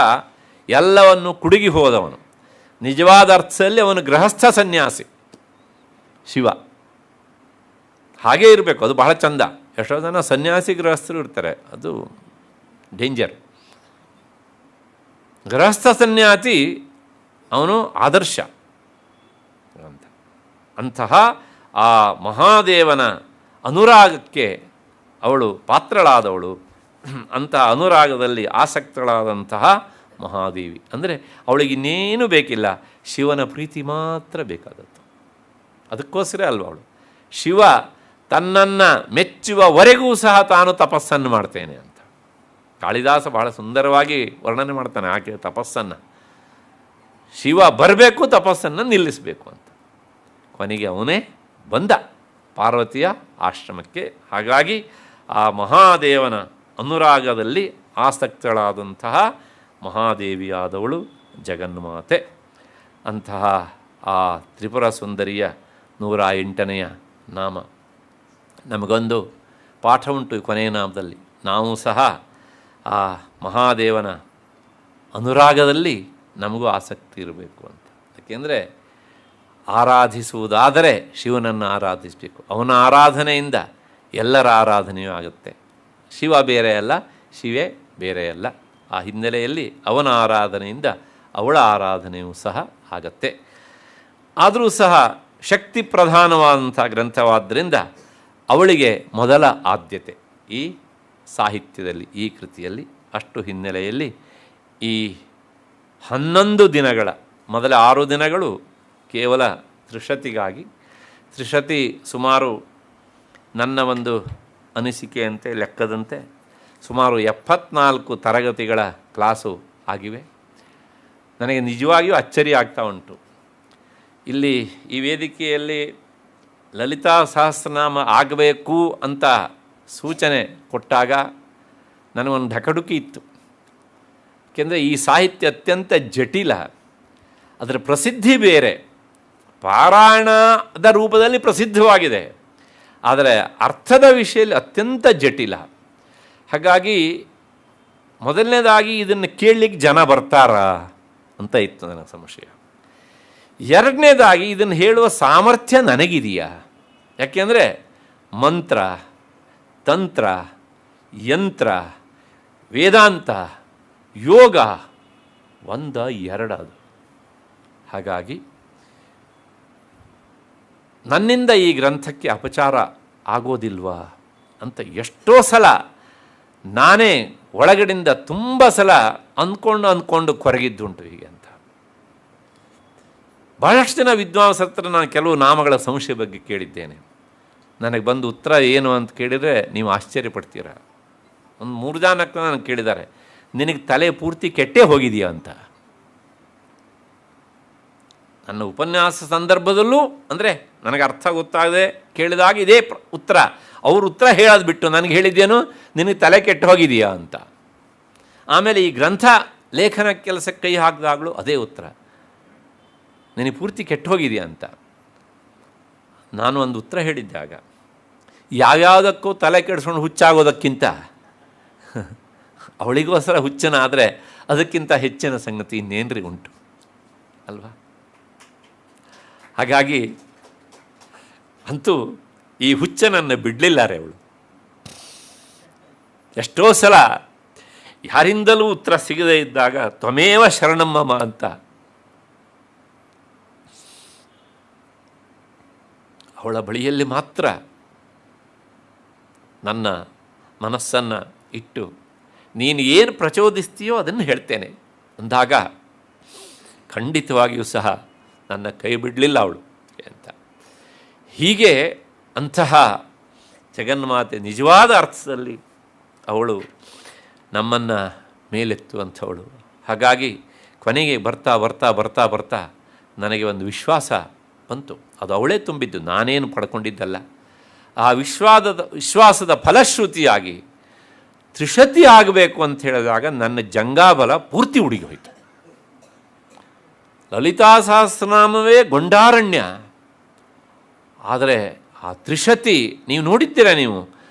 ಎಲ್ಲವನ್ನು ಕುಡುಗಿ ಹೋದವನು. ನಿಜವಾದ ಅರ್ಥದಲ್ಲಿ ಅವನು ಗೃಹಸ್ಥ ಸನ್ಯಾಸಿ ಶಿವ. ಹಾಗೇ ಇರಬೇಕು, ಅದು ಬಹಳ ಚಂದ. ಎಷ್ಟೋ ಜನ ಸನ್ಯಾಸಿ ಗೃಹಸ್ಥರು ಇರ್ತಾರೆ, ಅದು ಡೇಂಜರ್. ಗೃಹಸ್ಥ ಸನ್ಯಾಸಿ ಅವನು ಆದರ್ಶ ಅಂತ. ಅಂತಹ ಆ ಮಹಾದೇವನ ಅನುರಾಗಕ್ಕೆ ಅವಳು ಪಾತ್ರಳಾದವಳು. ಅಂತಹ ಅನುರಾಗದಲ್ಲಿ ಆಸಕ್ತಳಾದಂತಹ ಮಹಾದೇವಿ. ಅಂದರೆ ಅವಳಿಗೆ ಇನ್ನೇನು ಬೇಕಿಲ್ಲ, ಶಿವನ ಪ್ರೀತಿ ಮಾತ್ರ ಬೇಕಾದದ್ದು. ಅದಕ್ಕೋಸ್ಕರ ಅಲ್ವ ಅವಳು ಶಿವ ತನ್ನನ್ನು ಮೆಚ್ಚುವವರೆಗೂ ಸಹ ತಾನು ತಪಸ್ಸನ್ನು ಮಾಡ್ತೇನೆ ಅಂತ. ಕಾಳಿದಾಸ ಬಹಳ ಸುಂದರವಾಗಿ ವರ್ಣನೆ ಮಾಡ್ತಾನೆ ಆಕೆ ತಪಸ್ಸನ್ನು. ಶಿವ ಬರಬೇಕು, ತಪಸ್ಸನ್ನು ನಿಲ್ಲಿಸಬೇಕು ಅಂತ. ಕೊನೆಗೆ ಅವನೇ ಬಂದ ಪಾರ್ವತಿಯ ಆಶ್ರಮಕ್ಕೆ. ಹಾಗಾಗಿ ಆ ಮಹಾದೇವನ ಅನುರಾಗದಲ್ಲಿ ಆಸಕ್ತಳಾದಂತಹ ಮಹಾದೇವಿಯಾದವಳು ಜಗನ್ಮಾತೆ. ಅಂತಹ ಆ ತ್ರಿಪುರ ಸುಂದರಿಯ 108ನೆಯ ನಾಮ. ನಮಗೊಂದು ಪಾಠ ಉಂಟು ಕೊನೆಯ ನಾಮದಲ್ಲಿ. ನಾವು ಸಹ ಆ ಮಹಾದೇವನ ಅನುರಾಗದಲ್ಲಿ ನಮಗೂ ಆಸಕ್ತಿ ಇರಬೇಕು ಅಂತ. ಯಾಕೆಂದರೆ ಆರಾಧಿಸುವುದಾದರೆ ಶಿವನನ್ನು ಆರಾಧಿಸಬೇಕು. ಅವನ ಆರಾಧನೆಯಿಂದ ಎಲ್ಲರ ಆರಾಧನೆಯೂ ಆಗುತ್ತೆ. ಶಿವ ಬೇರೆ ಅಲ್ಲ, ಶಿವೇ ಬೇರೆ ಅಲ್ಲ. ಆ ಹಿನ್ನೆಲೆಯಲ್ಲಿ ಅವನ ಆರಾಧನೆಯಿಂದ ಅವಳ ಆರಾಧನೆಯೂ ಸಹ ಆಗತ್ತೆ. ಆದರೂ ಸಹ ಶಕ್ತಿ ಪ್ರಧಾನವಾದಂಥ ಗ್ರಂಥವಾದ್ದರಿಂದ ಅವಳಿಗೆ ಮೊದಲ ಆದ್ಯತೆ ಈ ಸಾಹಿತ್ಯದಲ್ಲಿ, ಈ ಕೃತಿಯಲ್ಲಿ. ಅಷ್ಟು ಹಿನ್ನೆಲೆಯಲ್ಲಿ ಈ 11 ದಿನಗಳ ಮೊದಲ 6 ದಿನಗಳು ಕೇವಲ ತ್ರಿಶತಿಗಾಗಿ. ತ್ರಿಶತಿ ಸುಮಾರು ನನ್ನ ಒಂದು ಅನಿಸಿಕೆಯಂತೆ ಲೆಕ್ಕದಂತೆ ಸುಮಾರು 74 ತರಗತಿಗಳ ಕ್ಲಾಸು ಆಗಿವೆ. ನನಗೆ ನಿಜವಾಗಿಯೂ ಅಚ್ಚರಿ ಆಗ್ತಾ ಉಂಟು. ಇಲ್ಲಿ ಈ ವೇದಿಕೆಯಲ್ಲಿ ಲಲಿತಾ ಸಹಸ್ರನಾಮ ಆಗಬೇಕು ಅಂತ ಸೂಚನೆ ಕೊಟ್ಟಾಗ ನನಗೊಂದು ಢಕಡುಕಿ ಇತ್ತು. ಏಕೆಂದರೆ ಈ ಸಾಹಿತ್ಯ ಅತ್ಯಂತ ಜಟಿಲ, ಅದರ ಪ್ರಸಿದ್ಧಿ ಬೇರೆ, ಪಾರಾಯಣದ ರೂಪದಲ್ಲಿ ಪ್ರಸಿದ್ಧವಾಗಿದೆ. ಆದರೆ ಅರ್ಥದ ವಿಷಯದಲ್ಲಿ ಅತ್ಯಂತ ಜಟಿಲ. ಹಾಗಾಗಿ ಮೊದಲನೇದಾಗಿ ಇದನ್ನು ಕೇಳಲಿಕ್ಕೆ ಜನ ಬರ್ತಾರಾ ಅಂತ ಇತ್ತು ನನ್ನ ಸಂಶಯ. ಎರಡನೇದಾಗಿ ಇದನ್ನು ಹೇಳುವ ಸಾಮರ್ಥ್ಯ ನನಗಿದೆಯಾ? ಯಾಕೆಂದರೆ ಮಂತ್ರ, ತಂತ್ರ, ಯಂತ್ರ, ವೇದಾಂತ, ಯೋಗ ಎರಡದು. ಹಾಗಾಗಿ ನನ್ನಿಂದ ಈ ಗ್ರಂಥಕ್ಕೆ ಅಪಚಾರ ಆಗೋದಿಲ್ವಾ ಅಂತ ಎಷ್ಟೋ ಸಲ ನಾನೇ ಒಳಗಡೆಯಿಂದ ತುಂಬ ಸಲ ಅಂದ್ಕೊಂಡು ಕೊರಗಿದ್ದುಂಟು. ಹೀಗೆ ಅಂತ ಬಹಳಷ್ಟು ಜನ ವಿದ್ವಾಂಸರ ಹತ್ರ ನಾನು ಕೆಲವು ನಾಮಗಳ ಸಂಶಯ ಬಗ್ಗೆ ಕೇಳಿದ್ದೇನೆ. ನನಗೆ ಬಂದು ಉತ್ತರ ಏನು ಅಂತ ಕೇಳಿದರೆ ನೀವು ಆಶ್ಚರ್ಯಪಡ್ತೀರ. ಒಂದು 3-4 ನನಗೆ ಕೇಳಿದ್ದಾರೆ, ನಿನಗೆ ತಲೆ ಪೂರ್ತಿ ಕೆಟ್ಟೇ ಹೋಗಿದೆಯಾ ಅಂತ. ನನ್ನ ಉಪನ್ಯಾಸ ಸಂದರ್ಭದಲ್ಲೂ ಅಂದರೆ ನನಗೆ ಅರ್ಥ ಗೊತ್ತಾಗದೆ ಕೇಳಿದಾಗ ಇದೇ ಉತ್ತರ. ಅವರು ಉತ್ತರ ಹೇಳೋದು ಬಿಟ್ಟು ನನಗೆ ಹೇಳಿದ್ದೇನು, ನಿನಗೆ ತಲೆ ಕೆಟ್ಟು ಹೋಗಿದೆಯಾ ಅಂತ. ಆಮೇಲೆ ಈ ಗ್ರಂಥ ಲೇಖನ ಕೆಲಸಕ್ಕೆ ಕೈ ಹಾಕಿದಾಗಲೂ ಅದೇ ಉತ್ತರ, ನಿನಗೆ ಪೂರ್ತಿ ಕೆಟ್ಟು ಹೋಗಿದೆಯಾ ಅಂತ. ನಾನು ಒಂದು ಉತ್ತರ ಹೇಳಿದ್ದಾಗ, ಯಾವ್ಯಾವುದಕ್ಕೂ ತಲೆ ಕೆಡಿಸ್ಕೊಂಡು ಹುಚ್ಚಾಗೋದಕ್ಕಿಂತ ಅವಳಿಗೋಸ್ಕರ ಹುಚ್ಚನಾದರೆ ಅದಕ್ಕಿಂತ ಹೆಚ್ಚಿನ ಸಂಗತಿ ಇನ್ನೇನ್ರಿ ಉಂಟು ಅಲ್ವಾ? ಹಾಗಾಗಿ ಅಂತೂ ಈ ಹುಚ್ಚನನ್ನು ಬಿಡಲಿಲ್ಲಾರೆ ಅವಳು. ಎಷ್ಟೋ ಸಲ ಯಾರಿಂದಲೂ ಉತ್ತರ ಸಿಗದೇ ಇದ್ದಾಗ ತ್ವಮೇವ ಶರಣಮ್ಮಮ್ಮ ಅಂತ ಅವಳ ಬಳಿಯಲ್ಲಿ ಮಾತ್ರ ನನ್ನ ಮನಸ್ಸನ್ನು ಇಟ್ಟು ನೀನು ಏನು ಪ್ರಚೋದಿಸ್ತೀಯೋ ಅದನ್ನು ಹೇಳ್ತೇನೆ ಅಂದಾಗ ಖಂಡಿತವಾಗಿಯೂ ಸಹ ನನ್ನ ಕೈ ಬಿಡಲಿಲ್ಲ ಅವಳು ಅಂತ. ಹೀಗೆ ಅಂತಹ ಜಗನ್ಮಾತೆ ನಿಜವಾದ ಅರ್ಥದಲ್ಲಿ ಅವಳು ನಮ್ಮನ್ನು ಮೇಲೆತ್ತುವಂಥವಳು. ಹಾಗಾಗಿ ಕೊನೆಗೆ ಬರ್ತಾ ಬರ್ತಾ ಬರ್ತಾ ಬರ್ತಾ ನನಗೆ ಒಂದು ವಿಶ್ವಾಸ ಬಂತು. ಅದು ಅವಳೇ ತುಂಬಿದ್ದು, ನಾನೇನು ಪಡ್ಕೊಂಡಿದ್ದಲ್ಲ. ಆ ವಿಶ್ವಾಸದ ಫಲಶ್ರುತಿಯಾಗಿ ತ್ರಿಶತಿ ಆಗಬೇಕು ಅಂತ ಹೇಳಿದಾಗ ನನ್ನ ಜಂಗಾಬಲ ಪೂರ್ತಿ ಹುಡುಗಿ ಹೋಯಿತು. ಲಲಿತಾ ಸಹಸ್ರನಾಮವೇ ಗೊಂಡಾರಣ್ಯ. ಆದರೆ ಆ ತ್ರಿಶತಿ ನೀವು ನೋಡಿದ್ದೀರ, ನೀವು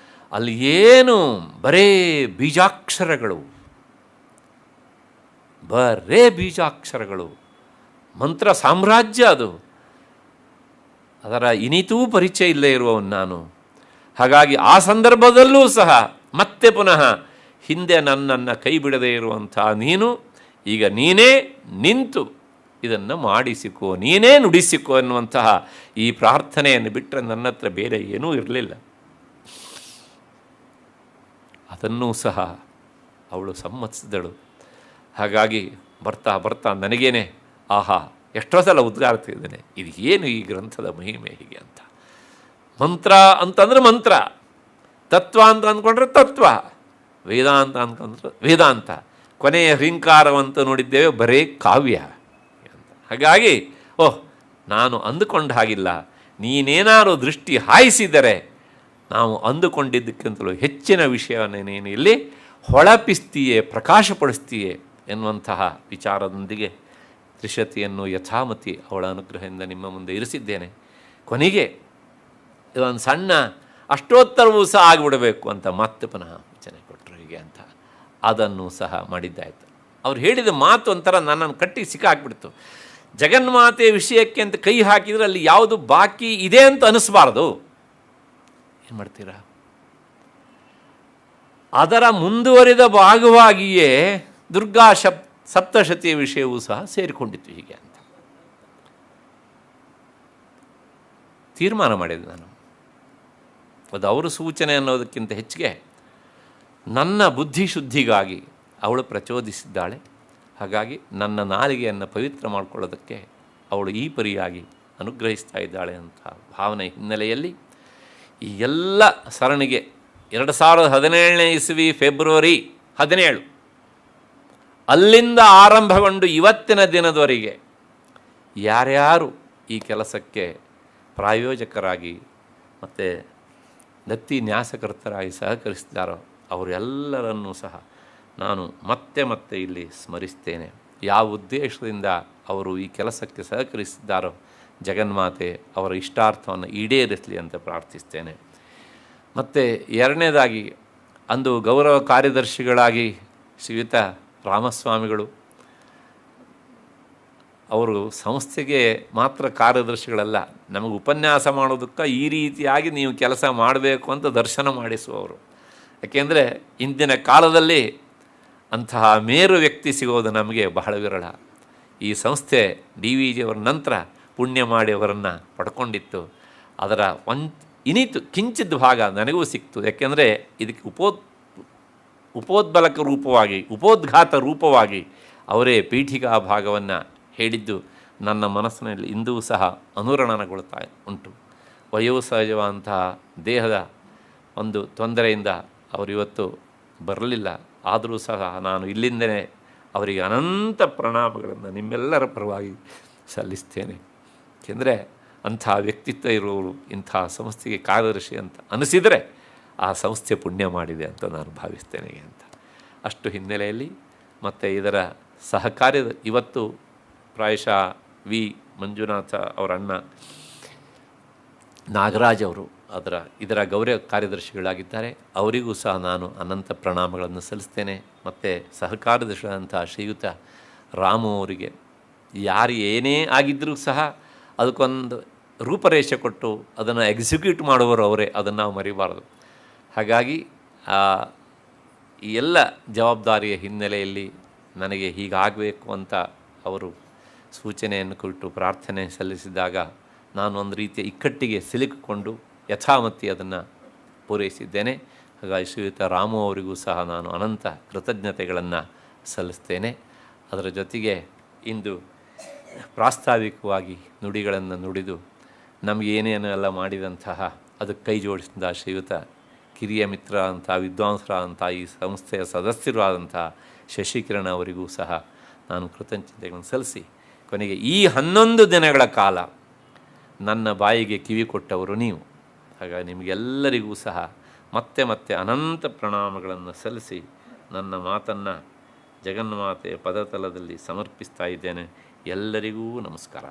ಅಲ್ಲಿ ಏನು ಬರೇ ಬೀಜಾಕ್ಷರಗಳು, ಬರೇ ಬೀಜಾಕ್ಷರಗಳು, ಮಂತ್ರ ಸಾಮ್ರಾಜ್ಯ ಅದು. ಅದರ ಇನಿತೂ ಪರಿಚಯ ಇಲ್ಲೇ ಇರುವವನು ನಾನು. ಹಾಗಾಗಿ ಆ ಸಂದರ್ಭದಲ್ಲೂ ಸಹ ಮತ್ತೆ ಪುನಃ ಹಿಂದೆ ನನ್ನನ್ನು ಕೈ ಬಿಡದೇ ಇರುವಂಥ ನೀನು ಈಗ ನೀನೇ ನಿಂತು ಇದನ್ನು ಮಾಡಿಸಿಕೋ, ನೀನೇ ನುಡಿಸಿಕೋ ಅನ್ನುವಂತಹ ಈ ಪ್ರಾರ್ಥನೆಯನ್ನು ಬಿಟ್ಟರೆ ನನ್ನ ಹತ್ರ ಬೇರೆ ಏನೂ ಇರಲಿಲ್ಲ. ಅದನ್ನೂ ಸಹ ಅವಳು ಸಮ್ಮತಿಸಿದಳು. ಹಾಗಾಗಿ ಬರ್ತಾ ಬರ್ತಾ ನನಗೇನೆ ಆಹಾ, ಎಷ್ಟೋ ಸಲ ಉದ್ಗಾರ್ತಿದ್ದೇನೆ, ಇದು ಏನು ಈ ಗ್ರಂಥದ ಮಹಿಮೆ ಹೀಗೆ ಅಂತ. ಮಂತ್ರ ಅಂತಂದರೆ ಮಂತ್ರ, ತತ್ವ ಅಂತ ಅಂದ್ಕೊಂಡ್ರೆ ತತ್ವ, ವೇದಾಂತ ಅಂದ್ಕೊಂಡ್ರೆ ವೇದಾಂತ, ಕೊನೆಯ ಹ್ರೀಂಕಾರವಂತ ನೋಡಿದ್ದೇವೆ ಬರೇ ಕಾವ್ಯ ಅಂತ. ಹಾಗಾಗಿ ನಾನು ಅಂದುಕೊಂಡ ಹಾಗಿಲ್ಲ, ನೀನೇನಾದ್ರು ದೃಷ್ಟಿ ಹಾಯಿಸಿದರೆ ನಾವು ಅಂದುಕೊಂಡಿದ್ದಕ್ಕಿಂತಲೂ ಹೆಚ್ಚಿನ ವಿಷಯವನ್ನು ನೀನು ಇಲ್ಲಿ ಹೊಳಪಿಸ್ತೀಯೇ, ಪ್ರಕಾಶಪಡಿಸ್ತೀಯೇ ಎನ್ನುವಂತಹ ವಿಚಾರದೊಂದಿಗೆ ತ್ರಿಶತಿಯನ್ನು ಯಥಾಮತಿ ಅವಳ ಅನುಗ್ರಹದಿಂದ ನಿಮ್ಮ ಮುಂದೆ ಇರಿಸಿದ್ದೇನೆ. ಕೊನೆಗೆ ಇದೊಂದು ಸಣ್ಣ ಅಷ್ಟೋತ್ತರವೂ ಸಹ ಆಗಿಬಿಡಬೇಕು ಅಂತ ಮತ್ತೆ ಪುನಃ ಸೂಚನೆ ಕೊಟ್ಟರು ಹೀಗೆ ಅಂತ. ಅದನ್ನು ಸಹ ಮಾಡಿದ್ದಾಯಿತು. ಅವ್ರು ಹೇಳಿದ ಮಾತು ಒಂಥರ ನನ್ನನ್ನು ಕಟ್ಟಿ ಸಿಕ್ಕಾಕ್ಬಿಡ್ತು. ಜಗನ್ಮಾತೆ ವಿಷಯಕ್ಕೆ ಅಂತ ಕೈ ಹಾಕಿದರೆ ಅಲ್ಲಿ ಯಾವುದು ಬಾಕಿ ಇದೆ ಅಂತ ಅನಿಸ್ಬಾರ್ದು. ಏನು ಮಾಡ್ತೀರಾ? ಅದರ ಮುಂದುವರಿದ ಭಾಗವಾಗಿಯೇ ದುರ್ಗಾ ಸಪ್ತಶತಿಯ ವಿಷಯವೂ ಸಹ ಸೇರಿಕೊಂಡಿತ್ತು ಹೀಗೆ ಅಂತ ತೀರ್ಮಾನ ಮಾಡಿದೆ ನಾನು. ಅದು ಅವರ ಸೂಚನೆ ಅನ್ನೋದಕ್ಕಿಂತ ಹೆಚ್ಚಿಗೆ ನನ್ನ ಬುದ್ಧಿಶುದ್ಧಿಗಾಗಿ ಅವಳು ಪ್ರಚೋದಿಸಿದ್ದಾಳೆ. ಹಾಗಾಗಿ ನನ್ನ ನಾಲಿಗೆಯನ್ನು ಪವಿತ್ರ ಮಾಡಿಕೊಳ್ಳೋದಕ್ಕೆ ಅವಳು ಈ ಪರಿಯಾಗಿ ಅನುಗ್ರಹಿಸ್ತಾ ಇದ್ದಾಳೆ ಅಂತ ಭಾವನೆ ಹಿನ್ನೆಲೆಯಲ್ಲಿ ಈ ಎಲ್ಲ ಸರಣಿಗೆ 2017ನೇ ಇಸವಿ ಫೆಬ್ರವರಿ 17 ಅಲ್ಲಿಂದ ಆರಂಭಗೊಂಡು ಇವತ್ತಿನ ದಿನದವರೆಗೆ ಯಾರ್ಯಾರು ಈ ಕೆಲಸಕ್ಕೆ ಪ್ರಾಯೋಜಕರಾಗಿ ಮತ್ತು ದತ್ತಿ ನ್ಯಾಸಕರ್ತರಾಗಿ ಸಹಕರಿಸಿದ್ದಾರೋ ಅವರೆಲ್ಲರನ್ನೂ ಸಹ ನಾನು ಮತ್ತೆ ಮತ್ತೆ ಇಲ್ಲಿ ಸ್ಮರಿಸ್ತೇನೆ. ಯಾವ ಉದ್ದೇಶದಿಂದ ಅವರು ಈ ಕೆಲಸಕ್ಕೆ ಸಹಕರಿಸಿದ್ದಾರೋ ಜಗನ್ಮಾತೆ ಅವರ ಇಷ್ಟಾರ್ಥವನ್ನು ಈಡೇರಿಸಲಿ ಅಂತ ಪ್ರಾರ್ಥಿಸ್ತೇನೆ. ಮತ್ತು ಎರಡನೇದಾಗಿ ಅಂದು ಗೌರವ ಕಾರ್ಯದರ್ಶಿಗಳಾಗಿ ಶ್ರೀಯುತ ರಾಮಸ್ವಾಮಿಗಳು ಅವರು ಸಂಸ್ಥೆಗೆ ಮಾತ್ರ ಕಾರ್ಯದರ್ಶಿಗಳಲ್ಲ, ನಮಗೆ ಉಪನ್ಯಾಸ ಮಾಡೋದಕ್ಕೆ ಈ ರೀತಿಯಾಗಿ ನೀವು ಕೆಲಸ ಮಾಡಬೇಕು ಅಂತ ದರ್ಶನ ಮಾಡಿಸುವವರು. ಯಾಕೆಂದರೆ ಇಂದಿನ ಕಾಲದಲ್ಲಿ ಅಂತಹ ಮೇರು ವ್ಯಕ್ತಿ ಸಿಗೋದು ನಮಗೆ ಬಹಳ ವಿರಳ. ಈ ಸಂಸ್ಥೆ ಡಿ ವಿ ಜಿಯವರ ನಂತರ ಪುಣ್ಯ ಮಾಡಿ ಅವರನ್ನು ಪಡ್ಕೊಂಡಿತ್ತು. ಅದರ ಇನಿತು ಕಿಂಚಿತ್ ಭಾಗ ನನಗೂ ಸಿಕ್ತು. ಯಾಕೆಂದರೆ ಇದಕ್ಕೆ ಉಪೋದ್ಬಲಕ ರೂಪವಾಗಿ, ಉಪೋದ್ಘಾತ ರೂಪವಾಗಿ ಅವರೇ ಪೀಠಿಕಾ ಭಾಗವನ್ನು ಹೇಳಿದ್ದು ನನ್ನ ಮನಸ್ಸಿನಲ್ಲಿ ಇಂದೂ ಸಹ ಅನುರಣನಗೊಳ್ತಾ ಉಂಟು. ವಯೋಸಹಜವಾದಂತಹ ದೇಹದ ಒಂದು ತೊಂದರೆಯಿಂದ ಅವರಿವತ್ತು ಬರಲಿಲ್ಲ. ಆದರೂ ಸಹ ನಾನು ಇಲ್ಲಿಂದಲೇ ಅವರಿಗೆ ಅನಂತ ಪ್ರಣಾಮಗಳನ್ನು ನಿಮ್ಮೆಲ್ಲರ ಪರವಾಗಿ ಸಲ್ಲಿಸ್ತೇನೆ. ಏಕೆಂದರೆ ಅಂಥ ವ್ಯಕ್ತಿತ್ವ ಇರುವವರು ಇಂಥ ಸಂಸ್ಥೆಗೆ ಕಾರ್ಯದರ್ಶಿ ಅಂತ ಅನಿಸಿದರೆ ಆ ಸಂಸ್ಥೆ ಪುಣ್ಯ ಮಾಡಿದೆ ಅಂತ ನಾನು ಭಾವಿಸ್ತೇನೆ ಅಂತ. ಅಷ್ಟು ಹಿನ್ನೆಲೆಯಲ್ಲಿ ಮತ್ತು ಇದರ ಸಹಕಾರ್ಯದ ಇವತ್ತು ಪ್ರಾಯಶಃ ವಿ ಮಂಜುನಾಥ ಅವರ ಅಣ್ಣ ನಾಗರಾಜ್ ಅವರು ಇದರ ಗೌರವ ಕಾರ್ಯದರ್ಶಿಗಳಾಗಿದ್ದಾರೆ. ಅವರಿಗೂ ಸಹ ನಾನು ಅನಂತ ಪ್ರಣಾಮಗಳನ್ನು ಸಲ್ಲಿಸ್ತೇನೆ. ಮತ್ತು ಸಹಕಾರ್ಯದರ್ಶಿಯಾದಂಥ ಶ್ರೀಯುತ ರಾಮು ಅವರಿಗೆ ಯಾರು ಏನೇ ಆಗಿದ್ದರೂ ಸಹ ಅದಕ್ಕೊಂದು ರೂಪರೇಷೆ ಕೊಟ್ಟು ಅದನ್ನು ಎಕ್ಸಿಕ್ಯೂಟ್ ಮಾಡುವವರು ಅವರೇ, ಅದನ್ನು ನಾವು ಮರಿಬಾರದು. ಹಾಗಾಗಿ ಈ ಎಲ್ಲ ಜವಾಬ್ದಾರಿಯ ಹಿನ್ನೆಲೆಯಲ್ಲಿ ನನಗೆ ಹೀಗಾಗಬೇಕು ಅಂತ ಅವರು ಸೂಚನೆಯನ್ನು ಕೊಟ್ಟು ಪ್ರಾರ್ಥನೆ ಸಲ್ಲಿಸಿದಾಗ ನಾನು ಒಂದು ರೀತಿಯ ಇಕ್ಕಟ್ಟಿಗೆ ಸಿಲುಕಿಕೊಂಡು ಯಥಾಮತಿ ಅದನ್ನು ಪೂರೈಸಿದ್ದೇನೆ. ಹಾಗಾಗಿ ಶ್ರೀಯುತ ರಾಮು ಅವರಿಗೂ ಸಹ ನಾನು ಅನಂತ ಕೃತಜ್ಞತೆಗಳನ್ನು ಸಲ್ಲಿಸ್ತೇನೆ. ಅದರ ಜೊತೆಗೆ ಇಂದು ಪ್ರಾಸ್ತಾವಿಕವಾಗಿ ನುಡಿಗಳನ್ನು ನುಡಿದು ನಮಗೇನೇನೆಲ್ಲ ಮಾಡಿದಂತಹ ಅದಕ್ಕೆ ಕೈ ಜೋಡಿಸಿದ ಶ್ರೀಯುತ ಕಿರಿಯ ಮಿತ್ರ ಅಂತ ವಿದ್ವಾಂಸರಾದಂಥ ಈ ಸಂಸ್ಥೆಯ ಸದಸ್ಯರು ಆದಂಥ ಶಶಿಕಿರಣ ಅವರಿಗೂ ಸಹ ನಾನು ಕೃತಜ್ಞತೆಗಳನ್ನು ಸಲ್ಲಿಸಿ ಕೊನೆಗೆ ಈ 11 ದಿನಗಳ ಕಾಲ ನನ್ನ ಬಾಯಿಗೆ ಕಿವಿ ಕೊಟ್ಟವರು ನೀವು. ಹಾಗಾಗಿ ನಿಮಗೆಲ್ಲರಿಗೂ ಸಹ ಮತ್ತೆ ಅನಂತ ಪ್ರಣಾಮಗಳನ್ನು ಸಲ್ಲಿಸಿ ನನ್ನ ಮಾತನ್ನು ಜಗನ್ಮಾತೆಯ ಪದತಲದಲ್ಲಿ ಸಮರ್ಪಿಸ್ತಾ ಇದ್ದೇನೆ. ಎಲ್ಲರಿಗೂ ನಮಸ್ಕಾರ.